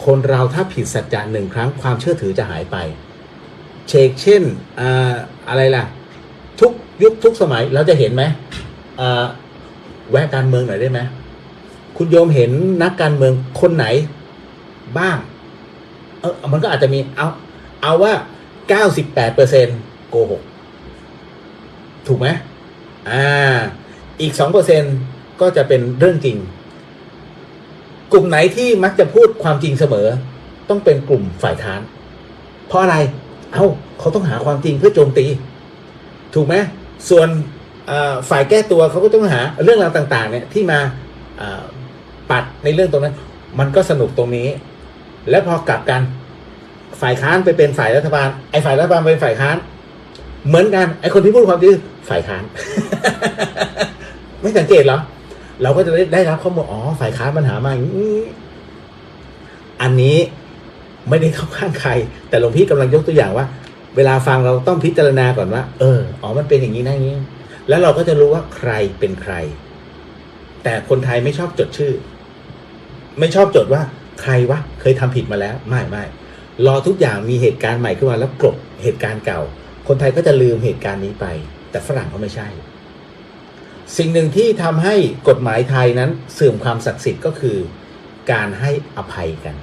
คนเราถ้าผิดสัจจะหนึ่งครั้งความเชื่อถือจะหายไปเช่นอะไรล่ะทุกยุคทุกสมัยเราจะเห็นไหมแวะการเมืองหน่อยได้ไหมคุณโยมเห็นนักการเมืองคนไหนบ้างมันก็อาจจะมีเอาว่า 98% โกหกถูกไหมอีก 2% ก็จะเป็นเรื่องจริงกลุ่มไหนที่มักจะพูดความจริงเสมอต้องเป็นกลุ่มฝ่ายค้านเพราะอะไรเขาต้องหาความจริงเพื่อโจมตีถูกไหมส่วนฝ่ายแก้ตัวเขาก็ต้องหาเรื่องราวต่างๆเนี่ยที่มาปัดในเรื่องตรงนั้นมันก็สนุกตรงนี้แล้วพอกลับกันฝ่ายค้านไปเป็นฝ่ายรัฐบาลไอ้ฝ่ายรัฐบาลเป็นฝ่ายค้านเหมือนกันไอ้คนที่พูดความจริงฝ่ายค้าน ไม่สังเกตเหรอเราก็จะได้รับข้อมูลฝ่ายค้านปัญหามาอย่างนี้อันนี้ไม่ได้เข้าข้างใครแต่หลวงพี่กำลังยกตัวอย่างว่าเวลาฟังเราต้องพิจารณาก่อนว่ามันเป็นอย่างนี้นะนี้แล้วเราก็จะรู้ว่าใครเป็นใครแต่คนไทยไม่ชอบจดชื่อไม่ชอบจดว่าใครวะเคยทำผิดมาแล้วไม่รอทุกอย่างมีเหตุการณ์ใหม่ขึ้นมาแล้วกลบเหตุการณ์เก่าคนไทยก็จะลืมเหตุการณ์นี้ไปแต่ฝรั่งเขาไม่ใช่สิ่งหนึ่งที่ทำให้กฎหมายไทยนั้นเสื่อมความศักดิ์สิทธิ์ก็คือการให้อภัยกัน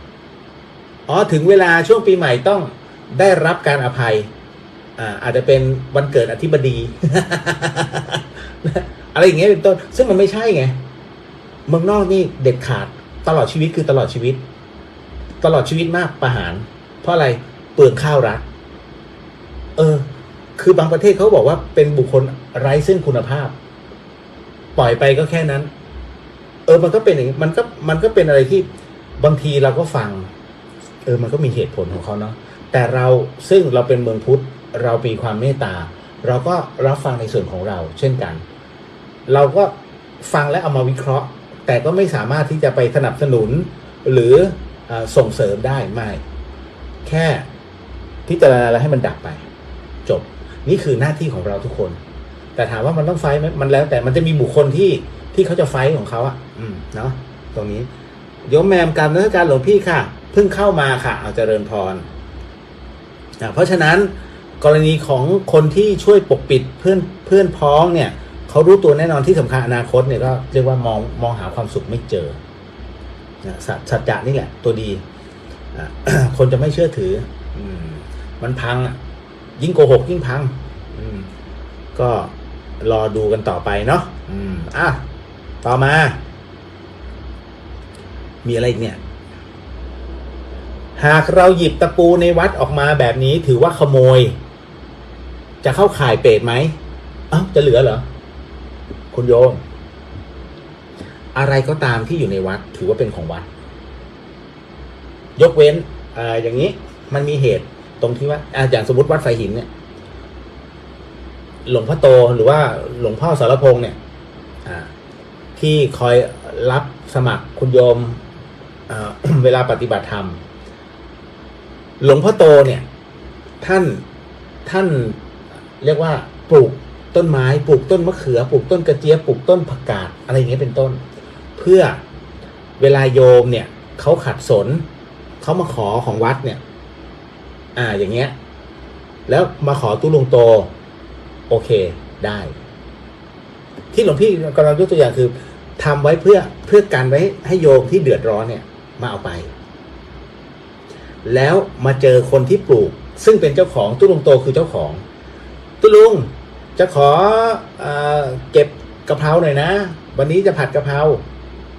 ถึงเวลาช่วงปีใหม่ต้องได้รับการอภัยอาจจะเป็นวันเกิดอธิบดี อะไรอย่างเงี้ยเป็นต้นซึ่งมันไม่ใช่ไงเมืองนอกนี่เด็ดขาดตลอดชีวิตคือตลอดชีวิตมากประหารเพราะอะไรเปลืองข้าวรัฐคือบางประเทศเขาบอกว่าเป็นบุคคลไร้ซึ่งคุณภาพปล่อยไปก็แค่นั้นมันก็เป็นอย่างนี้มันก็เป็นอะไรที่บางทีเราก็ฟังมันก็มีเหตุผลของเขาเนาะแต่เราซึ่งเราเป็นเมืองพุทธเรามีความเมตตา เราก็รับฟังในส่วนของเราเช่นกัน เราก็ฟังและเอามาวิเคราะห์ แต่ก็ไม่สามารถที่จะไปสนับสนุนหรือส่งเสริมได้ไม่แค่พิจารณาแล้วให้มันดับไปจบนี่คือหน้าที่ของเราทุกคนแต่ถามว่ามันต้องไฟท์ไหมมันแล้วแต่มันจะมีบุคคลที่เขาจะไฟท์ของเขาอะเนาะตรงนี้โยมแมมการนักการหลวงพี่ค่ะเพิ่งเข้ามาค่ะเอาเจริญพรเพราะฉะนั้นกรณีของคนที่ช่วยปกปิดเพื่อนพ้องเนี่ยเขารู้ตัวแน่นอนที่สำคัญอนาคตเนี่ยก็เรียกว่ามองหาความสุขไม่เจอสัจจะนี่แหละตัวดีคนจะไม่เชื่อถือมันพังยิ่งโกหกยิ่งพังก็รอดูกันต่อไปเนาะต่อมามีอะไรอีกเนี่ยหากเราหยิบตะปูในวัดออกมาแบบนี้ถือว่าขโมยจะเข้าข่ายเปรตไหมจะเหลือเหรอคุณโยมอะไรก็ตามที่อยู่ในวัดถือว่าเป็นของวัดยกเว้นอย่างนี้มันมีเหตุตรงที่ว่าอย่างสมมติวัดไฟหินเนี่ยหลวงพ่อโตหรือว่าหลวงพ่อสารพงษ์เนี่ยที่คอยรับสมัครคุณโยมเวลาปฏิบัติธรรมหลวงพ่อโตเนี่ยท่านเรียกว่าปลูกต้นไม้ปลูกต้นมะเขือปลูกต้นกระเจี๊ยบปลูกต้นผักกาดอะไรอย่างเงี้ยเป็นต้นเพื่อเวลาโยมเนี่ยเขาขัดสนเขามาขอของวัดเนี่ยอย่างเงี้ยแล้วมาขอตุลงโตโอเคได้ที่หลวงพี่กำลังยกตัวอย่างคือทำไว้เพื่อการไว้ให้โยมที่เดือดร้อนเนี่ยมาเอาไปแล้วมาเจอคนที่ปลูกซึ่งเป็นเจ้าของตุลงโตคือเจ้าของตุลุงจะขอเก็บกะเพราหน่อยนะวันนี้จะผัดกะเพรา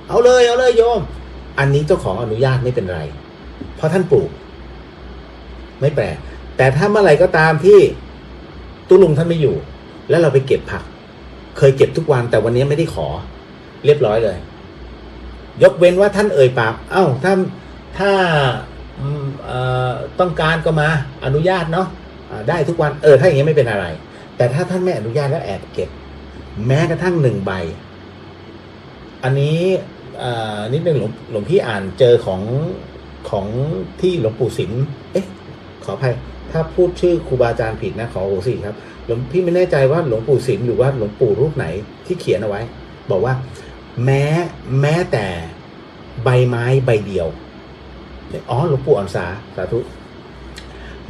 เอาเลยโยมอันนี้เจ้าของอนุญาตไม่เป็นไรเพราะท่านปลูกไม่แปลกแต่ถ้าเมื่อไหร่ก็ตามที่ตุลุงท่านไม่อยู่แล้วเราไปเก็บผักเคยเก็บทุกวันแต่วันนี้ไม่ได้ขอเรียบร้อยเลยยกเว้นว่าท่านเอ่ยปากถ้าต้องการก็มาอนุญาตเนาะได้ทุกวันถ้าอย่างนี้ไม่เป็นอะไรแต่ถ้าท่านไม่อนุญาตแล้วแอบเก็บแม้กระทั่ง1 ใบอันนี้นิดนึงหลวงพี่อ่านเจอของที่หลวงปู่สิมขออภัยถ้าพูดชื่อครูบาอาจารย์ผิดนะขอโอสิครับหลวงพี่ไม่แน่ใจว่าหลวงปู่สิมหรือว่าหลวงปู่รูปไหนที่เขียนเอาไว้บอกว่าแม้แต่ใบไม้ใบเดียวหลวงปู่อ่อนสาธุ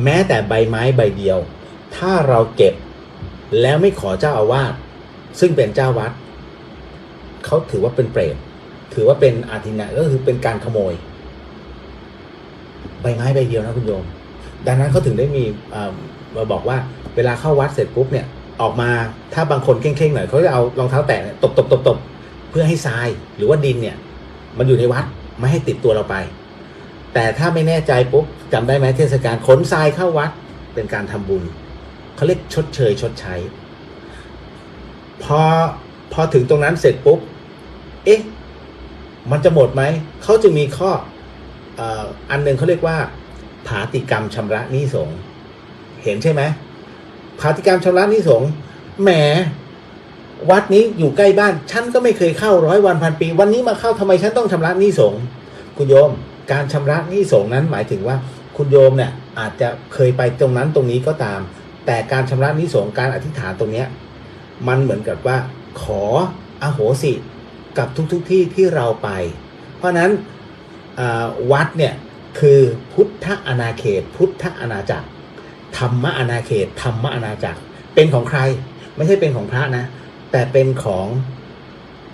แม้แต่ใบไม้ใบเดียวถ้าเราเก็บแล้วไม่ขอเจ้าอาวาสซึ่งเป็นเจ้าวัดเขาถือว่าเป็นเปรตถือว่าเป็นอาทินะก็คือเป็นการขโมยใบไม้ใบเดียวนะคุณโยมดังนั้นเขาถึงได้มีมาบอกว่าเวลาเข้าวัดเสร็จปุ๊บเนี่ยออกมาถ้าบางคนเข่งๆหน่อยเขาจะเอารองเท้าแตะตบเพื่อให้ทรายหรือว่าดินเนี่ยมันอยู่ในวัดไม่ให้ติดตัวเราไปแต่ถ้าไม่แน่ใจปุ๊บจำได้ไหมเทศกาลขนทรายเข้าวัดเป็นการทำบุญเขาเรียกชดเชยชดใช้พอถึงตรงนั้นเสร็จปุ๊บมันจะหมดไหมเขาจะมีข้ออันหนึ่งเขาเรียกว่าผาติกรรมชำระหนี้สงฆ์เห็นใช่ไหมผาติกรรมชำระหนี้สงฆ์แหมวัดนี้อยู่ใกล้บ้านฉันก็ไม่เคยเข้า100 วันพันปีวันนี้มาเข้าทำไมฉันต้องชำระหนี้สงฆ์คุณโยมการชำระหนี้สงฆ์นั้นหมายถึงว่าคุณโยมเนี่ยอาจจะเคยไปตรงนั้นตรงนี้ก็ตามแต่การชำระหนี้สงฆ์การอธิษฐานตรงเนี้ยมันเหมือนกับว่าขออโหสิกับทุกที่ที่เราไปเพราะนั้นวัดเนี่ยคือพุทธอาณาเขตพุทธอาณาจักรธรรมอาณาเขตธรรมอาณาจักรเป็นของใครไม่ใช่เป็นของพระนะแต่เป็นของ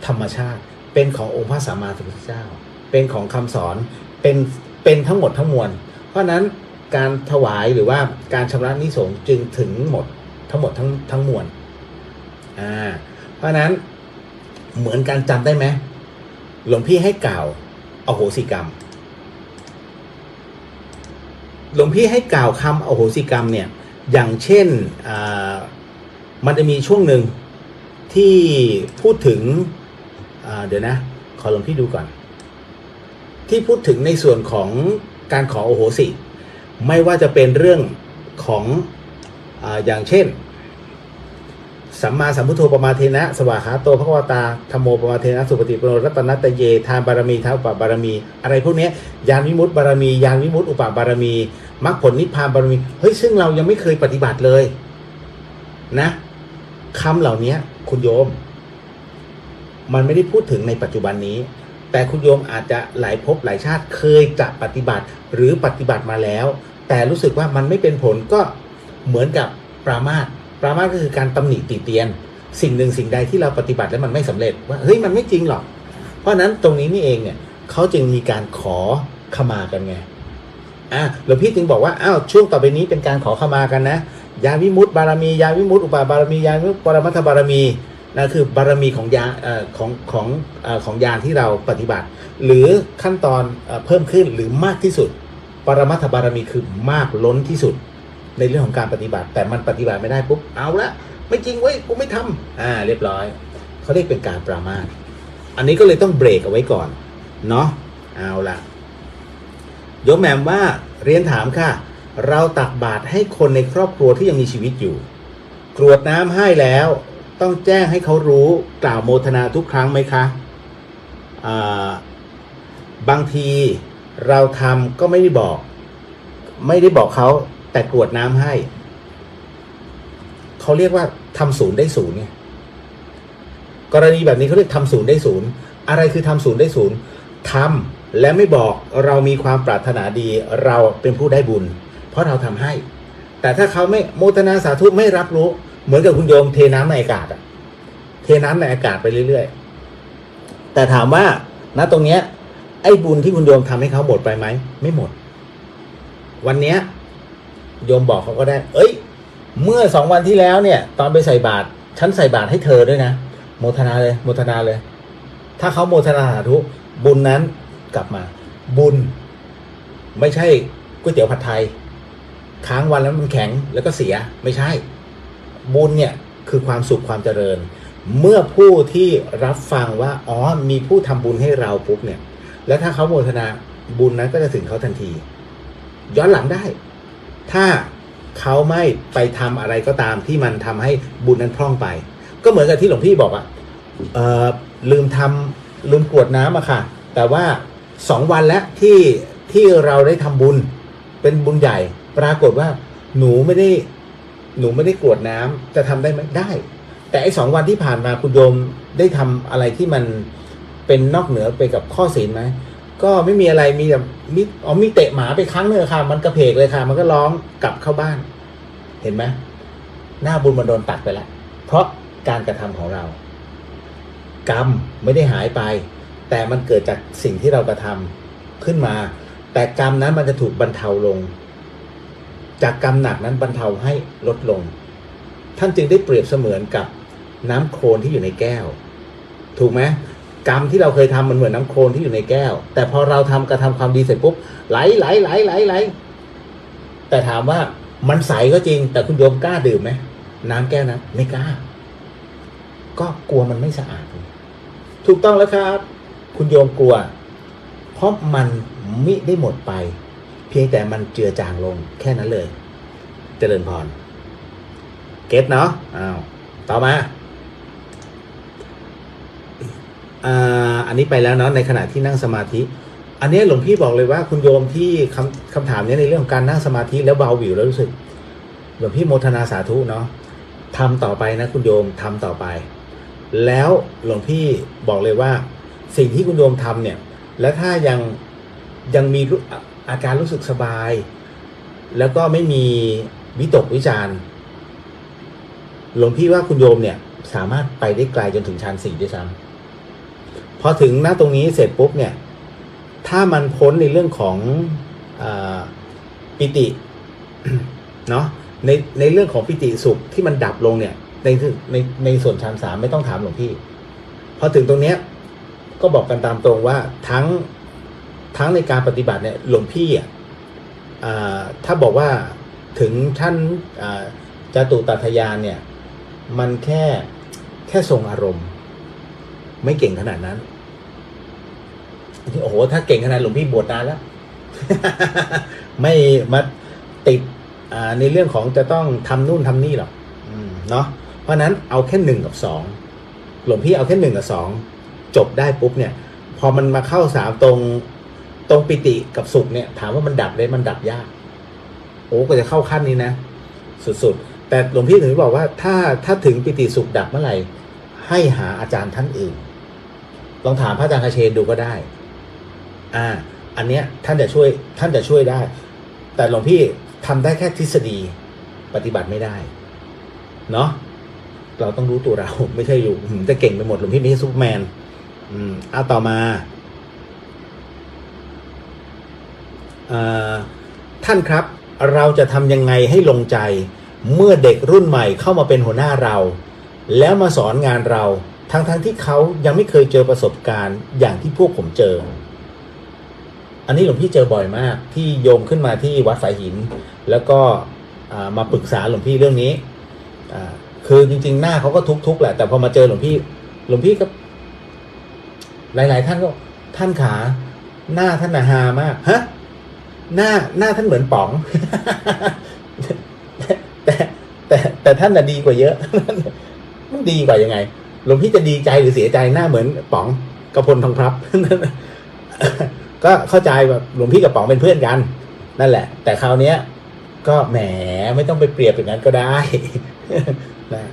ธรรมชาติเป็นขององค์พระสัมมาสัมพุทธเจ้าเป็นของคำสอนเป็นทั้งหมดทั้งมวลเพราะนั้นการถวายหรือว่าการชำระหนี้สงฆ์จึงถึงหมดทั้งหมดทั้งมวลเพราะนั้นเหมือนกันจำได้ไหมหลวงพี่ให้กล่าวอโหสิกรรมหลวงพี่ให้กล่าวคำอโหสิกรรมเนี่ยอย่างเช่นมันจะมีช่วงหนึ่งที่พูดถึงเดี๋ยวนะขอหลวงพี่ดูก่อนที่พูดถึงในส่วนของการขออโหสิไม่ว่าจะเป็นเรื่องของอย่างเช่น สัมมาสัมพุทโธปมาเทนะสวากขาโตภควตาธัมโมปมาเทนะสุปฏิปันโนรัตนัตตะเยทานบารมีทานอุปบารมีอะไรพวกนี้ญาณวิมุตติบารมีญาณวิมุตติอุปบารมีมรรคผลนิพพานบารมีเฮ้ยซึ่งเรายังไม่เคยปฏิบัติเลยนะคำเหล่านี้คุณโยมมันไม่ได้พูดถึงในปัจจุบันนี้แต่คุณโยมอาจจะหลายภพหลายชาติเคยจะปฏิบัติหรือปฏิบัติมาแล้วแต่รู้สึกว่ามันไม่เป็นผลก็เหมือนกับปรามาสก็คือการตำหนิติเตียนสิ่งหนึ่งสิ่งใดที่เราปฏิบัติแล้วมันไม่สำเร็จว่าเฮ้ยมันไม่จริงหรอกเพราะนั้นตรงนี้นี่เองเนี่ยเขาจึงมีการขอขมากันไงหลวงพี่จึงบอกว่าอ้าวช่วงต่อไปนี้เป็นการขอขมากันนะญาณวิมุตติบารมีญาณวิมุตติอุปบารมีญาณวิมุตติปรมัตถบารมีนะคือบารมีของญาณของญาณที่เราปฏิบัติหรือขั้นตอนเพิ่มขึ้นหรือมากที่สุดปรมัตถบารมีคือมากล้นที่สุดในเรื่องของการปฏิบัติแต่มันปฏิบัติไม่ได้ปุ๊บเอาละไม่จริงเว้ยกูไม่ทำเรียบร้อยเขาเรียกเป็นการปรามาสอันนี้ก็เลยต้องเบรกเอาไว้ก่อนเนาะเอาละโยมแหม่มว่าเรียนถามค่ะเราตักบาตรให้คนในครอบครัวที่ยังมีชีวิตอยู่กรวดน้ำให้แล้วต้องแจ้งให้เขารู้กล่าวโมทนาทุกครั้งไหมคะบางทีเราทำก็ไม่ได้บอกเขาแต่กรวดน้ำให้เขาเรียกว่าทำศูนย์ได้ศูนย์ไงกรณีแบบนี้เขาเรียกทำศูนย์ได้ศูนย์อะไรคือทำศูนย์ได้ศูนย์ทำและไม่บอกเรามีความปรารถนาดีเราเป็นผู้ได้บุญเพราะเราทำให้แต่ถ้าเขาไม่โมทนาสาธุไม่รับรู้เหมือนกับคุณโยมเทน้ำในอากาศเทน้ำในอากาศไปเรื่อยๆแต่ถามว่าณตรงเนี้ยไอ้บุญที่คุณโยมทำให้เขาหมดไปไหมไม่หมดวันเนี้ยโยมบอกเขาก็ได้เมื่อ2 วันที่แล้วเนี่ยตอนไปใส่บาตรฉันใส่บาตรให้เธอด้วยนะโมทนาเลยถ้าเขาโมทนาสาธุบุญนั้นกลับมาบุญไม่ใช่ก๋วยเตี๋ยวผัดไทยค้างวันแล้วมันแข็งแล้วก็เสียไม่ใช่บุญเนี่ยคือความสุขความเจริญเมื่อผู้ที่รับฟังว่ามีผู้ทำบุญให้เราปุ๊บเนี่ยแล้วถ้าเขาโมทนาบุญนั้นก็จะถึงเขาทันทีย้อนหลังได้ถ้าเขาไม่ไปทำอะไรก็ตามที่มันทำให้บุญนั้นพร่องไปก็เหมือนกับที่หลวงพี่บอกลืมกรวดน้ำค่ะแต่ว่า2 วันแล้วที่เราได้ทำบุญเป็นบุญใหญ่ปรากฏว่าหนูไม่ได้กรวดน้ำจะทำได้ไหมได้แต่ไอ้2 วันที่ผ่านมาคุณโยมได้ทำอะไรที่มันเป็นนอกเหนือไปกับข้อศีลไหมก็ไม่มีอะไรมีแต่มีเตะหมาไปครั้งนึงค่ะมันกระเพกเลยค่ะมันก็ร้องกลับเข้าบ้านเห็นไหมหน้าบุญมันโดนตัดไปแล้วเพราะการกระทำของเรากรรมไม่ได้หายไปแต่มันเกิดจากสิ่งที่เรากระทำขึ้นมาแต่กรรมนั้นมันจะถูกบรรเทาลงจากกรรมหนักนั้นบรรเทาให้ลดลงท่านจึงได้เปรียบเสมือนกับน้ำโคลนที่อยู่ในแก้วถูกไหมกรรมที่เราเคยทำมันเหมือนน้ำโคลนที่อยู่ในแก้วแต่พอเรากระทำความดีเสร็จปุ๊บไหลแต่ถามว่ามันใสก็จริงแต่คุณโยมกล้าดื่มไหมน้ำแก้วนั้นไม่กล้าก็กลัวมันไม่สะอาดถูกต้องแล้วครับคุณโยมกลัวเพราะมันมิได้หมดไปเพียงแต่มันเจือจางลงแค่นั้นเลยเจริญพรเก็ตเนาะต่อมาอันนี้ไปแล้วเนาะในขณะที่นั่งสมาธิอันนี้หลวงพี่บอกเลยว่าคุณโยมที่คำถามนี้ในเรื่องของการนั่งสมาธิแล้วเบาหวิวแล้วรู้สึกหลวงพี่โมทนาสาธุเนาะทำต่อไปนะคุณโยมทำต่อไปแล้วหลวงพี่บอกเลยว่าสิ่งที่คุณโยมทำเนี่ยแล้วถ้ายังมีอาการรู้สึกสบายแล้วก็ไม่มีวิตกวิจารณ์หลวงพี่ว่าคุณโยมเนี่ยสามารถไปได้ไกลจนถึงฌาน 4ด้วยซ้ำพอถึงหน้าตรงนี้เสร็จปุ๊บเนี่ยถ้ามันพ้นในเรื่องของปิติ เนาะในเรื่องของปิติสุขที่มันดับลงเนี่ยในส่วนฌาน 3ไม่ต้องถามหลวงพี่พอถึงตรงเนี้ยก็บอกกันตามตรงว่าทั้งในการปฏิบัติเนี่ยหลวงพี่ถ้าบอกว่าถึงท่านจตุตถยานเนี่ยมันแค่ทรงอารมณ์ไม่เก่งขนาดนั้นโอ้โหถ้าเก่งขนาดหลวงพี่บวชนานแล้ว ไม่มาติดในเรื่องของจะต้องทำนู่นทำนี่หรอกเนาะเพ ราะฉะนั้นเอาแค่1 กับ 2หลวงพี่เอาแค่1 กับ 2จบได้ปุ๊บเนี่ยพอมันมาเข้า3ตรงปิติกับสุขเนี่ยถามว่ามันดับได้มันดับยากโอ้ก็จะเข้าขั้นนี้นะสุดๆแต่หลวงพี่ถึงบอกว่าถ้าถึงปิติสุขดับเมื่อไหร่ให้หาอาจารย์ท่านอื่นลองถามพระอาจารย์คเชนดูก็ได้อันเนี้ยท่านจะช่วยได้แต่หลวงพี่ทำได้แค่ทฤษฎีปฏิบัติไม่ได้เนาะเราต้องรู้ตัวเราไม่ใช่อยู่จะเก่งไปหมดหลวงพี่ไม่ใช่ซูเปอร์แมนต่อมาท่านครับเราจะทำยังไงให้ลงใจเมื่อเด็กรุ่นใหม่เข้ามาเป็นหัวหน้าเราแล้วมาสอนงานเราทั้งที่เขายังไม่เคยเจอประสบการณ์อย่างที่พวกผมเจออันนี้หลวงพี่เจอบ่อยมากที่โยมขึ้นมาที่วัดฝายหินแล้วก็มาปรึกษาหลวงพี่เรื่องนี้คือจริงๆหน้าเขาก็ทุกข์แหละแต่พอมาเจอหลวงพี่ก็หลายๆท่านก็ท่านขาหน้าท่านฮามากฮะหน้าท่านเหมือนป๋อง แต่ท่านน่ะดีกว่าเยอะ มันดีกว่ายังไงหลวงพี่จะดีใจหรือเสียใจหน้าเหมือนป๋องกระพลทองพลับ ก็เข้าใจแบบหลวงพี่กับป๋องเป็นเพื่อนกันนั่นแหละแต่คราวเนี้ยก็แหมไม่ต้องไปเปรียบอย่างนั้นก็ได้ นะ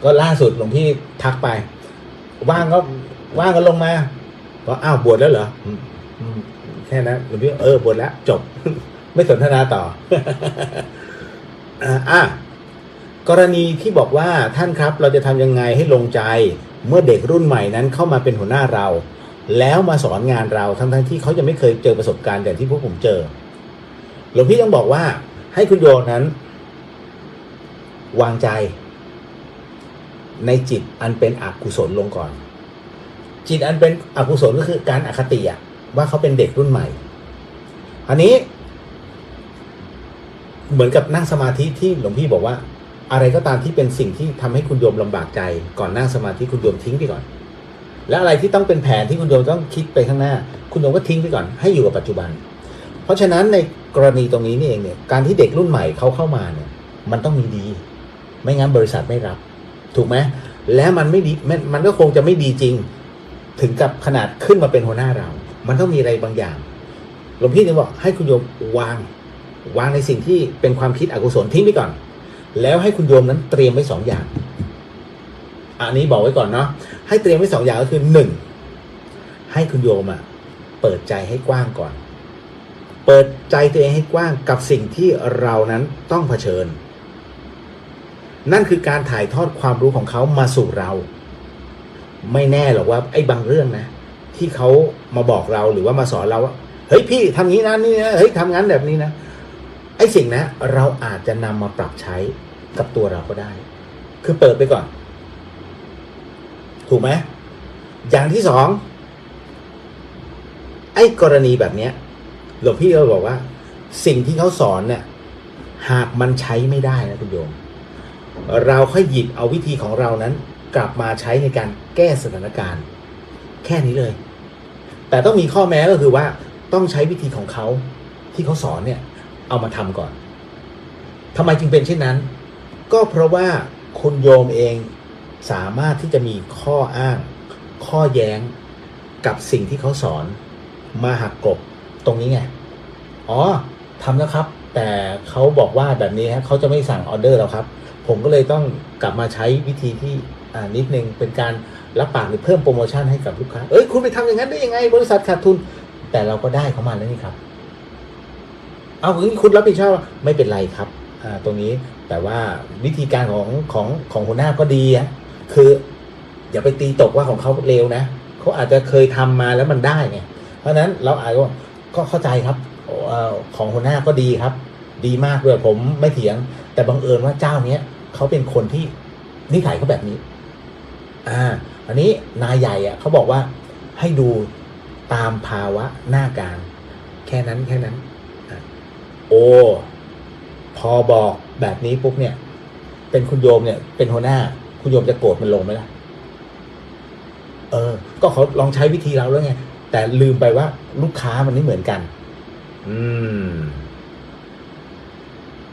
ก็ล่าสุดหลวงพี่ทักไปว่างก็ลงมาก็บวชแล้วเหรอแค่นั้นหลวงพี่บวชแล้วจบ ไม่สนทนาต่อ กรณีที่บอกว่าท่านครับเราจะทำยังไงให้ลงใจเมื่อเด็กรุ่นใหม่นั้นเข้ามาเป็นหัวหน้าเราแล้วมาสอนงานเราทั้งที่เขายังไม่เคยเจอประสบการณ์อย่างที่พวกผมเจอหลวงพี่ต้องบอกว่าให้คุณโยมนั้นวางใจในจิตอันเป็นอกุศลลงก่อนจิตอันเป็นอกุศลก็คือการอคติว่าเขาเป็นเด็กรุ่นใหม่อันนี้เหมือนกับนั่งสมาธิที่หลวงพี่บอกว่าอะไรก็ตามที่เป็นสิ่งที่ทำให้คุณโยมลำบากใจก่อนนั่งสมาธิคุณโยมทิ้งไปก่อนและอะไรที่ต้องเป็นแผนที่คุณโยมต้องคิดไปข้างหน้าคุณโยมก็ทิ้งไปก่อนให้อยู่กับปัจจุบันเพราะฉะนั้นในกรณีตรงนี้นี่เองเนี่ยการที่เด็กรุ่นใหม่เขาเข้ามาเนี่ยมันต้องมีดีไม่งั้นบริษัทไม่รับถูกไหมและมันไม่ดีมันก็คงจะไม่ดีจริงถึงกับขนาดขึ้นมาเป็นหัวหน้าเรามันต้องมีอะไรบางอย่างหลวงพี่จึงบอกให้คุณโยมวางในสิ่งที่เป็นความคิดอกุศลทิ้งไปก่อนแล้วให้คุณโยมนั้นเตรียมไว้2 อย่างอันนี้บอกไว้ก่อนเนาะให้เตรียมไว้2 อย่างก็คือ1ให้คุณโยมเปิดใจให้กว้างก่อนเปิดใจตัวเองให้กว้างกับสิ่งที่เรานั้นต้องเผชิญนั่นคือการถ่ายทอดความรู้ของเขามาสู่เราไม่แน่หรอกว่าไอ้บางเรื่องนะที่เขามาบอกเราหรือว่ามาสอนเราว่าเฮ้ยพี่ทำงี้นะนี่นะเฮ้ยทำงั้นแบบนี้นะไอ้สิ่งนะเราอาจจะนำมาปรับใช้กับตัวเราก็ได้คือเปิดไปก่อนถูกไหมอย่างที่2ไอ้กรณีแบบเนี้ยหลวงพี่ก็บอกว่าสิ่งที่เขาสอนเนี่ยหากมันใช้ไม่ได้นะคุณโยมเราค่อยหยิบเอาวิธีของเรานั้นกลับมาใช้ในการแก้สถานการณ์แค่นี้เลยแต่ต้องมีข้อแม้ก็คือว่าต้องใช้วิธีของเขาที่เขาสอนเนี่ยเอามาทำก่อนทำไมจึงเป็นเช่นนั้นก็เพราะว่าคุณโยมเองสามารถที่จะมีข้ออ้างข้อแย้งกับสิ่งที่เขาสอนมาหักกลบตรงนี้ไงทำแล้วครับแต่เขาบอกว่าแบบนี้ฮะเขาจะไม่สั่งออเดอร์แล้วครับผมก็เลยต้องกลับมาใช้วิธีที่นิดนึงเป็นการรับปากหรือเพิ่มโปรโมชั่นให้กับลูกค้าคุณไปทำอย่างนั้นได้ยังไงบริษัทขาดทุนแต่เราก็ได้เขามาแล้วนี่ครับคุณรับผิดชอบไม่เป็นไรครับตรงนี้แต่ว่าวิธีการของหัวหน้าก็ดีคืออย่าไปตีตกว่าของเขาเลวนะเขาอาจจะเคยทำมาแล้วมันได้ไงเพราะฉะนั้นเราอาจจะก็เข้าใจครับของหัวหน้าก็ดีครับดีมากเลยผมไม่เถียงแต่บังเอิญว่าเจ้าเนี้ยเขาเป็นคนที่นิสัยเขาแบบนี้อันนี้นายใหญ่เขาบอกว่าให้ดูตามภาวะหน้าการแค่นั้นพอบอกแบบนี้ปุ๊บเนี่ยเป็นคุณโยมเนี่ยเป็นหัวหน้าคุณโยมจะโกรธมันลงไหมล่ะก็เขาลองใช้วิธีเราแล้วไงแต่ลืมไปว่าลูกค้ามันไม่เหมือนกัน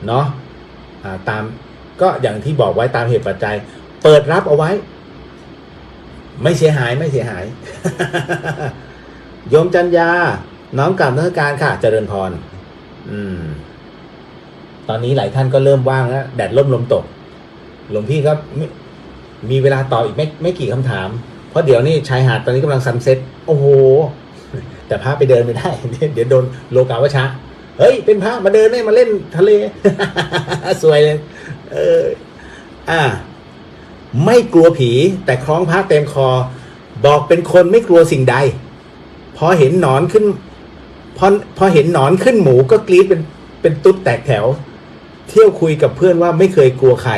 เนาะ ก็อย่างที่บอกไว้ตามเหตุปัจจัย เปิดรับเอาไว้ ไม่เสียหายไม่เสียหาย โยมจันยาน้อมกราบนมัสการค่ะเจริญพรตอนนี้หลายท่านก็เริ่มว่างแล้วแดดร่มลมตกหลวงพี่ก็มีเวลาต่ออีกไม่กี่คำถามเพราะเดี๋ยวนี้ชายหาดตอนนี้กำลังซันเซ็ตโอ้โหแต่พระไปเดินไม่ได้ เดี๋ยวโดนโลกาวชะเฮ้ยเป็นพระมาเดินเนี่ยมาเล่นทะเล สวยเลยไม่กลัวผีแต่คล้องพระเต็มคอบอกเป็นคนไม่กลัวสิ่งใดพอเห็นหนอนขึ้นพอเห็นหนอนขึ้นหมูก็กรี๊ดเป็นตุ๊ดแตกแถวเที่ยวคุยกับเพื่อนว่าไม่เคยกลัวใคร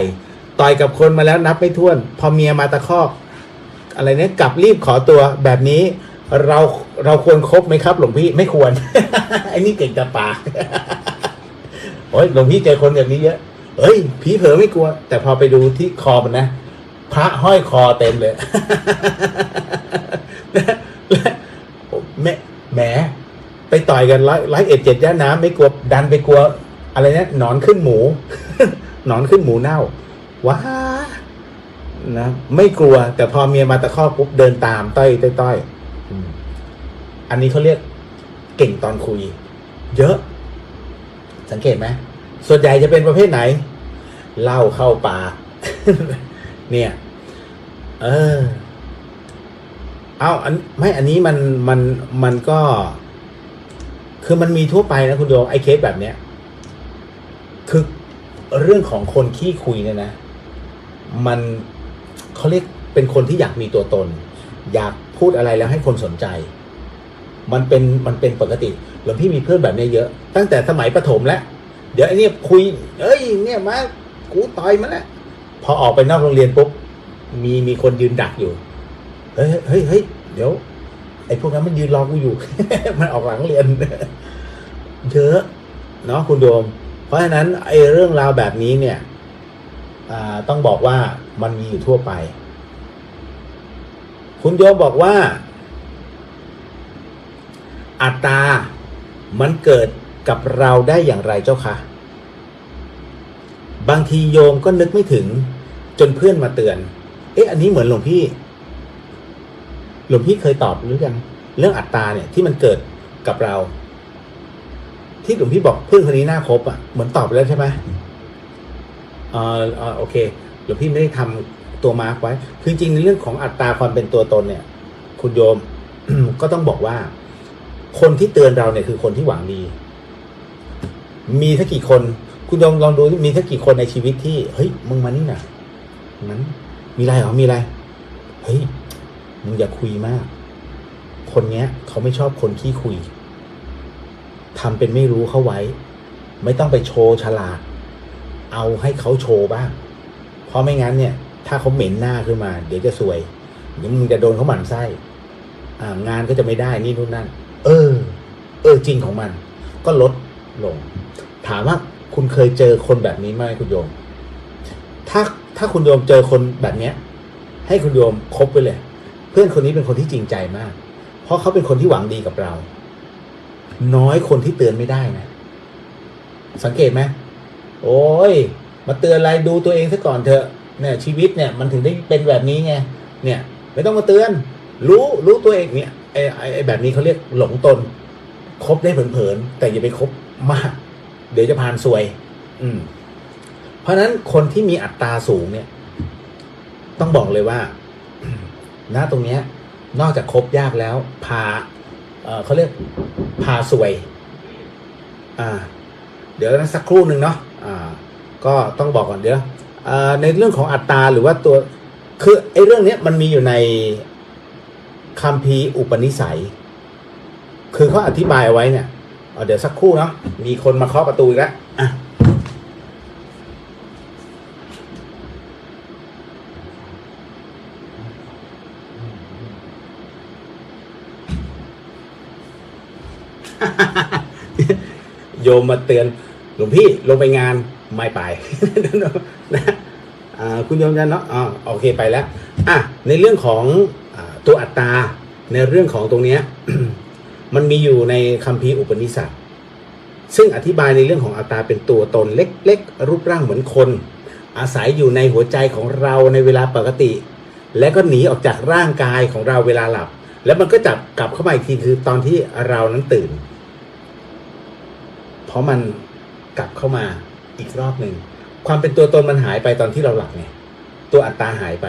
ต่อยกับคนมาแล้วนับไม่ถ้วนพอเมียมาตะคอกอะไรเนี่ยกลับรีบขอตัวแบบนี้เราควรคบไหมครับหลวงพี่ไม่ควร ไอ้นี่เก่งแต่ปากโอ้ยหลวงพี่เจอคนแบบนี้เยอะเฮ้ยผีเผลอไม่กลัวแต่พอไปดูที่คอมันนะพระห้อยคอเต็มเลย แหมไปต่อยกัน101ย่านน้ำไม่กลัวดันไปกลัวอะไรเนี่ยหนอนขึ้นหมู หนอนขึ้นหมูเน่าว้านะไม่กลัวแต่พอเมียมาตะคอกปุ๊บเดินตามต้อยอันนี้เขาเรียกเก่งตอนคุยเยอะสังเกตไหมส่วนใหญ่จะเป็นประเภทไหนเล่าเข้าปาก เนี่ยอันนี้มันก็คือมันมีทั่วไปนะคุณโยมไอ้เคสแบบเนี้ยคือเรื่องของคนขี้คุยเนี่ยนะมันเขาเรียกเป็นคนที่อยากมีตัวตนอยากพูดอะไรแล้วให้คนสนใจมันเป็นปกติหลวงพี่มีเพื่อนแบบนี้เยอะตั้งแต่สมัยประถมแล้วเดี๋ยวไอ้นี่คุยเนี่ยมากูต่อยมันแล้วพอออกไปนอกโรงเรียนปุ๊บมีคนยืนดักอยู่เฮ้ยเดี๋ยวไอ้พวกนั้นมันยืนรอกูอยู่ มันออกหลังเรียน เยอะเนาะคุณโยมเพราะฉะนั้นไอ้เรื่องราวแบบนี้เนี่ยต้องบอกว่ามันมีอยู่ทั่วไปคุณโยมบอกว่าอัตตามันเกิดกับเราได้อย่างไรเจ้าคะบางทีโยมก็นึกไม่ถึงจนเพื่อนมาเตือนอันนี้เหมือนหลวงพี่เคยตอบหรือยังเรื่องอัตตาเนี่ยที่มันเกิดกับเราที่หลวงพี่บอกเพื่อนคนนี้น่าคบเหมือนตอบไปแล้วใช่ไหมโอเคหลวงพี่ไม่ได้ทำตัวมาร์กไว้คือจริงในเรื่องของอัตตาความเป็นตัวตนเนี่ยคุณโยม ก็ต้องบอกว่าคนที่เตือนเราเนี่ยคือคนที่หวังดีมีสักกี่คนคุณโยมลองดูมีสักกี่คนในชีวิตที่เฮ้ยมึงมานี่น่ะนั้นมีอะไรเหรอมีอะไรเฮ้ยมึงอย่าคุยมากคนเนี้ยเขาไม่ชอบคนขี้คุยทำเป็นไม่รู้เขาไว้ไม่ต้องไปโชว์ฉลาดเอาให้เขาโชว์บ้างเพราะไม่งั้นเนี่ยถ้าเขาเหม็นหน้าขึ้นมาเดี๋ยวจะซวยเดี๋ยวมึงจะโดนเขาหมั่นไส้งานก็จะไม่ได้นี่นู่นนั่นจริงของมันก็ลดลงถามว่าคุณเคยเจอคนแบบนี้ไหมคุณโยมถ้าคุณโยมเจอคนแบบเนี้ยให้คุณโยมคบไปเลยเพื่อนคนนี้เป็นคนที่จริงใจมากเพราะเขาเป็นคนที่หวังดีกับเราน้อยคนที่เตือนไม่ได้นะสังเกตไหมโอ้ยมาเตือนอะไรดูตัวเองซะก่อนเถอะเนี่ยชีวิตเนี่ยมันถึงได้เป็นแบบนี้ไงเนี่ยไม่ต้องมาเตือนรู้ตัวเองเนี่ยไอ้แบบนี้เขาเรียกหลงตนคบได้เผลอๆแต่อย่าไปคบมากเดี๋ยวจะผ่านซวยเพราะฉะนั้นคนที่มีอัตราสูงเนี่ยต้องบอกเลยว่า ณตรงเนี้ยนอกจากคบยากแล้วพาเขาเรียกพาซวยเดี๋ยวสักครู่หนึ่งเนาะก็ต้องบอกก่อนเดี๋ยวในเรื่องของอัตตาหรือว่าตัวคือไอ้เรื่องนี้มันมีอยู่ในคัมภีร์อุปนิสัยคือเขาอธิบายเอาไว้เนี่ยเดี๋ยวสักครู่เนาะมีคนมาเคาะประตูอีกแล้วโยมมาเตือนหลวงพี่ลงไปงานไม่ไป นะคุณโยมจะเนาะโอเคไปแล้วในเรื่องของตัวอัตตาในเรื่องของตรงเนี้ย มันมีอยู่ในคัมภีร์อุปนิสัซึ่งอธิบายในเรื่องของอัตตาเป็นตัวตนเล็กๆรูปร่างเหมือนคน อาศัยอยู่ในหัวใจของเราในเวลาปกติ และก็หนีออกจากร่างกายของเราเวลาหลับ แล้วมันก็จับกลับเข้ามาอีกทีคือตอนที่เรานั้นตื่น เพราะมันกลับเข้ามาอีกรอบหนึ่งความเป็นตัวตนมันหายไปตอนที่เราหลับไงตัวอัตตาหายไป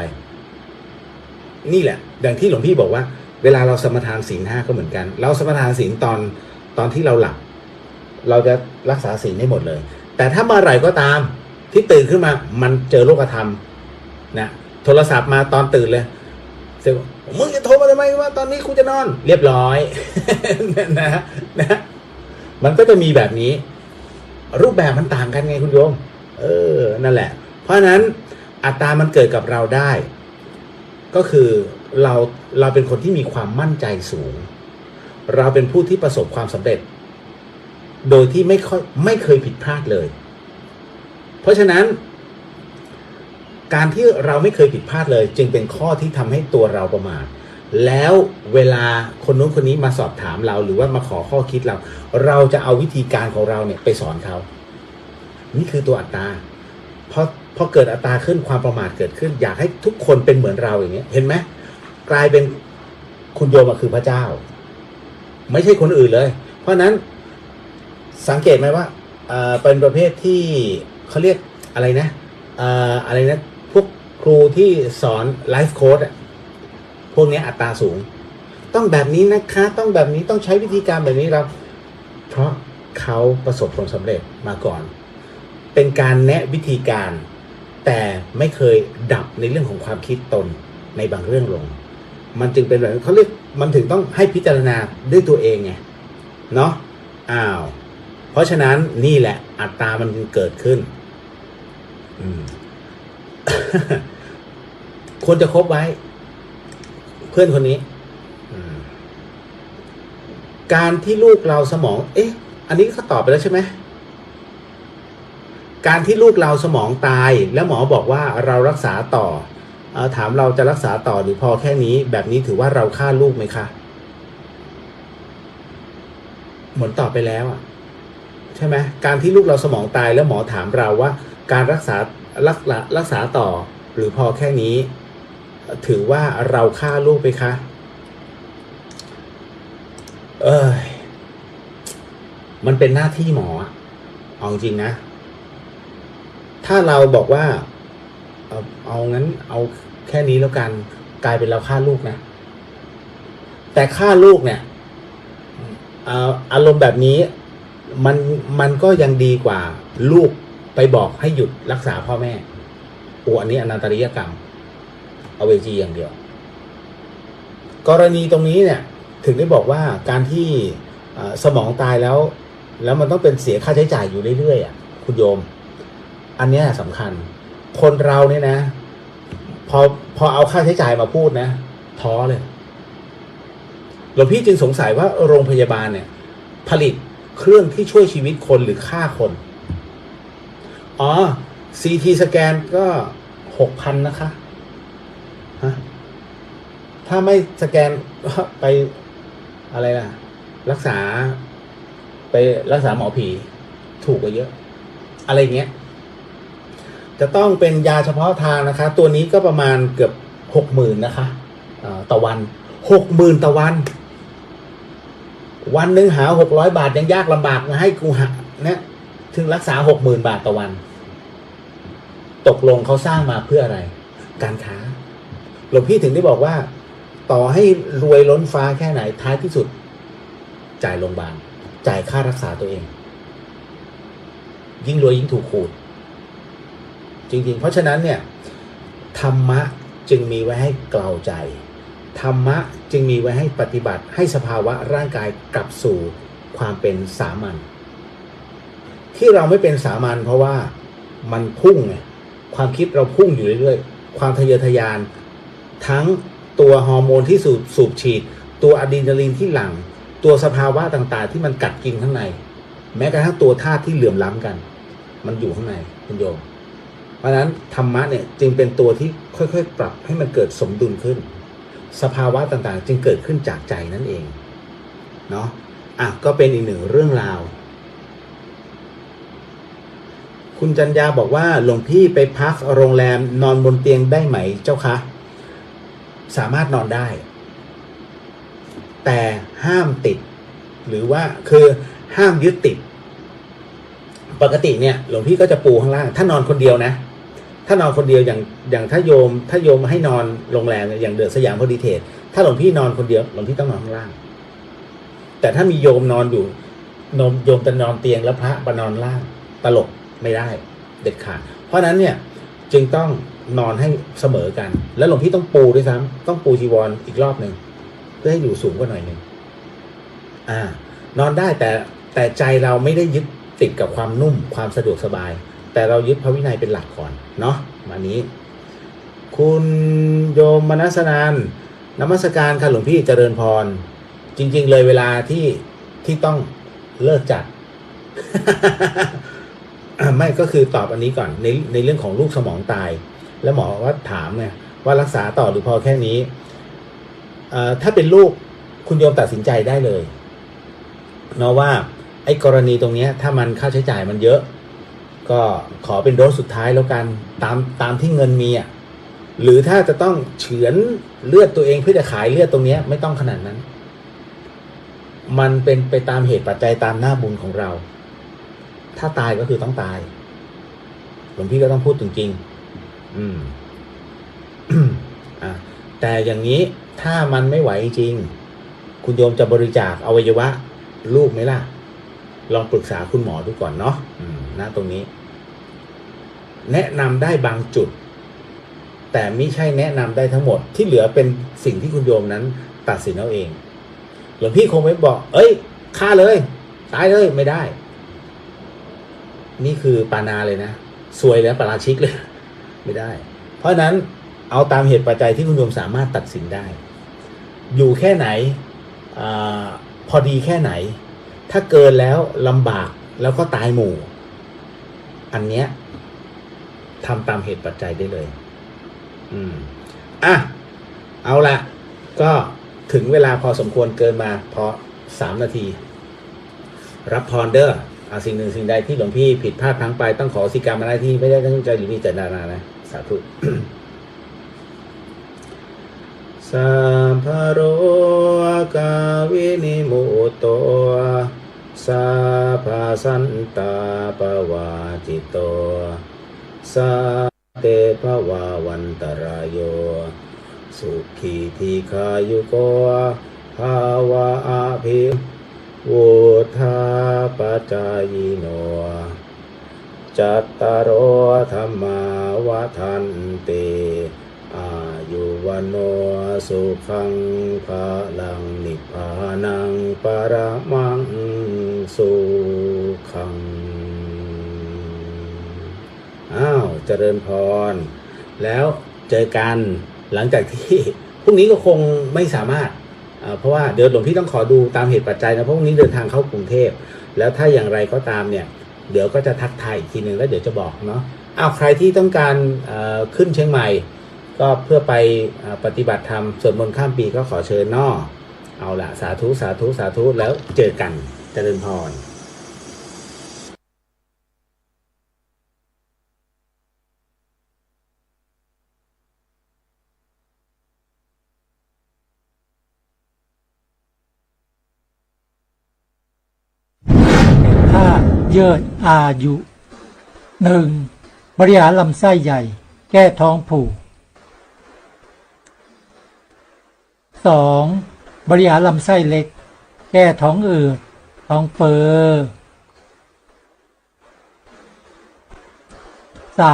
นี่แหละอย่างที่หลวงพี่บอกว่าเวลาเราสมทานศีล 5ก็เหมือนกันเราสมทานศีลตอนที่เราหลับเราจะรักษาศีลให้หมดเลยแต่ถ้าเมื่อไหร่ก็ตามที่ตื่นขึ้นมามันเจอโลกธรรมนะโทรศัพท์มาตอนตื่นเลยมึงจะโทรมาทำไมว่าตอนนี้กูจะนอนเรียบร้อย นะมันก็จะมีแบบนี้รูปแบบมันต่างกันไงคุณโยมนั่นแหละเพราะฉะนั้นอัตตามันเกิดกับเราได้ก็คือเราเป็นคนที่มีความมั่นใจสูงเราเป็นผู้ที่ประสบความสำเร็จโดยที่ไม่เคยผิดพลาดเลยเพราะฉะนั้นการที่เราไม่เคยผิดพลาดเลยจึงเป็นข้อที่ทำให้ตัวเราประมาทแล้วเวลาคนนู้นคนนี้มาสอบถามเราหรือว่ามาขอข้อคิดเราจะเอาวิธีการของเราเนี่ยไปสอนเขานี่คือตัวอัตตาพอเกิดอัตตาขึ้นความประมาทเกิดขึ้นอยากให้ทุกคนเป็นเหมือนเราอย่างเงี้ยเห็นไหมกลายเป็นคุณโยมคือพระเจ้าไม่ใช่คนอื่นเลยเพราะนั้นสังเกตไหมว่าเป็นประเภทที่เขาเรียกอะไรนะอะไรนะพวกครูที่สอนไลฟ์โค้ดพวกนี้อัตราสูงต้องแบบนี้นะคะต้องแบบนี้ต้องใช้วิธีการแบบนี้ครับเพราะเขาประสบผลสำเร็จมาก่อนเป็นการแนะวิธีการแต่ไม่เคยดับในเรื่องของความคิดตนในบางเรื่องลงมันจึงเป็นแบบเขาเรียกมันถึงต้องให้พิจารณาด้วยตัวเองไงเนาะเพราะฉะนั้นนี่แหละอัตตามันเกิดขึ้นควรจะคบไว้เพื่อนคนนี้การที่ลูกเราสมองอันนี้เขาตอบไปแล้วใช่ไหมการที่ลูกเราสมองตายแล้วหมอบอกว่าเรารักษาต่อถามเราจะรักษาต่อหรือพอแค่นี้แบบนี้ถือว่าเราฆ่าลูกไหมคะเหมือนตอบไปแล้วใช่ไหมการที่ลูกเราสมองตายแล้วหมอถามเราว่าการรักษาต่อหรือพอแค่นี้ถือว่าเราฆ่าลูกไหมคะมันเป็นหน้าที่หมอเอาจริงนะถ้าเราบอกว่าเอางั้นเอาแค่นี้แล้วกันกลายเป็นเราฆ่าลูกนะแต่ฆ่าลูกเนี่ยอารมณ์แบบนี้มันก็ยังดีกว่าลูกไปบอกให้หยุดรักษาพ่อแม่อันนี้อนันตริยกรรมเอาเวจีอย่างเดียวกรณีตรงนี้เนี่ยถึงได้บอกว่าการที่สมองตายแล้วมันต้องเป็นเสียค่าใช้จ่ายอยู่เรื่อยๆคุณโยมอันนี้สำคัญคนเราเนี่ยนะพอเอาค่าใช้จ่ายมาพูดนะท้อเลยหลวงพี่จึงสงสัยว่าโรงพยาบาลเนี่ยผลิตเครื่องที่ช่วยชีวิตคนหรือฆ่าคนCT สแกนก็ 6,000 นะคะถ้าไม่สแกนก็ไปอะไรล่ะรักษาหมอผีถูกกว่าเยอะอะไรเงี้ยจะต้องเป็นยาเฉพาะทางนะคะตัวนี้ก็ประมาณเกือบ 60,000 นะคะต่อวัน 60,000 ต่อวันวันหนึ่งหา600 บาทยังยากลำบากนะให้กูหาเนี่ยถึงรักษา 60,000 บาทต่อวันตกลงเขาสร้างมาเพื่ออะไรการค้าหลวงพี่ถึงได้บอกว่าต่อให้รวยล้นฟ้าแค่ไหนท้ายที่สุดจ่ายโรงพยาบาลจ่ายค่ารักษาตัวเองยิ่งรวยยิ่งถูกขูดจริงๆเพราะฉะนั้นเนี่ยธรรมะจึงมีไว้ให้เกลาใจธรรมะจึงมีไว้ให้ปฏิบัติให้สภาวะร่างกายกลับสู่ความเป็นสามัญที่เราไม่เป็นสามัญเพราะว่ามันพุ่งไงความคิดเราพุ่งอยู่เรื่อยๆความทะเยอทะยานทั้งตัวฮอร์โมนที่สูบฉีดตัวอะดรีนาลีนที่หลั่งตัวสภาวะต่างๆที่มันกัดกินข้างในแม้กระทั่งตัวธาตุที่เหลื่อมล้ำกันมันอยู่ข้างในคุณโยมเพราะฉะนั้นธรรมะเนี่ยจึงเป็นตัวที่ค่อยๆปรับให้มันเกิดสมดุลขึ้นสภาวะต่างๆจึงเกิดขึ้นจากใจนั่นเองเนาะก็เป็นอีกหนึ่งเรื่องราว คุณจันยาบอกว่าหลวงพี่ไปพักโรงแรมนอนบนเตียงได้ไหมเจ้าคะสามารถนอนได้ แต่ห้ามติด หรือว่าคือห้ามยึดติดปกติเนี่ยหลวงพี่ก็จะปูข้างล่างถ้านอนคนเดียวนะถ้านอนคนเดียวอย่างถ้าโยมให้นอนโรงแรมอย่างเดอะสยามโพธิเทศถ้าหลวงพี่นอนคนเดียวหลวงพี่ต้องนอนข้างล่างแต่ถ้ามีโยมนอนอยู่โยมจะนอนเตียงแล้วพระมานอนล่างตลกไม่ได้เด็ดขาดเพราะนั้นเนี่ยจึงต้องนอนให้เสมอกันแล้วหลวงพี่ต้องปูด้วยซ้ำต้องปูจีวรอีกรอบหนึ่งเพื่อให้อยู่สูงกว่าหน่อยหนึ่งนอนได้แต่ใจเราไม่ได้ยึดติดกับความนุ่มความสะดวกสบายแต่เรายึดพระวินัยเป็นหลักก่อนเนาะมานี้คุณโยมมนัสนานนมัสการค่ะหลวงพี่เจริญพรจริงๆเลยเวลาที่ต้องเลิกจัด ไม่ก็คือตอบอันนี้ก่อนในเรื่องของลูกสมองตายแล้วหมอว่าถามไงว่ารักษาต่อหรือพอแค่นี้ถ้าเป็นลูกคุณโยมตัดสินใจได้เลยเนาะว่าไอ้กรณีตรงนี้ถ้ามันค่าใช้จ่ายมันเยอะก็ขอเป็นโดสสุดท้ายแล้วกันตามที่เงินมีหรือถ้าจะต้องเฉือนเลือดตัวเองเพื่อจะขายเลือดตรงนี้ไม่ต้องขนาดนั้นมันเป็นไปตามเหตุปัจจัยตามหน้าบุญของเราถ้าตายก็คือต้องตายหลวงพี่ก็ต้องพูดจริงๆแต่อย่างนี้ถ้ามันไม่ไหวจริงคุณโยมจะบริจาคอวัยวะลูกไหมล่ะลองปรึกษาคุณหมอดูก่อนเนาะนะตรงนี้แนะนำได้บางจุดแต่ไม่ใช่แนะนำได้ทั้งหมดที่เหลือเป็นสิ่งที่คุณโยมนั้นตัดสินเอาเองหลวงพี่คงไม่บอกเอ้ยฆ่าเลยตายเลยไม่ได้นี่คือปานาเลยนะซวยแล้วปาราชิกเลยไม่ได้เพราะนั้นเอาตามเหตุปัจจัยที่คุณโยมสามารถตัดสินได้อยู่แค่ไหนพอดีแค่ไหนถ้าเกินแล้วลำบากแล้วก็ตายหมู่อันเนี้ยทำตามเหตุปัจจัยได้เลยเอาละก็ถึงเวลาพอสมควรเกินมาพอ3 นาทีรับพรเด้อสิ่งหนึ่งสิ่งใดที่หลวงพี่ผิดพลาดพลั้งไปต้องขอสิกรรมอะไรที่ไม่ได้ตั้งใจหรือมีเจตนานะสาธุ สัมภโรกาวินิมุตโตสัพพสันตาปวาจิตโตสัเตภวาวันตรายโยสุขีทีขายุโกภาวะอาภิวุธาปจายโนจัตตารโอธรรมาวทันติอายุวันโนสุขังภาลังนิพพานังปรมังสุขังเจริญพรแล้วเจอกันหลังจากที่พรุ่งนี้ก็คงไม่สามารถเพราะว่าเดี๋ยวหลวงพี่ต้องขอดูตามเหตุปัจจัยนะเพราะพรุ่งนี้เดินทางเข้ากรุงเทพแล้วถ้าอย่างไรก็ตามเนี่ยเดี๋ยวก็จะทักทายอีกทีนึงแล้วเดี๋ยวจะบอกเนาะใครที่ต้องการขึ้นเชียงใหม่ก็เพื่อไปปฏิบัติธรรมสวดมนต์ข้ามปีก็ขอเชิญเนาะเอาละสาธุสาธุสาธุแล้วเจอกันเจริญพร
ยืดอายุ 1. บริหารลำไส้ใหญ่แก้ท้องผูก 2. บริหารลำไส้เล็กแก้ท้องอืดท้องเฟ้อ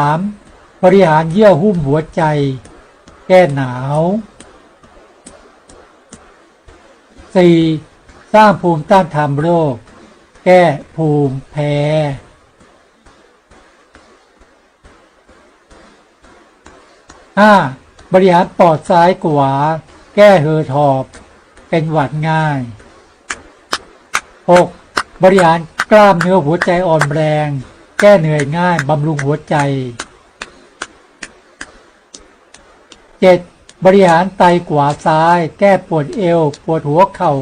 3. บริหารเยื่อหุ้มหัวใจแก้หนาว 4. สร้างภูมิต้านทานโรคแก้ภูมิแพ้ 5. บริหารปอดซ้ายขวาแก้เหือดหอบเป็นหวัดง่าย 6. บริหารกล้ามเนื้อหัวใจอ่อนแรงแก้เหนื่อยง่ายบำรุงหัวใจ 7. บริหารไตขวาซ้ายแก้ปวดเอวปวดหัวเข่า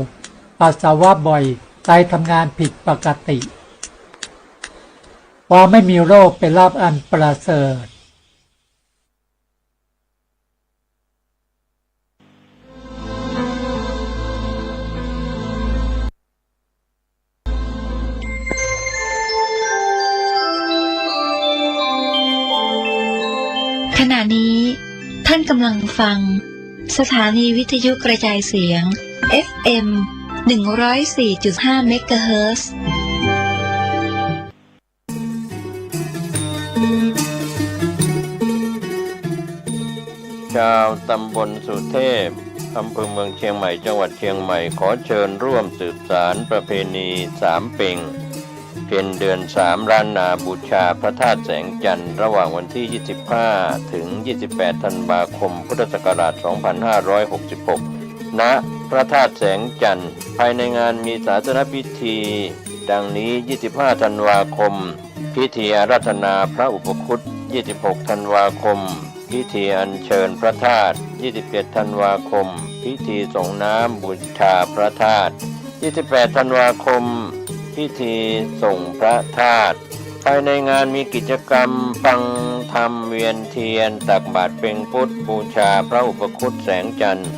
ปัสสาวะบ่อยไตทำงานผิดปกติ ความไม่มีโรคเป็นลาภอันประเสริฐ
ขณะนี้ท่านกำลังฟังสถานีวิทยุกระจายเสียง FM 104.5 เมกะเฮิรตซ์
ชาวตำบลสุเทพอำเภอเมืองเชียงใหม่จังหวัดเชียงใหม่ขอเชิญร่วมสืบสานประเพณีสามเพ็งเพ็ญเดือน3ล้านนาบูชาพระธาตุแสงจันทร์ระหว่างวันที่25ถึง28ธันวาคมพุทธศักราช2566ณพระธาตุแสงจันทร์ภายในงานมีศาสนพิธีดังนี้25ธันวาคมพิธีอาราธนาพระอุปคุต26ธันวาคมพิธีอัญเชิญพระธาตุ27ธันวาคมพิธีส่งน้ำบูชาพระธาตุ28ธันวาคมพิธีส่งพระธาตุภายในงานมีกิจกรรมฟังธรรมเวียนเทียนตักบาตรเพ็งพุทธบูชาพระอุปคุตแสงจันทร์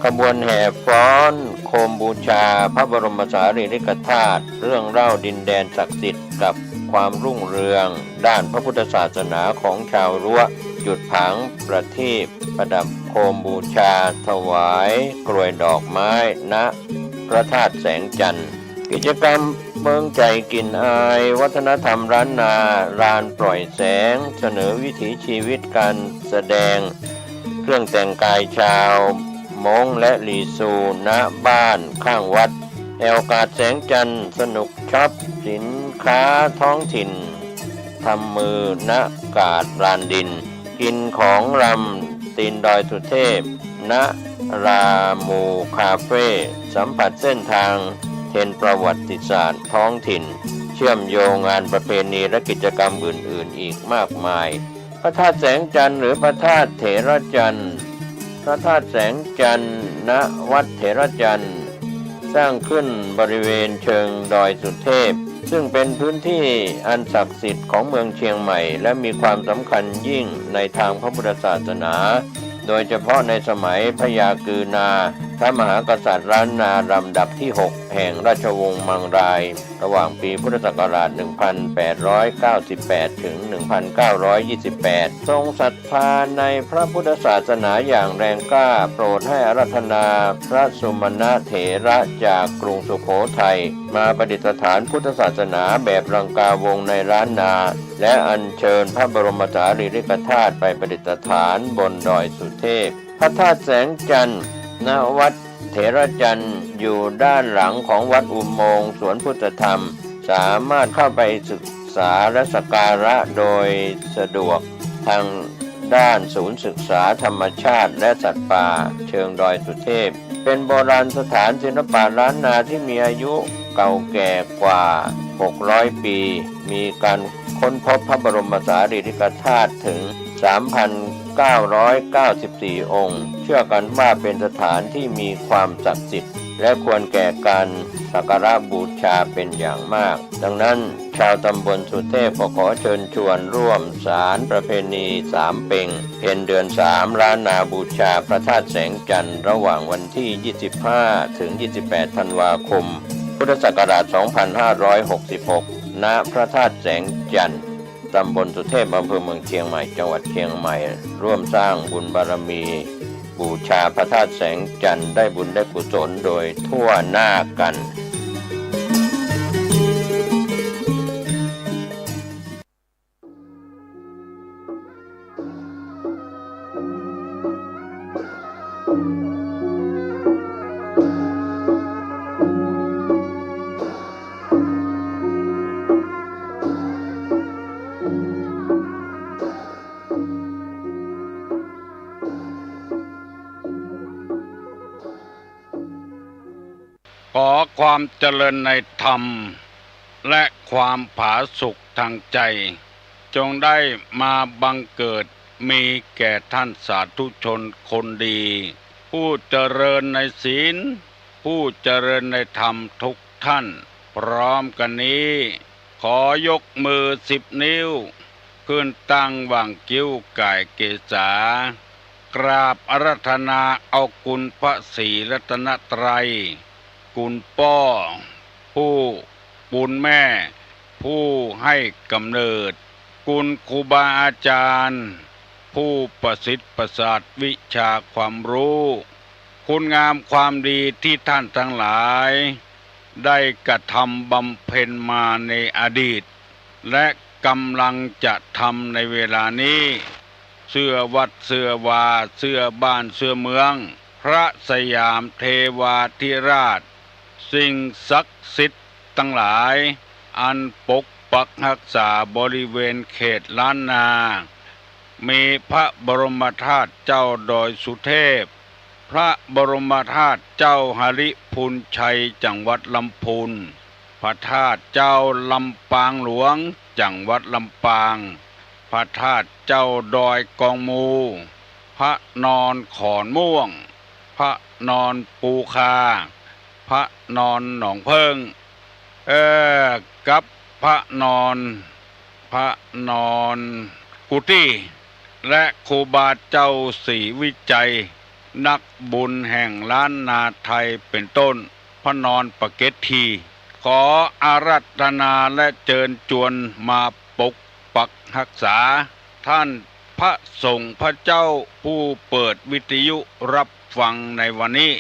ขบวนแห่ฟ้อนโคมบูชาพระบรมสารีริกธาตุเรื่องเล่าดินแดนศักดิ์สิทธิ์กับความรุ่งเรืองด้านพระพุทธศาสนาของชาวรั้วจุดผางประทีปประดับโคมบูชาถวายกรวยดอกไม้ณพระธาตุแสงจันทร์กิจกรรมเมืองใจกลิ่นอายวัฒนธรรมล้านนาลานปล่อยแสงเสนอวิถีชีวิตการแสดงเครื่องแต่งกายชาวมงและลีซูณบ้านข้างวัดแอวกาศแสงจันทร์สนุกช็อปสินค้าท้องถิ่นทำมือณกาดลานดินกินของรำตีนดอยสุเทพณรามูคาเฟ่สัมผัสเส้นทางเทรนประวัติศาสตร์ท้องถิ่นเชื่อมโยงงานประเพณีและกิจกรรมอื่นๆอีกมากมายพระธาตุแสงจันทร์หรือพระธาตุเถระจันทร์พระธาตุแสงจันทร์ณวัดเถระจันทร์สร้างขึ้นบริเวณเชิงดอยสุเทพซึ่งเป็นพื้นที่อันศักดิ์สิทธิ์ของเมืองเชียงใหม่และมีความสำคัญยิ่งในทางพระพุทธศาสนาโดยเฉพาะในสมัยพระยากือนาพระมหากษัตริย์ล้านนาลำดับที่6แห่งราชวงศ์มังรายระหว่างปีพุทธศักราช1898ถึง1928ทรงศรัทธาในพระพุทธศาสนาอย่างแรงกล้าโปรดให้อาราธนาพระสุมาณเถระจากกรุงสุโขทัยมาประดิษฐานพุทธศาสนาแบบรังกาวงในล้านนาและอัญเชิญพระบรมสารีริกธาตุไปประดิษฐานบนดอยสุเทพพระธาตุแสงจันทร์ณวัดเถระจันทร์อยู่ด้านหลังของวัดอุโมงค์สวนพุทธธรรมสามารถเข้าไปศึกษาและสักการะโดยสะดวกทางด้านศูนย์ศึกษาธรรมชาติและสัตว์ป่าเชิงดอยสุเทพเป็นโบราณสถานศิลปะล้านนาที่มีอายุเก่าแก่กว่า600 ปีมีการค้นพบพระบรมสารีริกธาตุถึง 3,994 องค์เชื่อกันว่าเป็นสถานที่มีความศักดิ์สิทธิ์และควรแก่การสักการะบูชาเป็นอย่างมากดังนั้นชาวตำบลสุเทพขอเชิญชวนร่วมสารประเพณีสามเพ็งเพ็ญเดือน3ล้านนาบูชาพระธาตุแสงจันทร์ระหว่างวันที่25ถึง28ธันวาคมพุทธศักราช2566ณพระธาตุแสงจันทร์ตำบลสุเทพอำเภอเมืองเชียงใหม่จังหวัดเชียงใหม่ร่วมสร้างบุญบารมีบูชาพระธาตุแสงจันทร์ได้บุญได้กุศลโดยทั่วหน้ากัน
ขอความเจริญในธรรมและความผาสุกทางใจจงได้มาบังเกิดมีแก่ท่านสาธุชนคนดีผู้เจริญในศีลผู้เจริญในธรรมทุกท่านพร้อมกันนี้ ขอยกมือ10 นิ้วขึ้นตั้งวางคิ้วกายเกษากราบอาราธนาเอาคุณพระศรีรัตนตรัยคุณพ่อผู้บุญแม่ผู้ให้กำเนิดคุณครูบาอาจารย์ผู้ประสิทธิ์ประสาทวิชาความรู้คุณงามความดีที่ท่านทั้งหลายได้กระทำบำเพ็ญมาในอดีตและกำลังจะทำในเวลานี้เสื้อวัดเสื้อวาเสื้อบ้านเสื้อเมืองพระสยามเทวาธิราชสิ่งศักดิ์สิทธิ์ทั้งหลายอันปกปักรักษาบริเวณเขตล้านนามีพระบรมธาตุเจ้าดอยสุเทพพระบรมธาตุเจ้าหฤพูนชัยจังหวัดลำพูนพระธาตุเจ้าลำปางหลวงจังหวัดลำปางพระธาตุเจ้าดอยกองมูพระนอนขอนม่วงพระนอนปูคาพระนอนหนองเพิ่งกับพระนอนกุฏิและครูบาเจ้าศรีวิจัยนักบุญแห่งล้านนาไทยเป็นต้นพระนอนปะเกตทีขออาราธนาและเชิญชวนมาปกปักรักษาท่านพระสงฆ์พระเจ้าผู้เปิดวิทยุรับฟังในวันนี้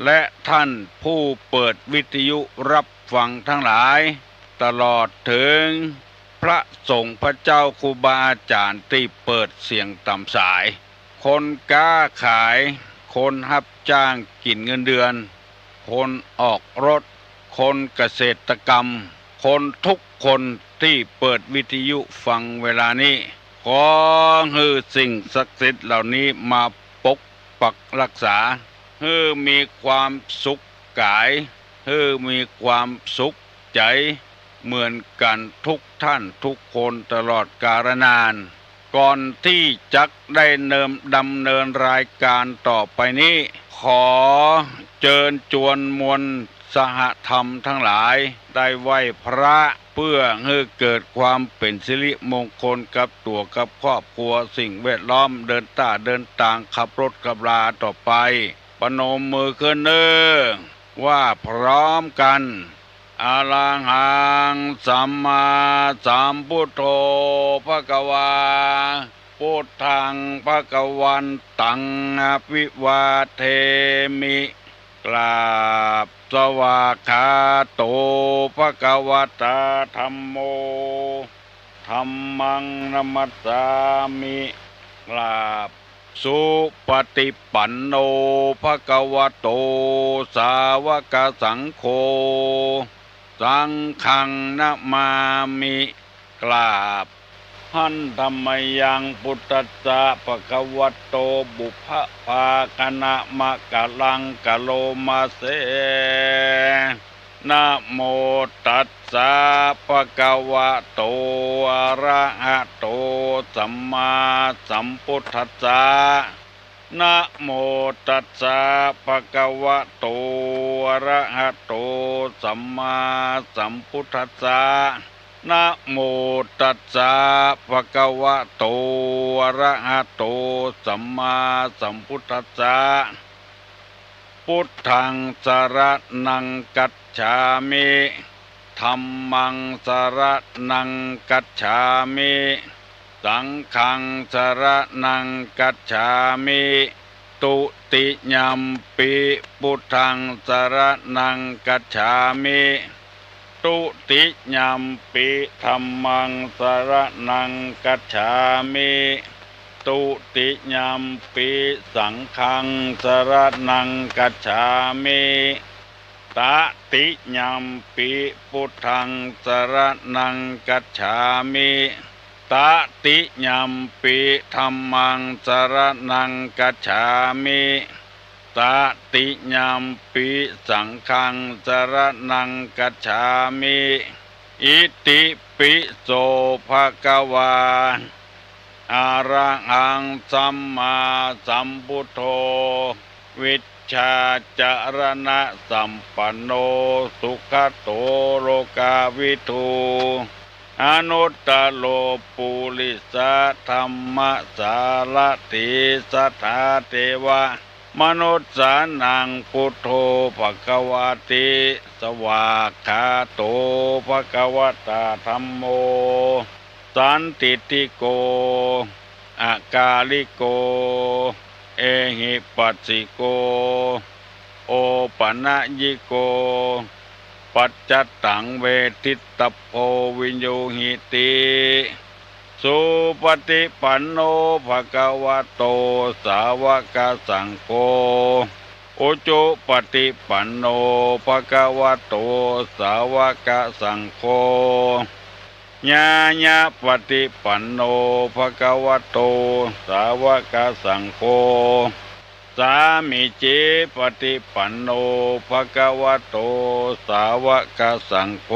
และท่านผู้เปิดวิทยุรับฟังทั้งหลายตลอดถึงพระสงฆ์พระเจ้าครูบาอาจารย์ที่เปิดเสียงตามสายคนค้าขายคนรับจ้างกินเงินเดือนคนออกรถคนเกษตรกรรมคนทุกคนที่เปิดวิทยุฟังเวลานี้ขอให้สิ่งศักดิ์สิทธิ์เหล่านี้มาปกปักรักษาให้มีความสุขกายให้มีความสุขใจเหมือนกันทุกท่านทุกคนตลอดกาลนานก่อนที่จักได้ดำเนินรายการต่อไปนี้ขอเชิญชวนมวลสหธรรมทั้งหลายได้ไหว้พระเพื่อให้เกิดความเป็นสิริมงคลกับตัวกับครอบครัวสิ่งแวดล้อมเดินต่างขับรถขับราต่อไปปนมมือขึ้นว่าพร้อมกันอะระหังสัมมาสัมพุทโธภควาพุทธังภควันตังอภิวาเทมิกราบสวากขาโตภควตาธัมโมธัมมังนัมมัสสามิกราบสุปฏิปันโนภควโตสาวกสังโฆสังฆังนะมามิกราบหันธัมมยังพุทธัสสะภควโตบุพภาคณะมะกะลังกะโลมาเสนะโมตัสสะภควโตอะระหะโตสัมมาสัมพุทธัสสะนะโมตัสสะภควโตอะระหะโตสัมมาสัมพุทธัสสะนะโมตัสสะภควโตอะระหะโตสัมมาสัมพุทธัสสะพุทธังสรณังกัจฉามิธัมมังสรณังกัจฉามิสังฆังสรณังกัจฉามิตุติยัมปิพุทธังสรณังกัจฉามิตุติยัมปิธัมมังสรณังกัจฉามิตุติยัมปิสังฆังสรณังกัจฉามิตติยัมปิพุทธังสรณังกัจฉามิตติยัมปิธัมมังสรณังกัจฉามิตติยัมปิสังฆังสรณังกัจฉามิอิติปิโสภควาอะระหังสัมมาสัมพุทโธวิชชาจารณะสัมปันโนสุขโตโลกาวิทู อนุตตโลปุริสธรรมสารติสัทธาเทวะมนุษย์สานังพุทโธภควาติสวากขาโตภควตาธัมโมสันติติโกอากาลิโกเอหิปัสสิโกโอปัญญิโกปัจจตังเวทิตโพวิญโยหิติสุปฏิปันโนภะคะวะโตสาวกสังโฆอุจุปฏิปันโนภะคะวะโตสาวกสังโฆญาญาปฏิปันโนภะคะวะโตสาวกสังโฆสามิจิปฏิปันโนภะคะวะโตสาวกสังโฆ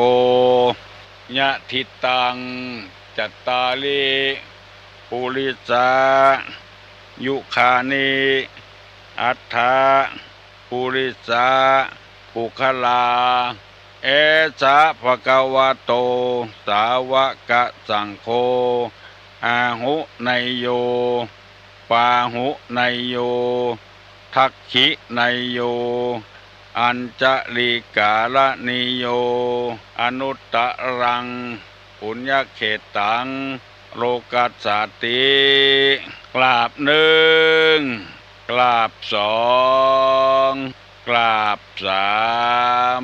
ญะทิตังจัตตาลิปุริสายุคานิอัฏฐาปุริสาปุคลาเอสะภะคะวะโตสาวกสังโฆอาหุไนโยปาหุไนโยทักขิไนโยอัญจลิกาลนิโยอนุตตรังปุญญเขตังโลกัสสติกราบหนึ่งกราบสองกราบสาม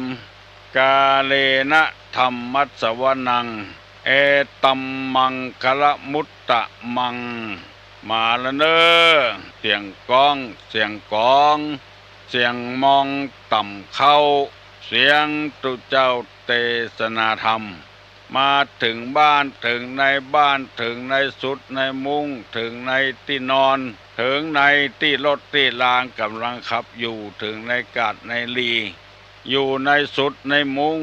กาเลนะธัมมัสสวนังเอตัมมังคละมุตตะมังมาละเนอเสียงก้องเสียงกองเสียงมองต่ำเข้าเสียงตุเจ้าเทศนาธรรมมาถึงบ้านถึงในบ้านถึงในสุดในมุ้งถึงในที่นอนถึงในที่รถที่รางกำลังขับอยู่ถึงในกาดในลีอยู่ในสุดในมุ้ง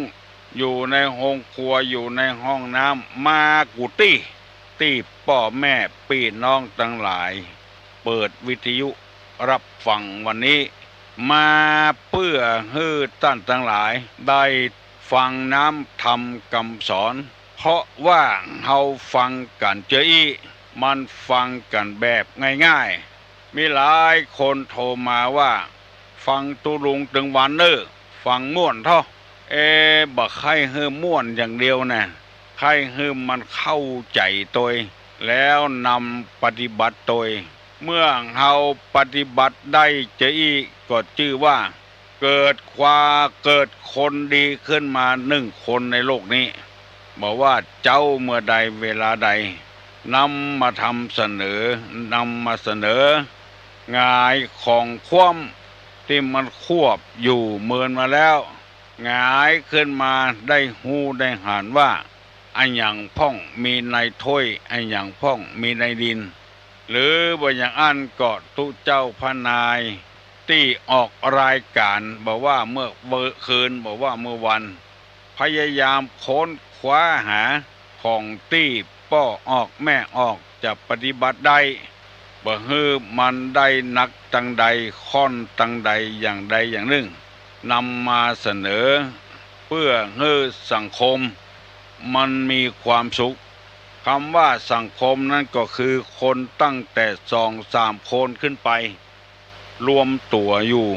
อยู่ในห้องครัวอยู่ในห้องน้ำมากุฏิที่พ่อแม่พี่น้องทั้งหลายเปิดวิทยุรับฟังวันนี้มาเพื่อให้ท่านทั้งหลายได้ฟังน้ำธรรมคำสอนเพราะว่าเราฟังกันเจออีมันฟังกันแบบง่ายๆมีหลายคนโทรมาว่าฟังตุลุงตึงวันเนอฟังม่วนเท่าบักใครเฮือม่วนอย่างเดียวนะใครเฮือมันเข้าใจตัวแล้วนำปฏิบัติตัวเมื่อเราปฏิบัติได้เจออีก็ชื่อว่าเกิดคนดีขึ้นมาหนึ่งคนในโลกนี้บอกว่าเจ้าเมื่อใดเวลาใดนำมาเสนองายของคว่ำที่มันควบอยู่เมินมาแล้วงายขึ้นมาได้หูได้หานว่าอันอย่างพ่องมีในถ้วยอันอย่างพ่องมีในดินหรือบางอย่างอันก็ตุเจ้าพนายที่ออกรายการบอกว่าเมื่อคืนบอกว่าเมื่อวันพยายามค้นคว้าหาของที่ป้อออกแม่ออกจะปฏิบัติได้บ่ฮือมันได้นักตังใดค่อนตังใดอย่างใดอย่างหนึ่งนำมาเสนอเพื่อให้สังคมมันมีความสุขคำว่าสังคมนั้นก็คือคนตั้งแต่2-3 คนขึ้นไปรวมตัวอยู่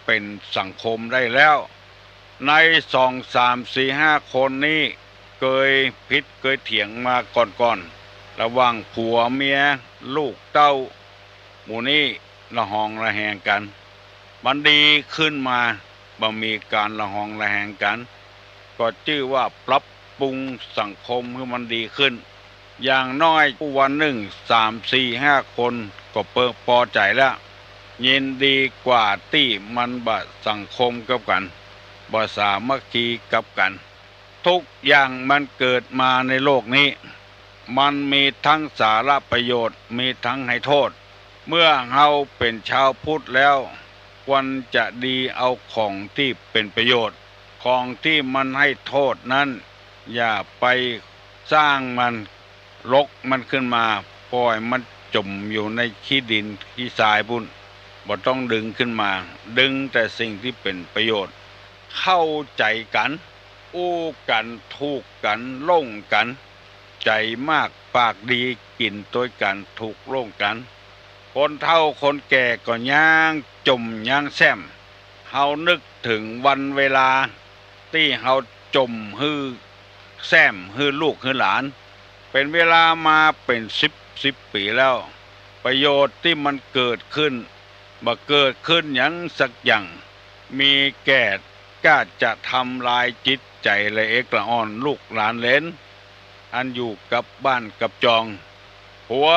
เป็นสังคมได้แล้วใน2-3-4-5 คนนี้เคยเถียงมาก่อนระหว่างผัวเมียลูกเต้าหมู่นี้ละหองละแหงกันมันดีขึ้นมาบ่มีการละหองละแหงกันก็ชื่อว่าปรับปรุงสังคมให้มันดีขึ้นอย่างน้อยวันหนึ่ง3-4-5 คนก็พอใจแล้วยินดีกว่าที่มันบ่สังคมกับกันบ่สามัคคีกับกันทุกอย่างมันเกิดมาในโลกนี้มันมีทั้งสาระประโยชน์มีทั้งให้โทษเมื่อเราเป็นชาวพุทธแล้วควรจะดีเอาของที่เป็นประโยชน์ของที่มันให้โทษนั้นอย่าไปสร้างมันรกมันขึ้นมาปล่อยมันจมอยู่ในขี้ดินขี้ทรายพุ่นบ่ต้องดึงขึ้นมาดึงแต่สิ่งที่เป็นประโยชน์เข้าใจกันอู้กันถูกกันล่งกัน ใจมากปากดีกินตัวกันถูกร่วมกันคนเฒ่าคนแก่ก็ย่างจมย่างแซมเฮานึกถึงวันเวลาที่เฮาจมฮือแซมฮือลูกฮือหลานเป็นเวลามาเป็นสิบปีแล้วประโยชน์ที่มันเกิดขึ้นบ่เกิดขึ้นหยังสักอย่างมีแก่กล้าจะทำลายจิตใจละเอกละอ่อนลูกหลานเหลนอันอยู่กับบ้านกับจองหัว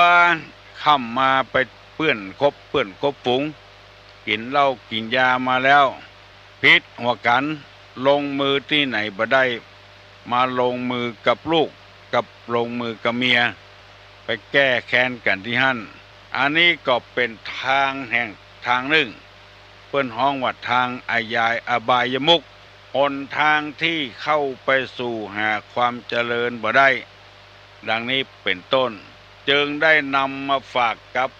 ค่ำมาไปเปื้อนคบฝูงกินเหล้ากินยามาแล้วพิษหัวกันลงมือที่ไหนบ่ได้มาลงมือกับลูกกับลงมือกับเมียไปแก้แค้นกันที่หั่นอันนี้ก็เป็นทางแห่งทางหนึ่งเปิ้นฮ้องว่าทางอายายอบายมุขหนทางที่เข้าไปสู่หาความเจริญบ่ได้ดังนี้เป็นต้นจึงได้นำมาฝากกับ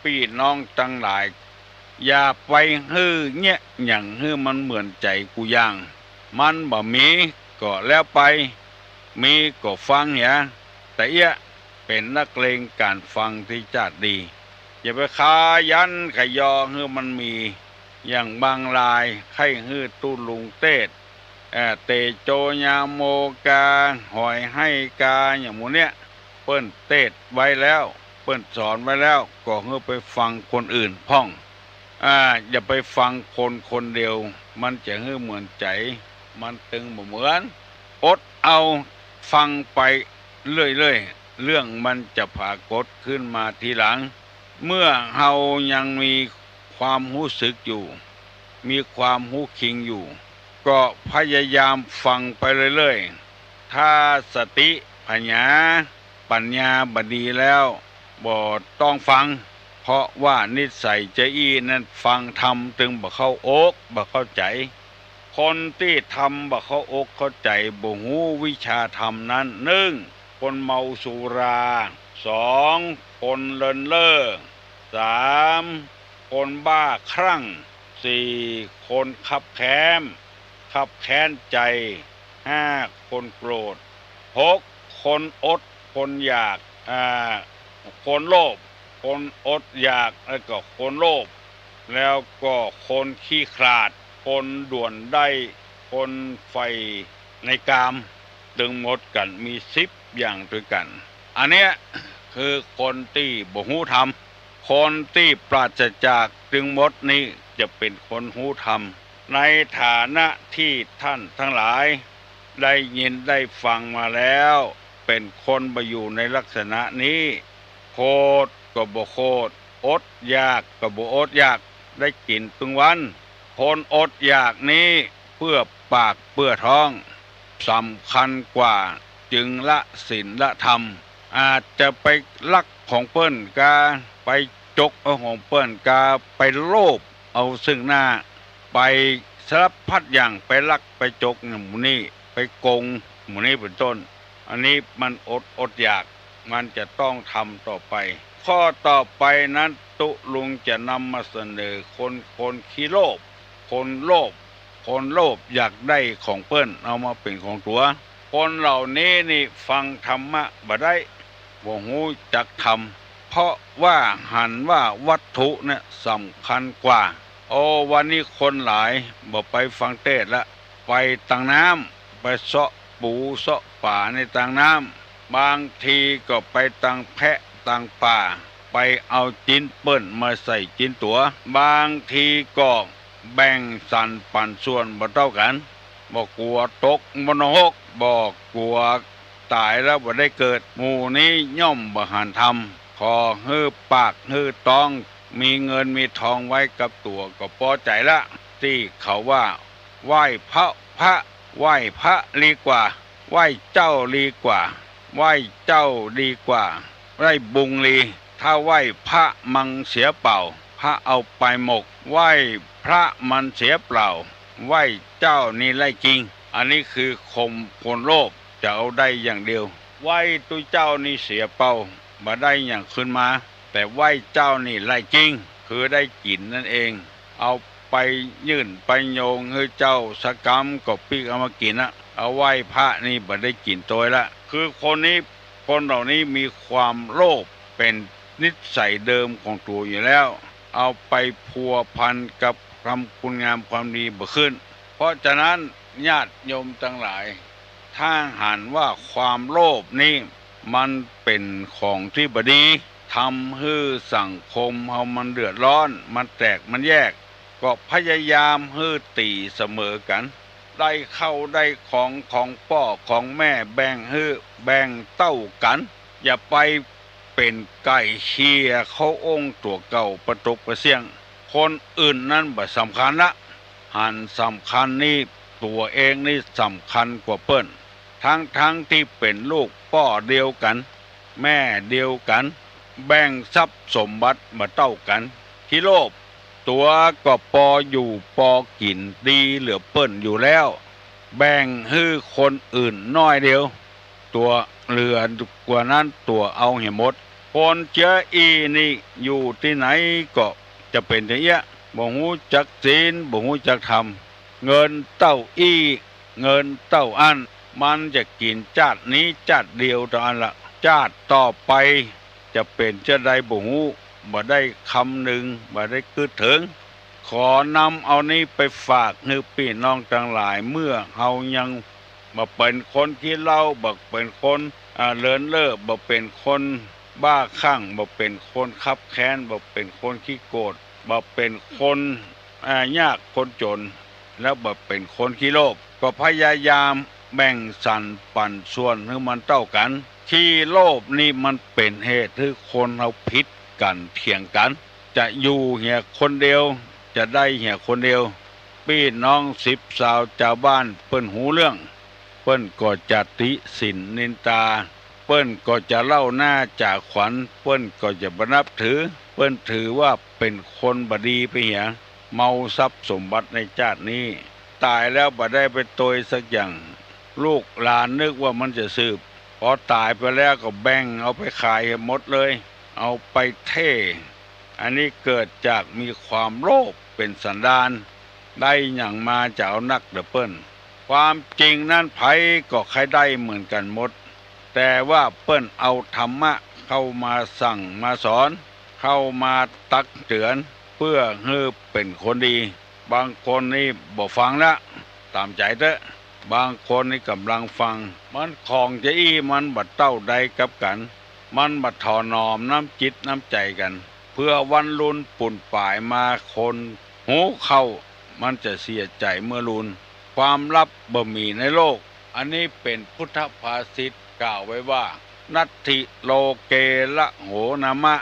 พี่น้องทั้งหลายอย่าไปฮื้อเงี้ยอย่างฮื้อมันเหมือนใจกูย่างมันบ่มีก็แล้วไปมีก็ฟังเหียแต่เอี้ยเป็นนักเลงการฟังที่จัดดีอย่าไปคายันขยอฮื้อมันมีอย่างบางรายไข้ฮื้อตุลุงเตศเตโจญาโมกาหอยให้กาอย่างหมูเนี้ยเปิ้นเตศไว้แล้วเปิ้นสอนไว้แล้วก็ฮื้อไปฟังคนอื่นพ่องอย่าไปฟังคนเดียวมันจะฮื้อเหมือนใจมันตึงบ่เหมือนอดเอาฟังไปเรื่อยๆเรื่องมันจะปรากฏขึ้นมาทีหลังเมื่อเฮายังมีความรู้สึกอยู่มีความรู้คิงอยู่ก็พยายามฟังไปเรื่อยๆถ้าสติปัญญาบดีแล้วบ่ต้องฟังเพราะว่านิสัยใจอีนั้นฟังธรรมจึงบ่เข้าอกบ่เข้าใจคนที่ทำบ่เข้าอกเข้าใจบ่ฮู้วิชาธรรมนั้น1คนเมาสุรา2คนเลินเล่อ3คนบ้าคลั่ง4คนขับแค้นใจ5คนโกรธ6คนอดคนอยากคนโลภคนอดอยากแล้วก็คนโลภแล้วก็คนขี้ขลาดคนด่วนได้คนไฟในกามดึงหมดกันมี10อย่างด้วยกันอันเนี้ยคือคนที่บ่ฮู้ธรรมคนที่ปราศจากดึงหมดนี้จะเป็นคนฮู้ธรรมในฐานะที่ท่านทั้งหลายได้ยินได้ฟังมาแล้วเป็นคนมาอยู่ในลักษณะนี้โคตรก็บ่โคตรอดอยากก็บ่อดอยากได้กินทุกวันคนอดอยากนี้เพื่อปากเพื่อท้องสำคัญกว่าจึงละศีลละธรรมอาจจะไปลักของเปิ้นกาไปจกเอาของเปิ้นกาไปโลภเอาซึ่งหน้าไปสารพัดอย่างไปลักไปจกหมู่นี้ไปโกงหมู่นี้เป็นต้นอันนี้มันอดอยากมันจะต้องทำต่อไปข้อต่อไปนั้นตุลุงจะนำมาเสนอคนขี้โลภคนโลภอยากได้ของเปิ้นเอามาเป็นของตัวคนเหล่านี้นี่ฟังธรรมะบ่ได้บ่ฮู้จักธรรมเพราะว่าหันว่าวัตถุเนี่ยสำคัญกว่าวันนี้คนหลายบ่ไปฟังเทศน์ละไปตังน้ำไปเสาะปูเสาะป่าในตังน้ำบางทีก็ไปตังแพะตังป่าไปเอาจิ้นเปิ้นมาใส่จิ้นตัวบางทีก็แบ่งสันปันส่วนบ่เท่ากันบ่กลัวตกมโนหกบ่กลัวตายแล้วบ่ได้เกิดหมู่นี้ย่อมบ่หันธรรมขอฮื้อปากฮื้อต้องมีเงินมีทองไว้กับตัวก็พอใจละที่เขาว่าไหว้พระไหว้พระดีกว่าไหว้เจ้าดีกว่าไหว้เจ้าดีกว่าไหว้บุงลีถ้าไหว้พระมังเสียเปล่าพระเอาไปหมกไหว้พระมันเสียเปล่าไหว้เจ้านี่ไล่จริงอันนี้คือคนโลภจะเอาได้อย่างเดียวไหว้ตุเจ้านี่เสียเปล่ามาได้อย่างขึ้นมาแต่ไหว้เจ้านี่ไล่จริงคือได้กินนั่นเองเอาไปยื่นไปโยงให้เจ้าสกรรมก็ปีกเอามากินนะเอาไหว้พระนี่บ่ได้กินตัวละคือคนนี้ คนเหล่านี้มีความโลภเป็นนิสัยเดิมของตัวอยู่แล้ว เอาไปพัวพันกับคำคุณงามความดีบ่ขึ้น เพราะฉะนั้นญาติโยมทั้งหลาย ถ้าหันว่าความโลภนี่มันเป็นของที่บดีทำให้สังคมเฮามันเดือดร้อนมันแตกมันแยกก็พยายามให้ตีเสมอกันได้เข้าได้ของพ่อของแม่แบ่งให้แบ่งเต้ากันอย่าไปเป็นไก่เชียเขาองค์ตัวเก่าประตกประเสียงคนอื่นนั้นบ่สำคัญละหันสำคัญนี่ตัวเองนี่สำคัญกว่าเปิ้นทั้งที่เป็นลูกพ่อเดียวกันแม่เดียวกันแบ่งทรัพย์สมบัติมาเต้ากันที่โลภตัวก็ปออยู่ปอกินดีเหลือเปิ้นอยู่แล้วแบ่งให้คนอื่นน้อยเดียวตัวเหลือกว่านั้นตัวเอาให้หมดคนเจออีนี่อยู่ที่ไหนก็จะเป็นอย่างเงี้ยบ่ฮู้จักศีลบ่ฮู้จักธรรมเงินเต้าอีเงินเต้าอันมันจะกินจาดนี้จาดเดียวเท่านั้นละจาดต่อไปจะเป็นจะได้บ่ฮู้บ่ได้คำหนึ่งบ่ได้กึดถึงขอนำเอานี้ไปฝากให้พี่น้องทั้งหลายเมื่อเฮายังบ่เป็นคนขี้เหล้าบ่เป็นคนเลินเล่อบ่เป็นคนบ้าคลั่งบ่เป็นคนคับแค้นบ่เป็นคนขี้โกรธบ่เป็นคนยากคนจนแล้วบ่เป็นคนขี้โลภก็พยายามแบ่งสรรปันส่วนให้มันเท่ากันที่โลภนี่มันเป็นเหตุให้คนเฮาผิดกันเถียงกันจะอยู่เหียคนเดียวจะได้เหียคนเดียวพี่น้อง10สาวชาวบ้านเปิ้นหูเรื่องเปิ้นก็จะติสินนินตาเปิ้นก็จะเล่าหน้าจากขวัญเปิ้นก็จะบ่นับถือเปิ้นถือว่าเป็นคนบดีไปเหียเมาทรัพย์สมบัติในชาตินี้ตายแล้วบ่ได้ไปโตยสักอย่างลูกหลานนึกว่ามันจะสืบพอตายไปแล้วก็แบ่งเอาไปขายหมดเลยเอาไปเทอันนี้เกิดจากมีความโลภเป็นสันดานได้อย่างมาจะเอานักเดเปิ้นความจริงนั้นไผก็ใครได้เหมือนกันหมดแต่ว่าเปิ้นเอาธรรมะเข้ามาสั่งมาสอนเข้ามาตักเตือนเพื่อให้เป็นคนดีบางคนนี่บ่ฟังละตามใจเถอะบางคนนี่กำลังฟังมันของจะอี้มันบัดเต้าใดกับกันมันบัดถอนอมน้ำจิตน้ำใจกันเพื่อวันลุนปุ่นป่ายมาคนหูเข้ามันจะเสียใจเมื่อลุนความลับบ่มีในโลกอันนี้เป็นพุทธภาษิตกล่าวไว้ว่านัตถิโลเกละโหนามะ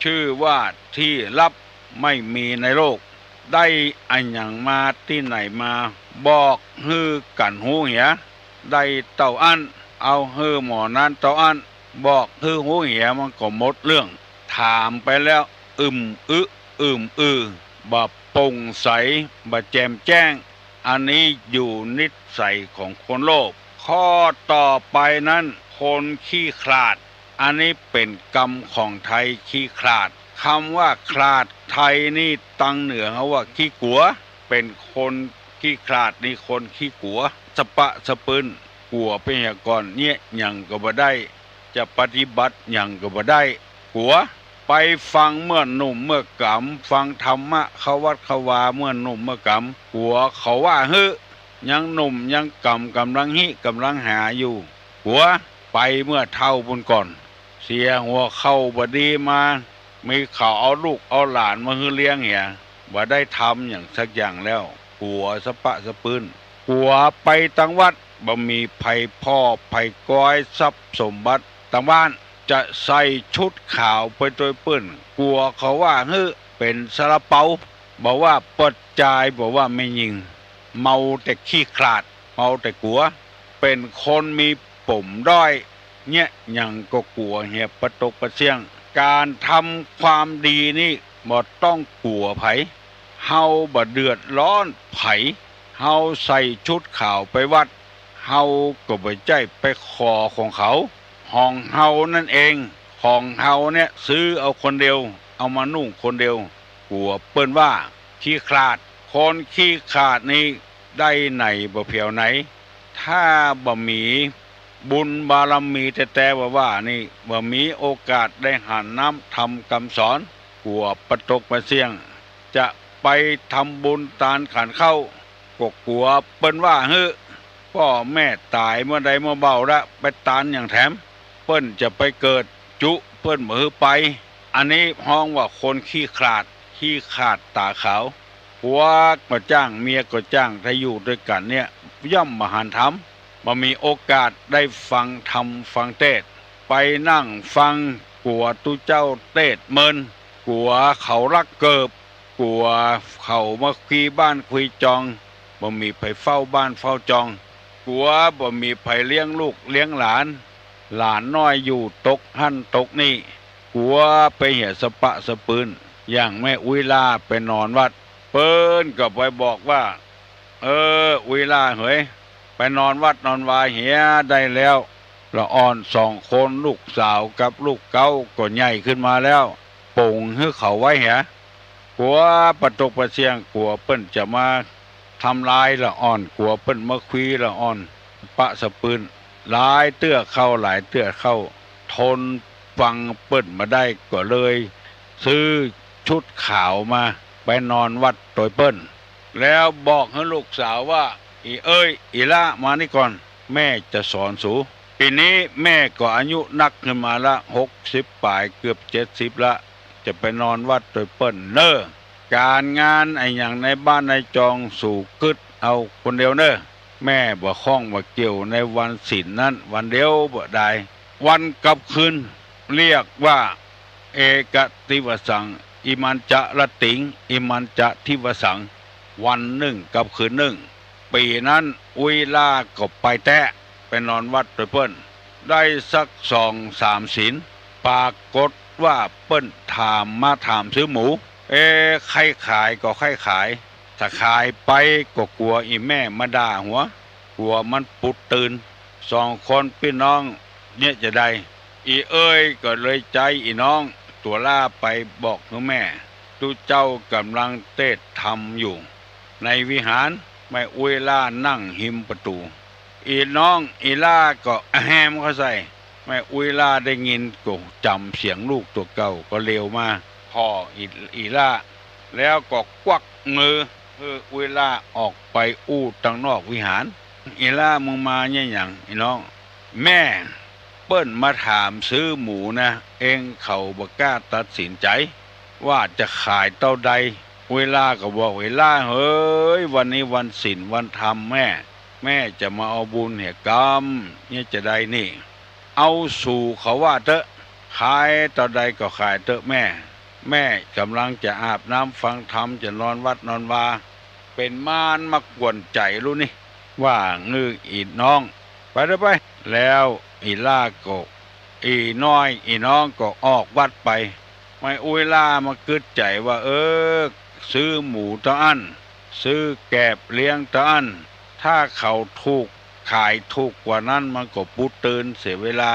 ชื่อว่าที่ลับไม่มีในโลกได้อันอย่างมาที่ไหนมาบอกฮือกันหูเหียได้เต่าอันเอาฮือหมอนั้นเต่าอันบอกฮือหูเหียมันก็หมดเรื่องถามไปแล้วบ่โปร่งใสบ่แจ่มแจ้งอันนี้อยู่นิสัยของคนโลภข้อต่อไปนั้นคนขี้ขลาดอันนี้เป็นกรรมของไทยขี้ขลาดคำว่าขลาดไทยนี่ตังเหนือเขาว่าขี้กัวเป็นคนขี้ขลาดนี่คนขี้กัวสปะสปืนกัวเป็นอย่างก่อนเนี่ยยังก็บ่ได้จะปฏิบัติยังก็บ่ได้กัวไปฟังเมื่อหนุ่มเมื่อกำฟังธรรมะเขาวัดเขาวาเมื่อหนุ่มเมื่อกำกัวเขาว่าฮึยังหนุ่มยังกำลังหิกำลังหาอยู่กัวไปเมื่อเท่าบุญก่อนเสียหัวเข้าบดีมามีเขาเอาลูกเอาหลานมาฮือเลี้ยงเหียบ่ได้ทำอย่างสักอย่างแล้วกลัวสปะสปืนกลัวไปตังวัดบ่มีภัยพ่อภัยก้อยทรัพย์สมบัติตังบ้านจะใส่ชุดขาวไปโดยเปิ้นกลัวเขาว่าฮือเป็นซาลาเปาบอกว่าปดจายบอกว่าไม่ยิงเมาแต่ขี้ขลาดเมาแต่กลัวเป็นคนมีปุ่มด้อยเนี่ยยังก็กลัวเหียประตกประเสียงการทำความดีนี่บ่ต้องกลัวไผเฮาบ่เดือดร้อนไผเฮาใส่ชุดขาวไปวัดเฮาก็บ่ใจไปขอของเขาของเฮานั่นเองของเฮาเนี่ยซื้อเอาคนเดียวเอามานุ่งคนเดียวกลัวเปิ้นว่าขี้ขลาดคนขี้ขลาดนี่ได้ไหนบ่เพียวไหนถ้าบ่มี บุญบารมีแต่ว่านี่ว่ามีโอกาสได้หันน้ำทำคำสอนกลัวประตกประเสียงจะไปทำบุญตานขันเข้าก็กลัวเปิ้นว่าพ่อแม่ตายเมื่อใดเมื่อเบาละไปตานอย่างแถมเปิ้นจะไปเกิดจุเปิ้นมือไปอันนี้ห้องว่าคนขี้ขาดตาขาวผัวก็จ้างเมียก็จ้างถ้าอยู่ด้วยกันเนี่ยย่อมมหันธรรมมามีโอกาสได้ฟังธรรมฟังเทศน์ไปนั่งฟังกลัวตุเจ้าเทศน์เมินกลัวเขารักเกิบกลัวเขามาคุยบ้านคุยจองบ่มีไผเฝ้าบ้านเฝ้าจองกลัวบ่มีไผเลี้ยงลูกเลี้ยงหลานน้อยอยู่ตกหั่นตกนี่กลัวไปเหี่ยสปะสปืนอย่างแม่อุ้ยลาไปนอนวัดเปิ้นก็ไปบอกว่าอุ้ยลาเฮ้ยไปนอนวัดนอนวาเหียได้แล้วละอ่อน2 คนลูกสาวกับลูกเก้าก็ใหญ่ขึ้นมาแล้วป่งให้เขาไว้เหียกลัวประตกประเสียงกลัวเปิ้นจะมาทำลายละอ่อนกลัวเปิ้นมาคุยละอ่อนปะสปืนหลายเตื้อเข้าทนฟังเปิ้นมาได้ก็เลยซื้อชุดขาวมาไปนอนวัดโดยเปิ้นแล้วบอกให้ลูกสาวว่าอีละมานี่ก่อนแม่จะสอนสูปีนี้แม่ก็อายุนักขึ้นมาละ60 ปลายเกือบ70ละจะไปนอนวัดโดยเปิ้นการงานไอ้อย่างในบ้านในจองสู่กึดเอาคนเดียวแม่บ่ข้องบ่เกี่ยวในวันศีลนั้นวันเดียวบ่ได้วันกับคืนเรียกว่าเอกติวสังอิมันจะละติงอิมันจะทิวสังวัน1กับคืน1ปีนั้นอุยลาก็ไปแตะไปนอนวัดโดยเปิ้นได้สัก2-3 ศีลปรากฏว่าเปิ้นถามซื้อหมูใครขายก็ใครขายถ้าขายไปก็กลัวอีแม่มาด่าหัวกลัวมันปุดตื่น2 คนพี่น้องเนี่ยจะได้ก็เลยใจอีน้องตัวล่าไปบอกกับแม่ตุเจ้ากำลังเทศน์ธรรมอยู่ในวิหารแม่อุ้ยล่านั่งหิมประตูอีน้องอีล่าก็แฮมเข้าใส่แม่อุ้ยล่าได้ยินก็จำเสียงลูกตัวเก่าก็เร็วมาพ่ออีล่าแล้วก็ควักมืออุ้ยล่าออกไปอู้ตังนอกวิหารอีล่ามึงมาเนี่ยอย่างอีน้องแม่เปิ้นมาถามซื้อหมูนะเองเขาบ่กล้าตัดสินใจว่าจะขายเท่าใดเวลาก็บอกเวลาเฮ้ยวันนี้วันศีลวันธรรมแม่จะมาเอาบุญเหตุกรรมเนี่ยจะได้นี่เอาสู่เขาว่าเถอะขายเท่าใดก็ขายเถอะแม่กำลังจะอาบน้ำฟังธรรมจะนอนวัดนอนวาเป็นม่านมากวนใจรู้นี่ว่างืออีน้องไปเถอะไปแล้วอีล่าก็อีน้อยอีน้องก็ออกวัดไปไม่อุ้ยล่ามากึดใจว่าซื้อหมูตะอันซื้อแกบเลี้ยงตะอันถ้าเขาถูกขายถูกกว่านั้นมันก็ปุดตื่นเสียเวลา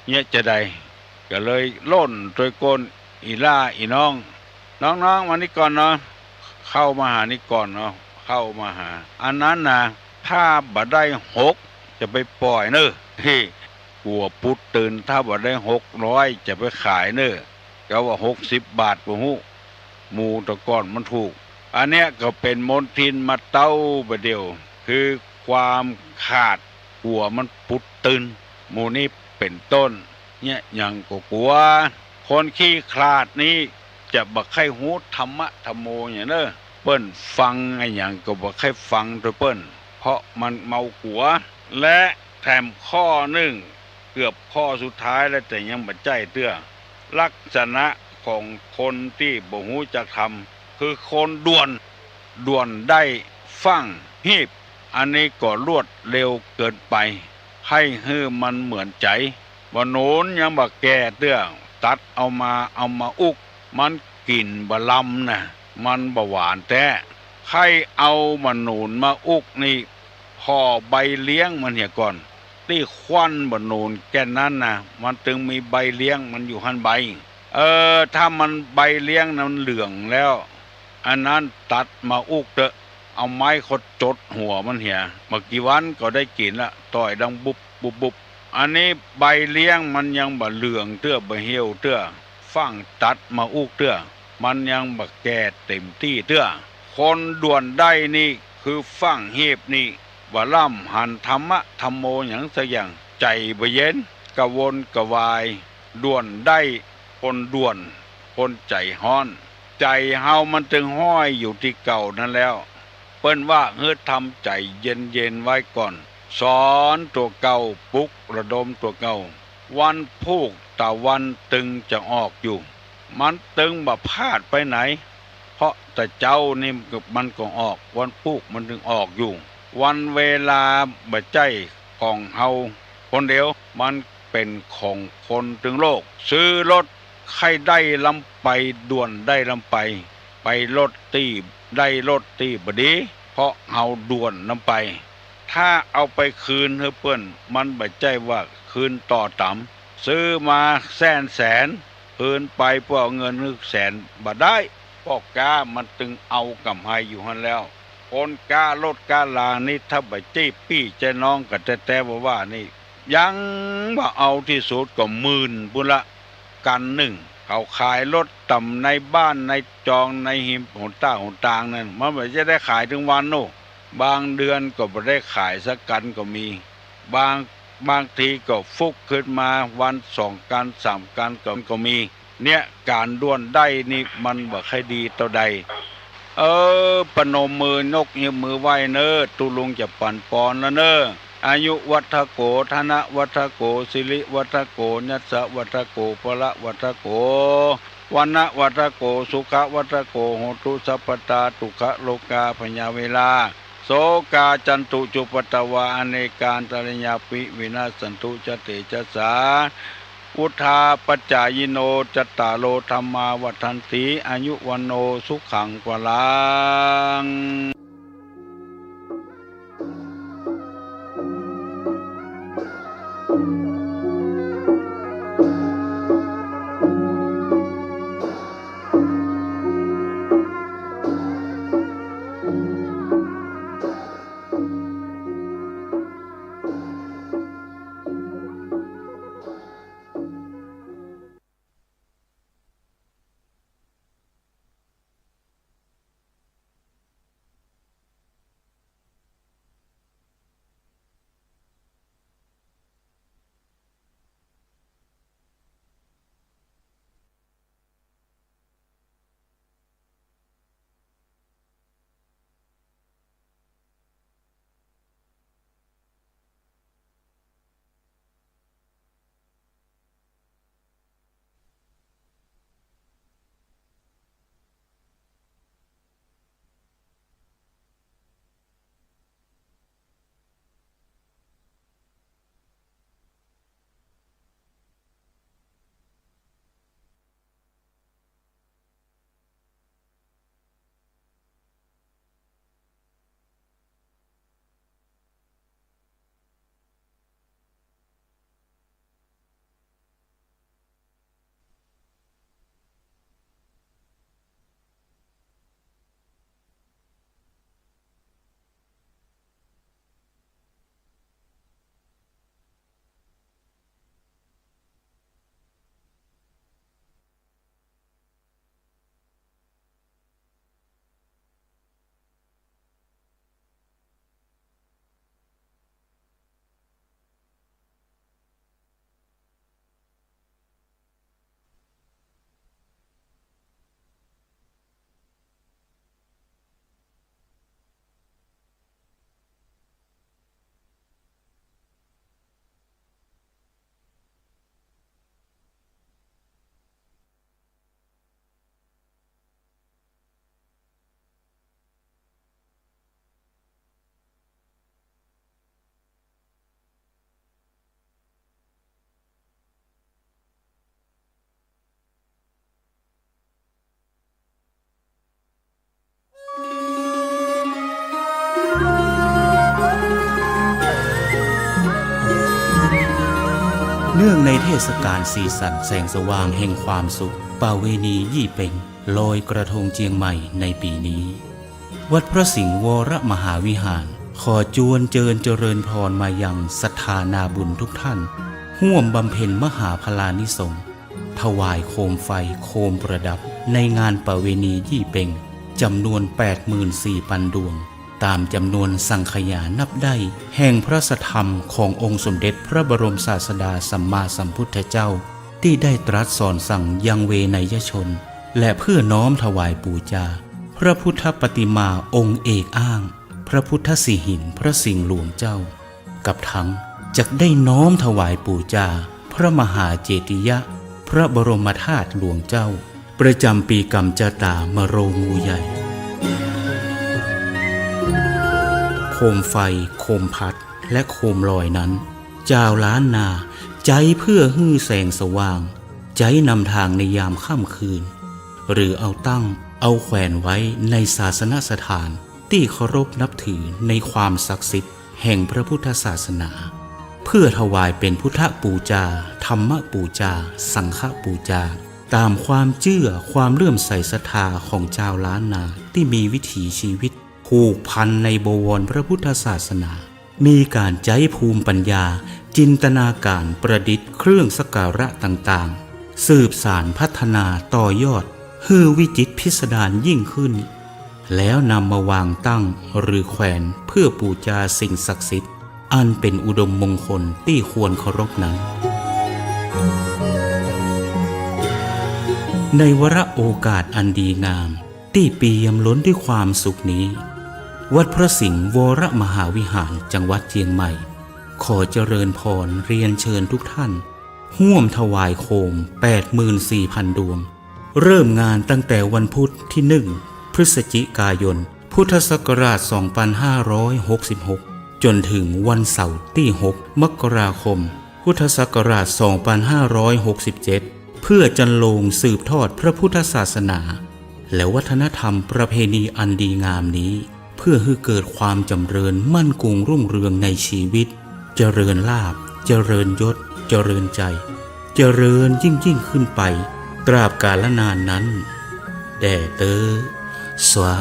เนี่ยจะได้ก็เลยล่นโดยก้นอีล่าอีน้องมานี่ก่อนเนาะเข้ามาหานี่ก่อนเนาะเข้ามาหาอันนั้นนะถ้าบ่ได้6จะไปปล่อยกลัวปุดตื่นถ้าบ่ได้600จะไปขายก็ว่า60 บาทบ่ฮู้หมูตะก้อนมันถูกอันเนี้ยก็เป็นมนทินมาเต้าบะเดียวคือความขาดกลัวมันปุดตื่นหมูนี้เป็นต้นเนี่ยยังก็กลัวคนขี้ขลาดนี้จะบ่ใครฮู้ธรรมะธรรมโมอย่างเปิ้นฟังไอ้หยังก็บ่ใครฟังโดยเปิ้นเพราะมันเมาขัวและแถมข้อ1เกือบข้อสุดท้ายแล้วแต่ยังบ่ใจเตื้อลักษณะของคนที่บ่ฮู้จักทำคือคนด่วนได้ฟังฮีบอันนี้ก็รวดเร็วเกินไปให้มันเหมือนใจบ่โน้นยังบ่แก่เตื้อตัดเอามาอุกมันกินบ่ลำนะมันบ่หวานแท้ให้เอามันหนูนมาอุกนี่ห่อใบเลี้ยงมันเหี่ยก่อนที่ควันบ่นูนแก่นั้นนะมันจึงมีใบเลี้ยงมันอยู่หันใบถ้ามันใบเลี้ยงนั้นเหลืองแล้วอันนั้นตัดมาอุกเถอะเอาไม้ขดจดหัวมันเหี่ยเมื่อกี่วันก็ได้กินละต่อยดังบุบ อันนี้ใบเลี้ยงมันยังบ่เหลืองเตื้อบ่เหี่ยวเตื้อฟังตัดมาอุกเตื้อมันยังบ่แก่เต็มที่เตื้อคนด่วนได้นี่คือฟังเหีบนี่ว่าล่ำหันธรรมะธรรมโมหยังสักอย่างใจบ่เย็นกะวนกะวายด่วนได้คนด่วนคนใจฮ้อนใจเฮามันจึงห้อยอยู่ที่เก่านั่นแล้วเปิ้นว่าเฮือทำใจเย็นๆไว้ก่อนสอนตัวเก่าปลุกระดมตัวเก่าวันพูกตะวันตึงจะออกอยู่มันตึงบ่พลาดไปไหนเพราะแต่เจ้านี่มันก็ออกวันพูกมันถึงออกอยู่วันเวลาบ่ใจของเฮาคนเดียวมันเป็นของคนถึงโลกซื้อรถใครได้ลำไปด่วนได้ลำไปรถตีได้รถตีบดีเพราะเฮาด่วนนำไปถ้าเอาไปคืนเฮ้เปิ้นมันบ่ใจว่าคืนต่อต่ำซื้อมาแสนคืนไปเพื่อเอาเงิน100,000บ่ได้พ่อกามันตึงเอากำไรอยู่หั่นแล้วคนการถกาลานี่ถ้าบ่จี้ปี้ใจน้องก็แต่ว่านี่ยังบ่เอาที่สุดก็10,000พุ่นละกันหนึ่งเขาขายรถต่ำในบ้านในจองในหิมหนต่างนั่นมันไม่จะได้ขายถึงวันโน่บางเดือนก็ไม่ได้ขายสักกันก็มีบางทีก็ฟุกขึ้นมาวัน2 กัน3 กันก็มีเนี่ยการด้วนได้นี่มันบ่ค่อยดีเท่าใดปนมมือนกยิ้มมือไหว้เน้อตุลุงจะปั่นปอนแล้วเน้ออายุวัฏโกธนะวัฏโกสิริวัฏโกยัสสะวัฏโกพละวัฏโกวันนะวัฏโกสุขวัฏโกโหตุสัพพตาตุขโลกาพญาเวลาโสกาจันตุจุปตวาอเนกานตริยาปิวินาสันตุจเตจัสสาอุทาปัจจายโนจัตตาโลธรรมาวัฏันติอายุวันโนสุขังพลัง
เนื่องในเทศกาลสีสันแสงสว่างแห่งความสุขประเวณียี่เป่งลอยกระทงเจียงใหม่ในปีนี้วัดพระสิงห์วรมหาวิหาร ขอจวนเจริญพรมายังศรัทธานาบุญทุกท่านร่วมบำเพ็ญมหาพลานิสงฆ์ถวายโคมไฟโคมประดับในงานประเวณียี่เป็งจำนวน 84,000 ดวงตามจำนวนสังขยานับได้แห่งพระสัทธรรมขององค์สมเด็จพระบรมศาสดาสัมมาสัมพุทธเจ้าที่ได้ตรัสสอนสั่งยังเวนยชนและเพื่อน้อมถวายบูชาพระพุทธปฏิมาองค์เอกอ้างพระพุทธสิหิงพระสิงห์หลวงเจ้ากับทั้งจักได้น้อมถวายบูชาพระมหาเจติยะพระบรมธาตุหลวงเจ้าประจำปีกัมจตามโรงงูใหญ่โคมไฟโคมพัดและโคมลอยนั้นเจ้าล้านนาใจเพื่อฮื้อแสงสว่างใจนำทางในยามค่ำคืนหรือเอาตั้งเอาแขวนไว้ในศาสนสถานที่เคารพนับถือในความศักดิ์สิทธิ์แห่งพระพุทธศาสนาเพื่อถวายเป็นพุทธบูชาธรรมบูชาสังฆบูชาตามความเชื่อความเลื่อมใสศรัทธาของชาวล้านนาที่มีวิถีชีวิตผูกพันในบวรพระพุทธศาสนามีการใช้ภูมิปัญญาจินตนาการประดิษฐ์เครื่องสักการะต่างๆสืบสานพัฒนาต่อยอดฮือวิจิตรพิสดารยิ่งขึ้นแล้วนำมาวางตั้งหรือแขวนเพื่อบูชาสิ่งศักดิ์สิทธิ์อันเป็นอุดมมงคลที่ควรเคารพนั้นในวาระโอกาสอันดีงามที่ปียมล้นด้วยความสุขนี้วัดพระสิงห์วรมหาวิหารจังหวัดเชียงใหม่ขอเจริญพรเรียนเชิญทุกท่านร่วมถวายโคม 84,000 ดวงเริ่มงานตั้งแต่วันพุธที่ 1 พฤศจิกายนพุทธศักราช 2566 จนถึงวันเสาร์ที่ 6 มกราคม พุทธศักราช 2567 เพื่อจันโลงสืบทอดพระพุทธศาสนาและวัฒนธรรมประเพณีอันดีงามนี้เพื่อให้เกิดความจำเริญมั่นคงรุ่งเรืองในชีวิตเจริญลาภเจริญยศเจริญใจเจริญยิ่งขึ้นไปตราบกาลนานนั้นแด่เตอสวา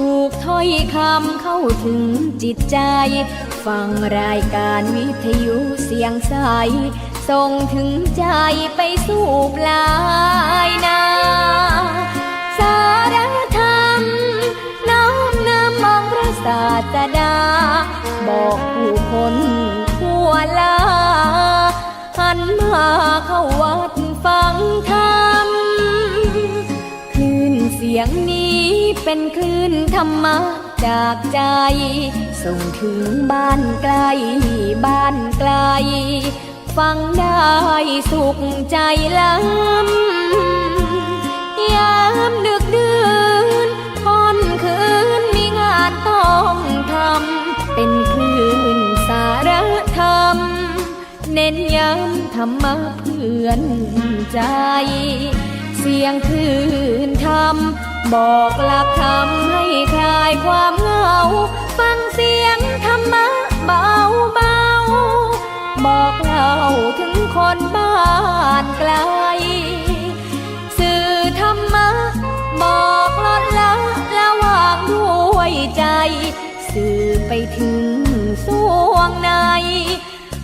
ถูกถ้อยคำเข้าถึงจิตใจฟังรายการวิทยุเสียงใสส่งถึงใจไปสู่ปลายนาสารธรรมน้อมนำมองพระศาสดาบอกผู้คนทั่วลาหันมาเข้าวัดฟังธรรมคลื่นเสียงนี้เป็นคลื่นธรรมะจากใจส่งถึงบ้านไกลบ้านไกลฟังได้สุขใจล้ำยามดึกดื่นค่ำคืนมีงานต้องทำเป็นคลื่นสารธรรมเน้นย้ำธรรมะเพื่อนใจเสียงคลื่นธรรมบอกหลักธรรมให้คลายความเหงาฟังเสียงธรรมะเบาเบาบอกเล่าถึงคนบ้านไกลสื่อธรรมะบอกลดละระหว่างด้วยใจสื่อไปถึงสวงใน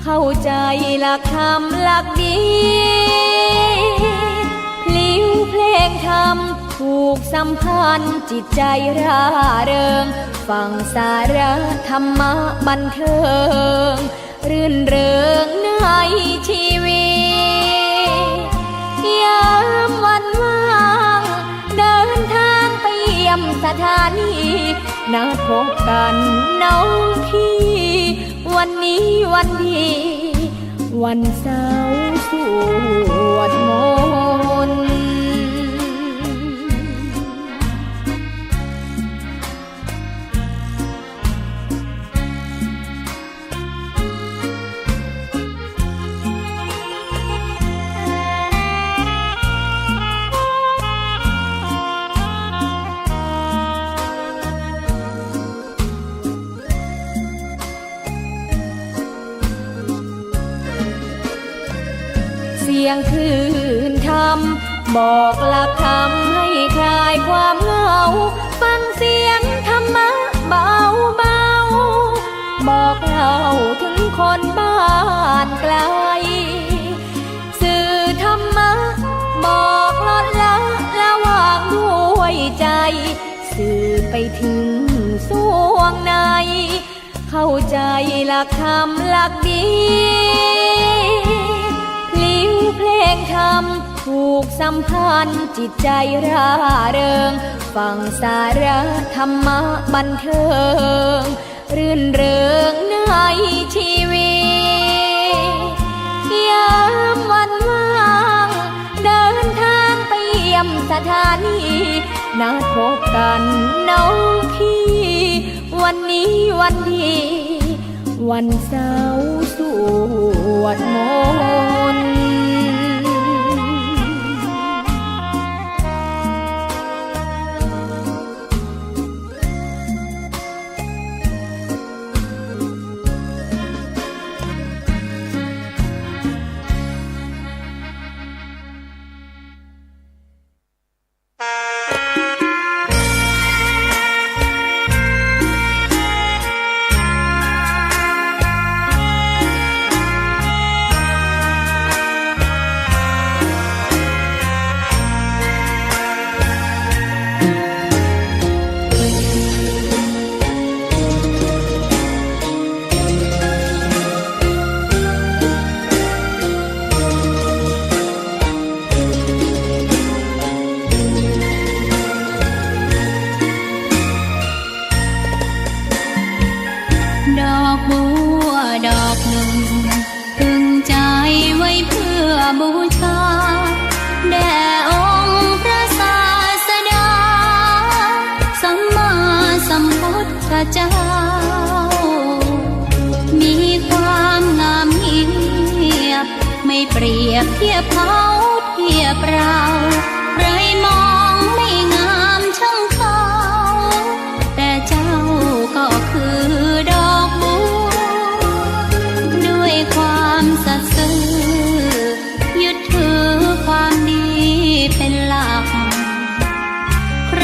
เข้าใจหลักธรรมหลักดีพลิ้วเพลงธรรมผูกสัมพันธ์จิตใจร่าเริงฟังสาระธรรมะบันเทิงรื่นเริงในชีวิตยามวันว่างเดินทางไปเยี่ยมสถานีนัดพบกันน้องพี่วันนี้วันดี วันเสาร์สวดมนต์ เสียงคลื่นธรรมบอกหลักธรรมให้คลายความเหงาฟังเสียงธรรมะเบาเบาบอกเล่าถึงคนบ้านไกลสื่อธรรมะบอกลดละวางด้วยใจสื่อไปถึงสวงในเข้าใจหลักธรรมหลักดีเพลงธรรมผูกสัมพันธ์จิตใจร่าเริงฟังสาระธรรมะบันเทิงรื่นเริงในชีวิตยามวันว่างเดินทางไปเยี่ยมสถานีนัดพบกันน้องพี่วันนี้วันดีวันเสาร์สวดมนต์
เจ้ามีความงามเงียบไม่เปรียบเทียบเขาเทียบเราใครมองไม่งามช่างเขาแต่เจ้าก็คือดอกบัวด้วยความสัตย์ซื่อยึดถือความดีเป็นหลักใคร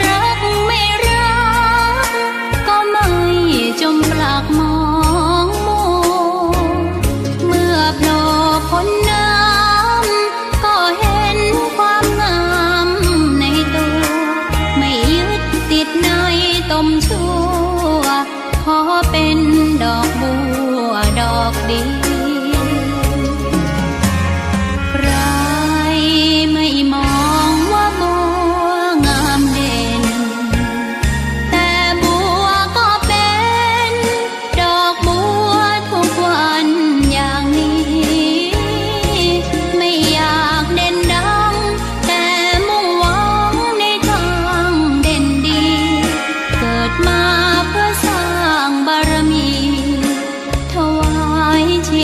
รักไม่รักก็ไม่จมปลักมองมัวเมื่อโผล่พ้นน้ำก็เห็นความงามในตัวไม่ยึดติดในตมชั่วขอเป็นดอกบัวดอกดีใครไม่มองว่าบัวงามเด่นแต่บัวก็เป็นดอกบัวทุกวันอย่างนี้ไม่อยากเด่นดังแต่มุ่งหวังในทางเด่นดีเกิดมาเพื่อสร้างบารมีถวายชี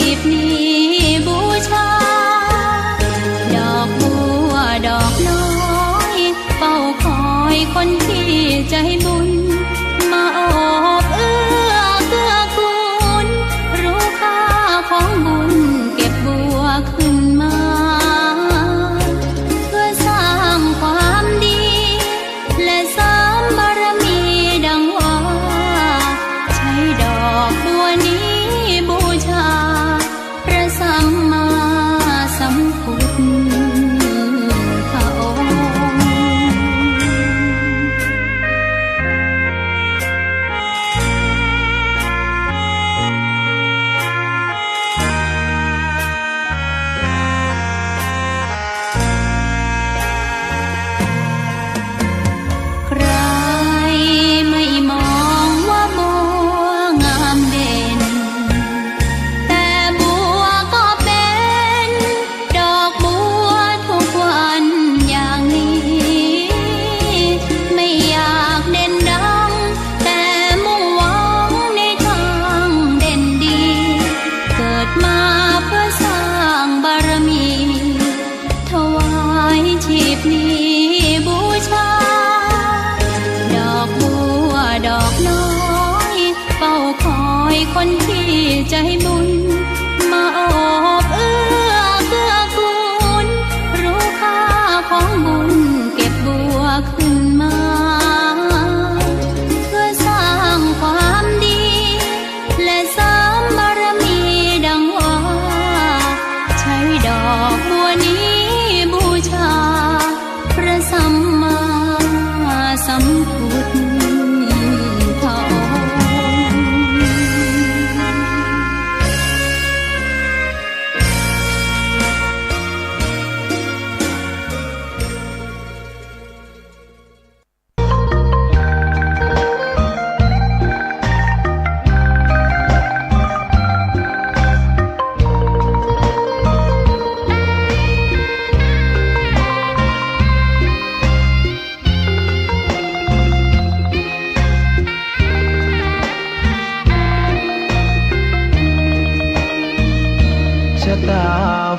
ะตา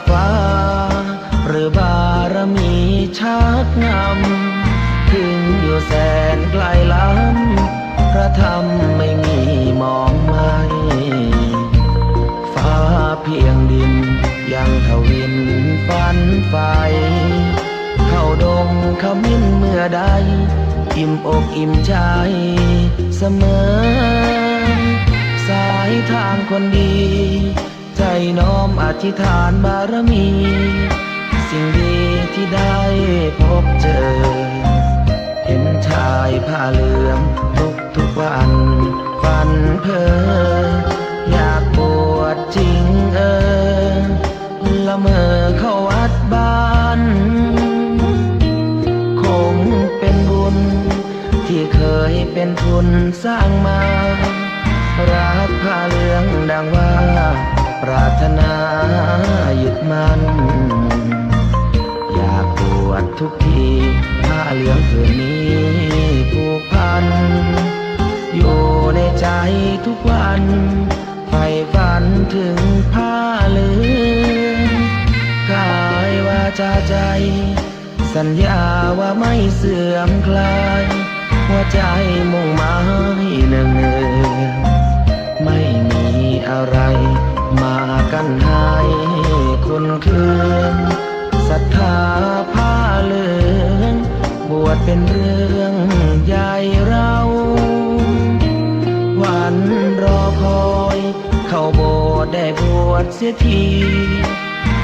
ฟ้าหรือบารมีชักนำถึงอยู่แสนไกลล้ำพระธรรมไม่มีมองไม่ฟ้าเพียงดินยังทวินฝันไฟเข้าดงขมิ้นเมื่อใดอิ่มอกอิ่มใจเสมอสายทางคนดีใจน้อมอธิษฐานบารมีสิ่งดีที่ได้พบเจอเห็นชายผ้าเหลืองทุกวันฝันเพ้ออยากบวชจริงละเมอเข้าวัดบ้านคงเป็นบุญที่เคยเป็นทุนสร้างมารักผ้าเหลืองดังว่าปรารถนายึดมันอยากบวชทุกทีผ้าเหลืองผืนนี้ผูกพันอยู่ในใจทุกวันใฝ่ฝันถึงผ้าเหลืองกายวาจาใจสัญญาว่าไม่เสื่อมคลายหัวใจมุ่งหมายเนืองไม่มีอะไรมากันให้คุณคืนศรัทธาผ้าเหลืองบวชเป็นเรื่องใหญ่เราวันรอคอยเข้าโบสถ์ได้บวชเสียที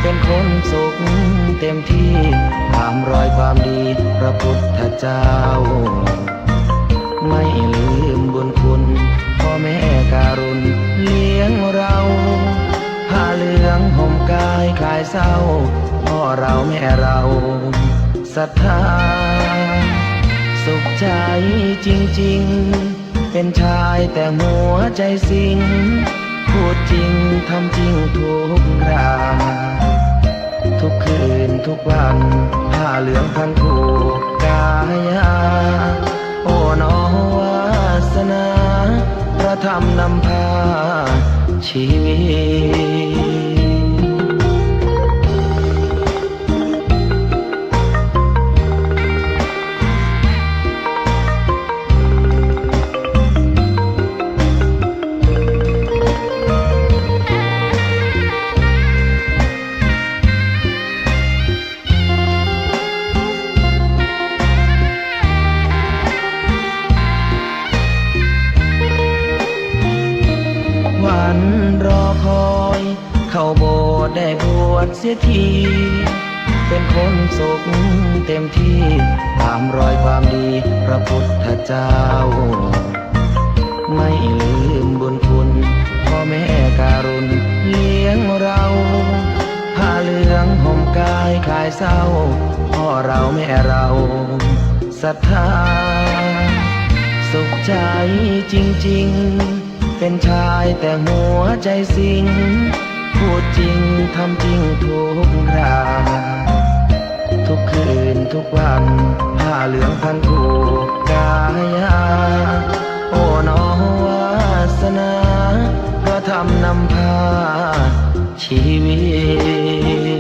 เป็นคนสุขเต็มที่ตามรอยความดีพระพุทธเจ้าไม่ลืมบุญคุณพ่อแม่การุณเลี้ยงเราผ้าเหลืองห่มกายคลายเศร้าพ่อเราแม่เราศรัทธาสุขใจจริงๆเป็นชายแต่หัวใจสิงพูดจริงทำจริงทุกคราทุกคืนทุกวันผ้าเหลืองพันผูกกายาโอ้น้อวาสนาพระธรรมนำพาชีวิต ได้บวชเสียทีเป็นคนสุขเต็มที่ตามรอยความดีพระพุทธเจ้าไม่ลืมบุญคุณพ่อแม่การุณเลี้ยงเราผ้าเหลืองห่มกายคลายเศร้าพ่อเราแม่เราศรัทธาสุขใจจริงๆเป็นชายแต่หัวใจสิงพูดจริงทำจริงทุกคราทุกคืนทุกวันผ้าเหลืองพันผูกกายาโอ้น้อวาสนาพระธรรมนำพาชีวิต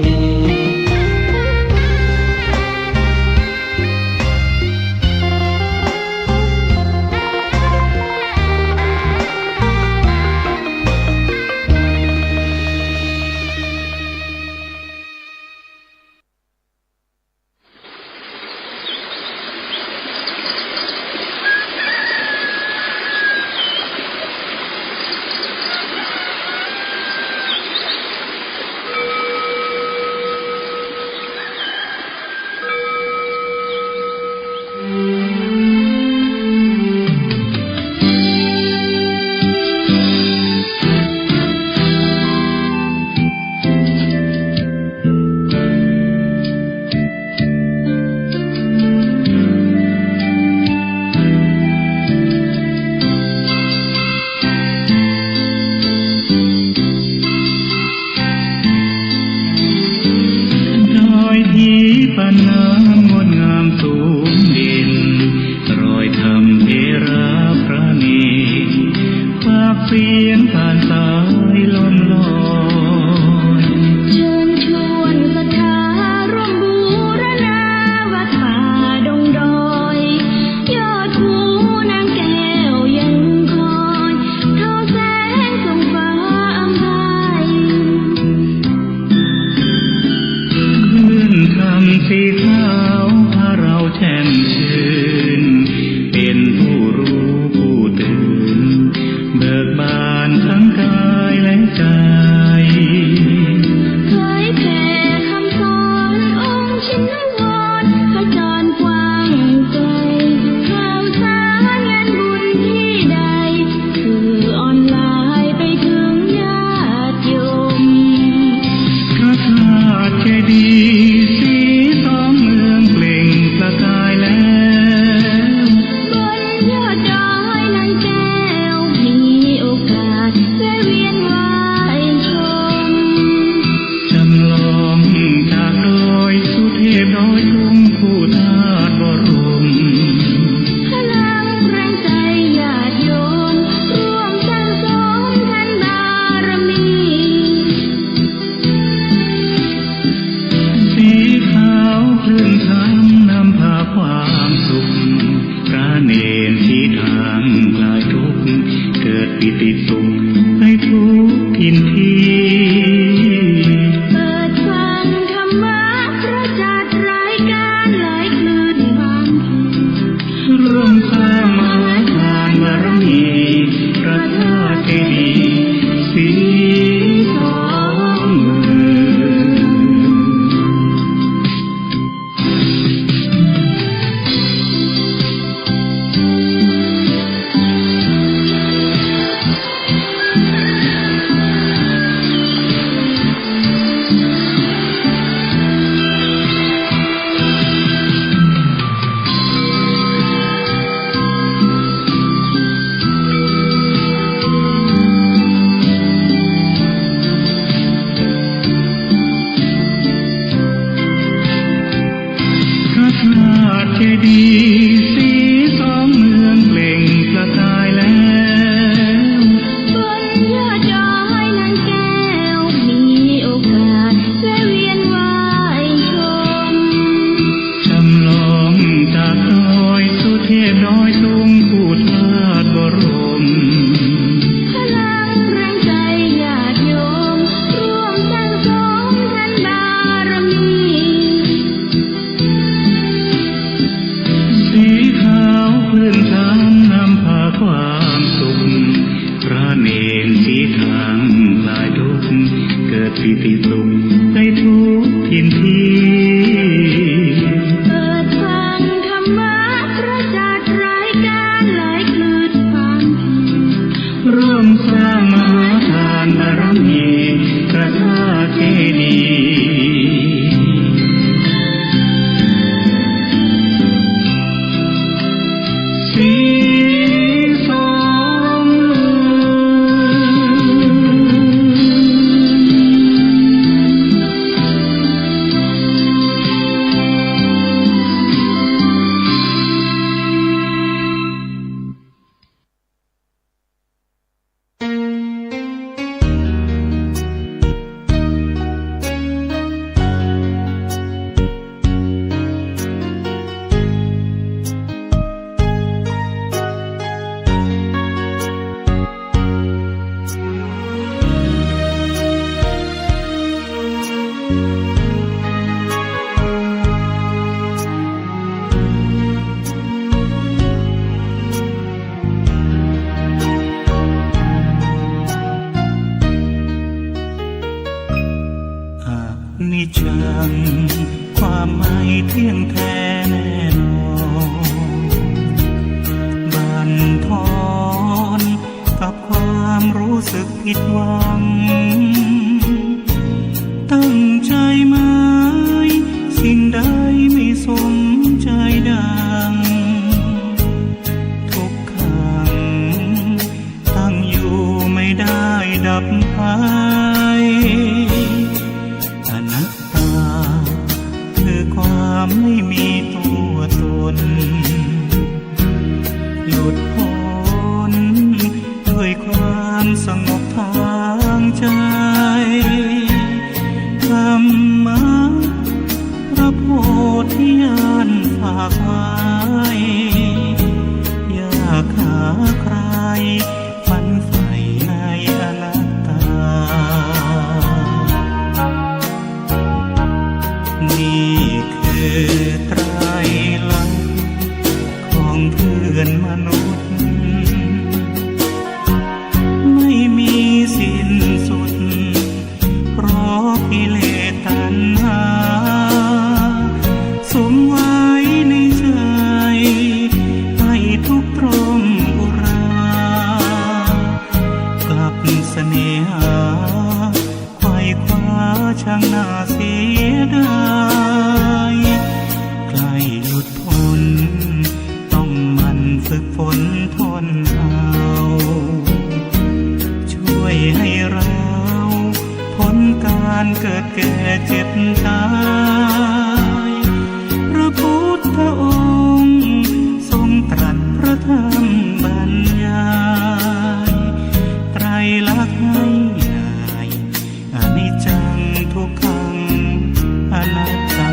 เปลี่ยนผ่านสายลมลอย ที
เปิดฟังธรรมะพระจัดรายการหลายคืนบางที
ร่วมสร้างมหาทานบารมีพระธาตุเจดีย์สีสองเมืเจดีย์สีสองเมืองเปล่งประกายแล้ว
บนยอดดอยนั้นแก้วมีโอกาสและเวียนว่ายชม
จำลองจากดอยสุเทพดอยสูงคู่ธาตุบรม
พลังแรงใจญาติโยมร่วมสร้างสมทันบารมี
สีขาวคลื่นช้ำนำพาความสุขพระเนรสีทางคลายทุกข์เกิดปิติสุขไปทุกทินที
เปิดฟังธรรมะพระจัดรายการหลายคืนบางที
ร่วมสร้างมหาทานบารมีพระธาตุเจดีย์สีสองเมืนิจจังความไม่เที่ยงแท้แน่นอนบั่นทอนกับความรู้สึกผิดหวังตั้งใจไหมสิ่งใดไม่สมใจดังทุกขังตั้งอยู่ไม่ได้ดับไปอนัตตาคือความไม่มีตัวตนหลุดพ้นด้วยความสงบทางใจธรรมะพระโพธิญาณฝากไว้อยากหาใครฝันใฝ่ในอนัตตานี่คือไตรลักษณ์ของเพื่อนมนุษย์ไม่มีสิ้นสุดเพราะกิเลสตัณหาสมไว้ในใจให้ทุกตรมอุรากลับเสน่หาไขว่คว้าช่างน่าเสียดายใกล้หลุดพ้นต้องมันฝึกฝนทนเอาช่วยให้เราพ้นการเกิดแก่เจ็บตายพระพุทธองค์ทรงตรัสพระธรรมบรรยายไตรลักษณ์ให้นายอนิจจังทุกขังอนัตตา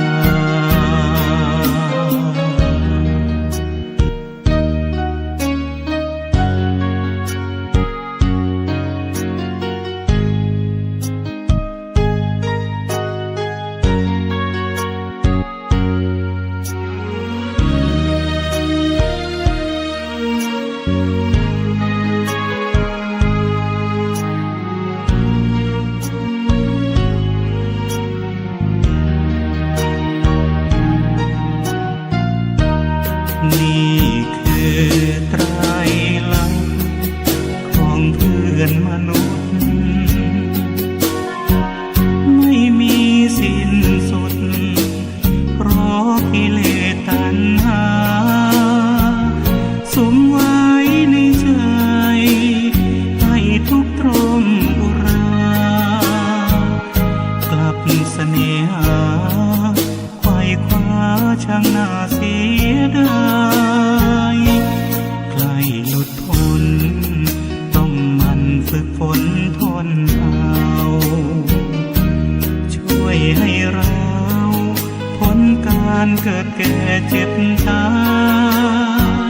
การเกิดแก่เจ็บตา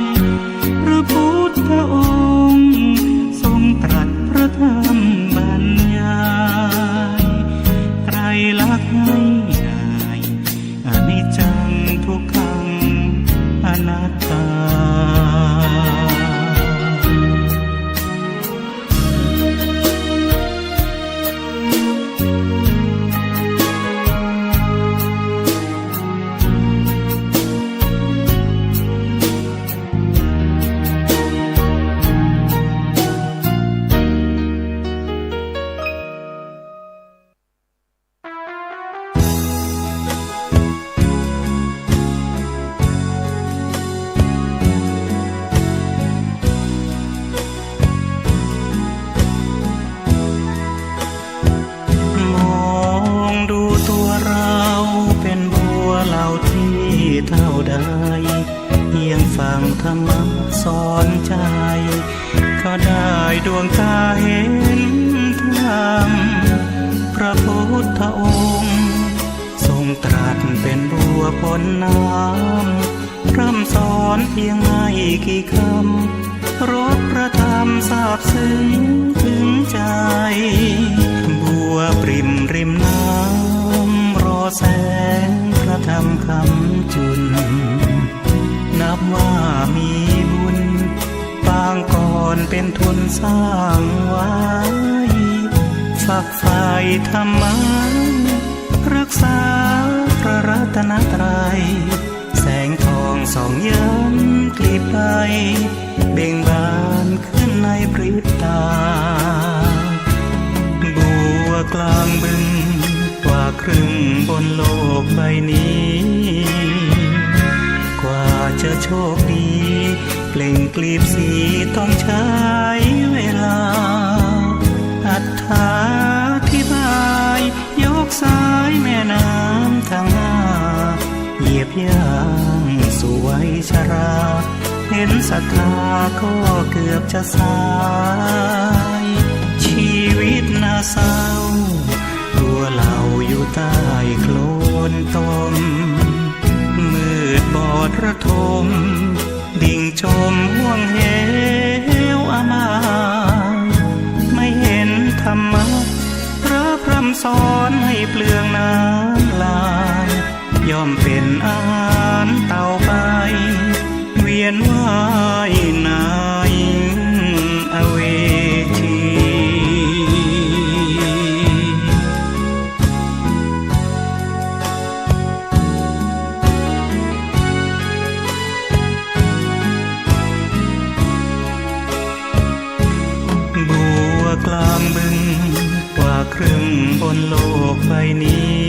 ยพระพุทธองค์ทรงตรัสพระธรรมบรรยายใครลักให้ง่ายอนิจจังทุกขังอนัตตาเท่าใดยังฟังธรรมะสอนใจก็ได้ดวงตาเห็นธรรมพระพุทธองค์ทรงตรัสเป็นบัวพ้นน้ำพร่ำสอนเพียงไม่กี่คำรสพระธรรมซาบซึ้งถึงใจบัวปริ่มริมน้ำรอแสงพระธรรมคำจุนนับว่ามีบุญปางก่อนเป็นทุนสร้างไว้ฝักใฝ่ธรรมะรักษาพระรัตนตรัยแสงทองส่องย้ำกลีบใบเบ่งบานขึ้นในพริบตาบัวกลางบึงกว่าครึ่งบนโลกใบนี้กว่าจะโชคดีเปล่งกลีบสีต้องใช้เวลาอธิบายยกสายแม่น้ำทางหน้าเหยียบย่างสู่วัยชราเห็นศรัทธาก็เกือบจะสายชีวิตน่าเศร้าตัวเราอยู่ใต้โคลนตมมืดบอดระทมดิ่งจมห่วงเหวอามายไม่เห็นธรรมะพระพร่ำสอนให้เปลืองน้ำลายย่อมเป็นอาหารเต่าไปเวียนว่ายในอเวจีบัวกลางบึงกว่าครึ่งบนโลกใบนี้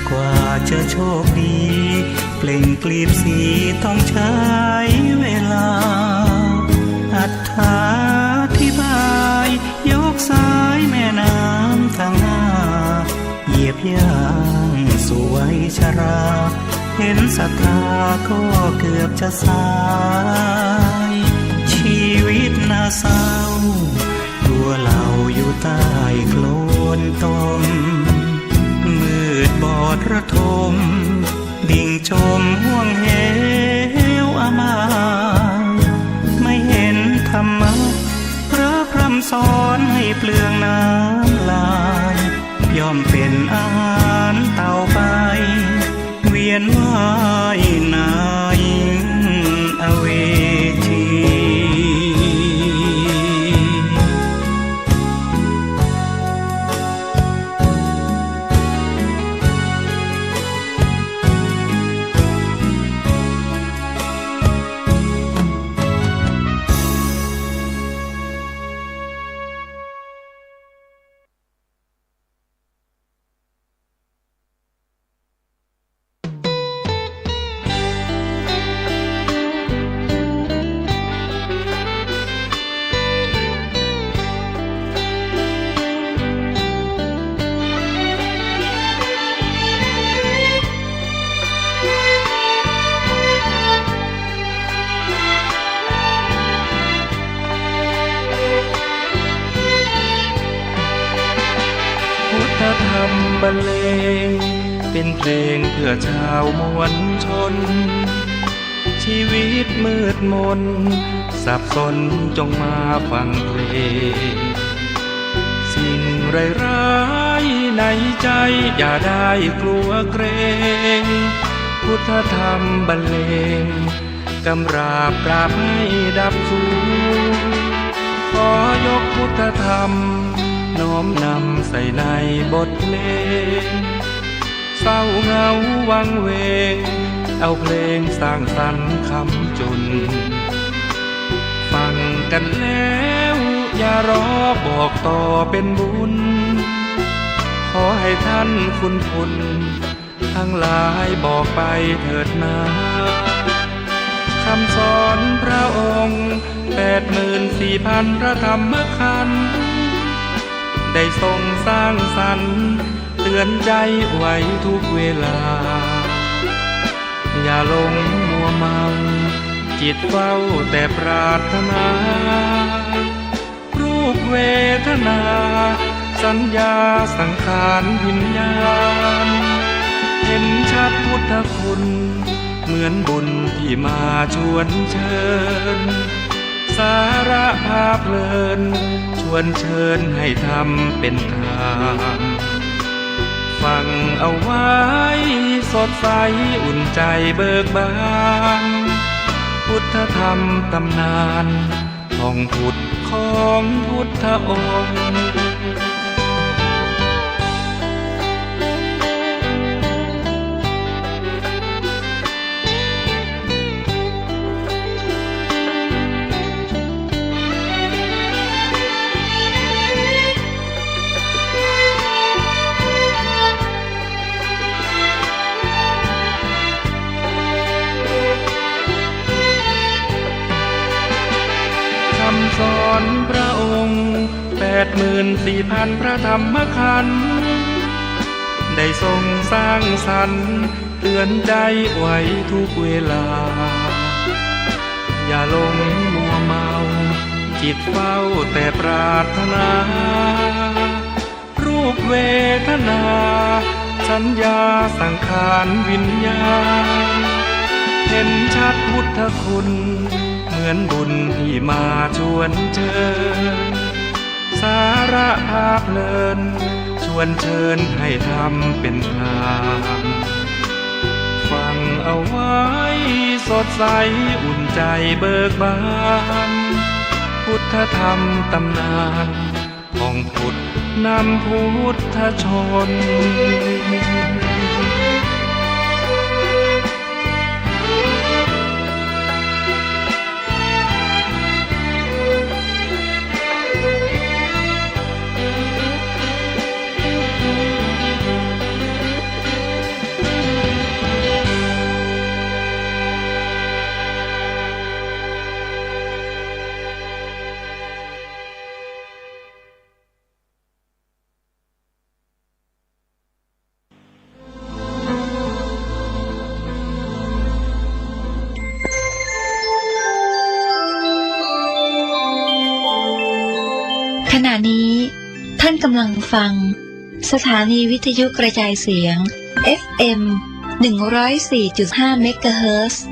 กว่าจะโชคดีเปล่งกลีบสีต้องใช้เวลาอธิบายยกสายแม่น้ำทางหน้าเหยียบย่างสู่วัยชราเห็นศรัทธาก็เกือบจะสายชีวิตน่าเศร้าตัวเราอยู่ใต้โคลนตมมืดบอดระทมดิ่งจมห่วงเหวอามายไม่เห็นธรรมะพระพร่ำสอนให้เปลืองน้ำลายย่อมเป็นอาหารเต่าไปเวียนว่ายในอเวจี
ธรรมบรรเลง เป็นเพลงเพื่อชาวมวลชน ชีวิตมืดมนสับสนจงมาฟังเพลง สิ่งร้ายๆในใจอย่าได้กลัวเกรงพุทธธรรมบรรเลงกำราบกราบให้ดับสูญขอยกพุทธธรรมน้อมนำใส่ในบทเพลงเศร้าเหงาวังเวงเอาเพลงสร้างสรรค์คำจุนฟังกันแล้วอย่ารอบอกต่อเป็นบุญขอให้ท่านคุณทั้งหลายบอกไปเถิดนาคำสอนพระองค์ 84,000 พระธรรมขันธ์ได้ทรงสร้างสรรค์เตือนใจไว้ทุกเวลาอย่าหลงมัวเมาจิตเฝ้าแต่ปรารถนารูปเวทนาสัญญาสังขารวิญญาณเห็นชัดพุทธคุณเหมือนบุญที่มาชวนเชิญสาระภาพเพลินชวนเชิญให้ทำเป็นทางฟังเอาไว้สดใสอุ่นใจเบิกบานพุทธธรรมตำนานท่องพุทธของพุทธองค์สอนพระองค์ 84,000 พระธรรมขันธ์ได้ทรงสร้างสรรค์เตือนใจไว้ทุกเวลาอย่าหลงมัวเมาจิตเฝ้าแต่ปรารถนารูปเวทนาสัญญาสังขารวิญญาณเห็นชัดพุทธคุณเหมือนบุญที่มาชวนเชิญสาระภาพเพลินชวนเชิญให้ทำเป็นทางฟังเอาไว้สดใสอุ่นใจเบิกบานพุทธธรรมตำนานของพุทธนำพุทธชน
ขณะนี้ท่านกำลังฟังสถานีวิทยุกระจายเสียง FM 104.5 เมกะเฮิรตซ์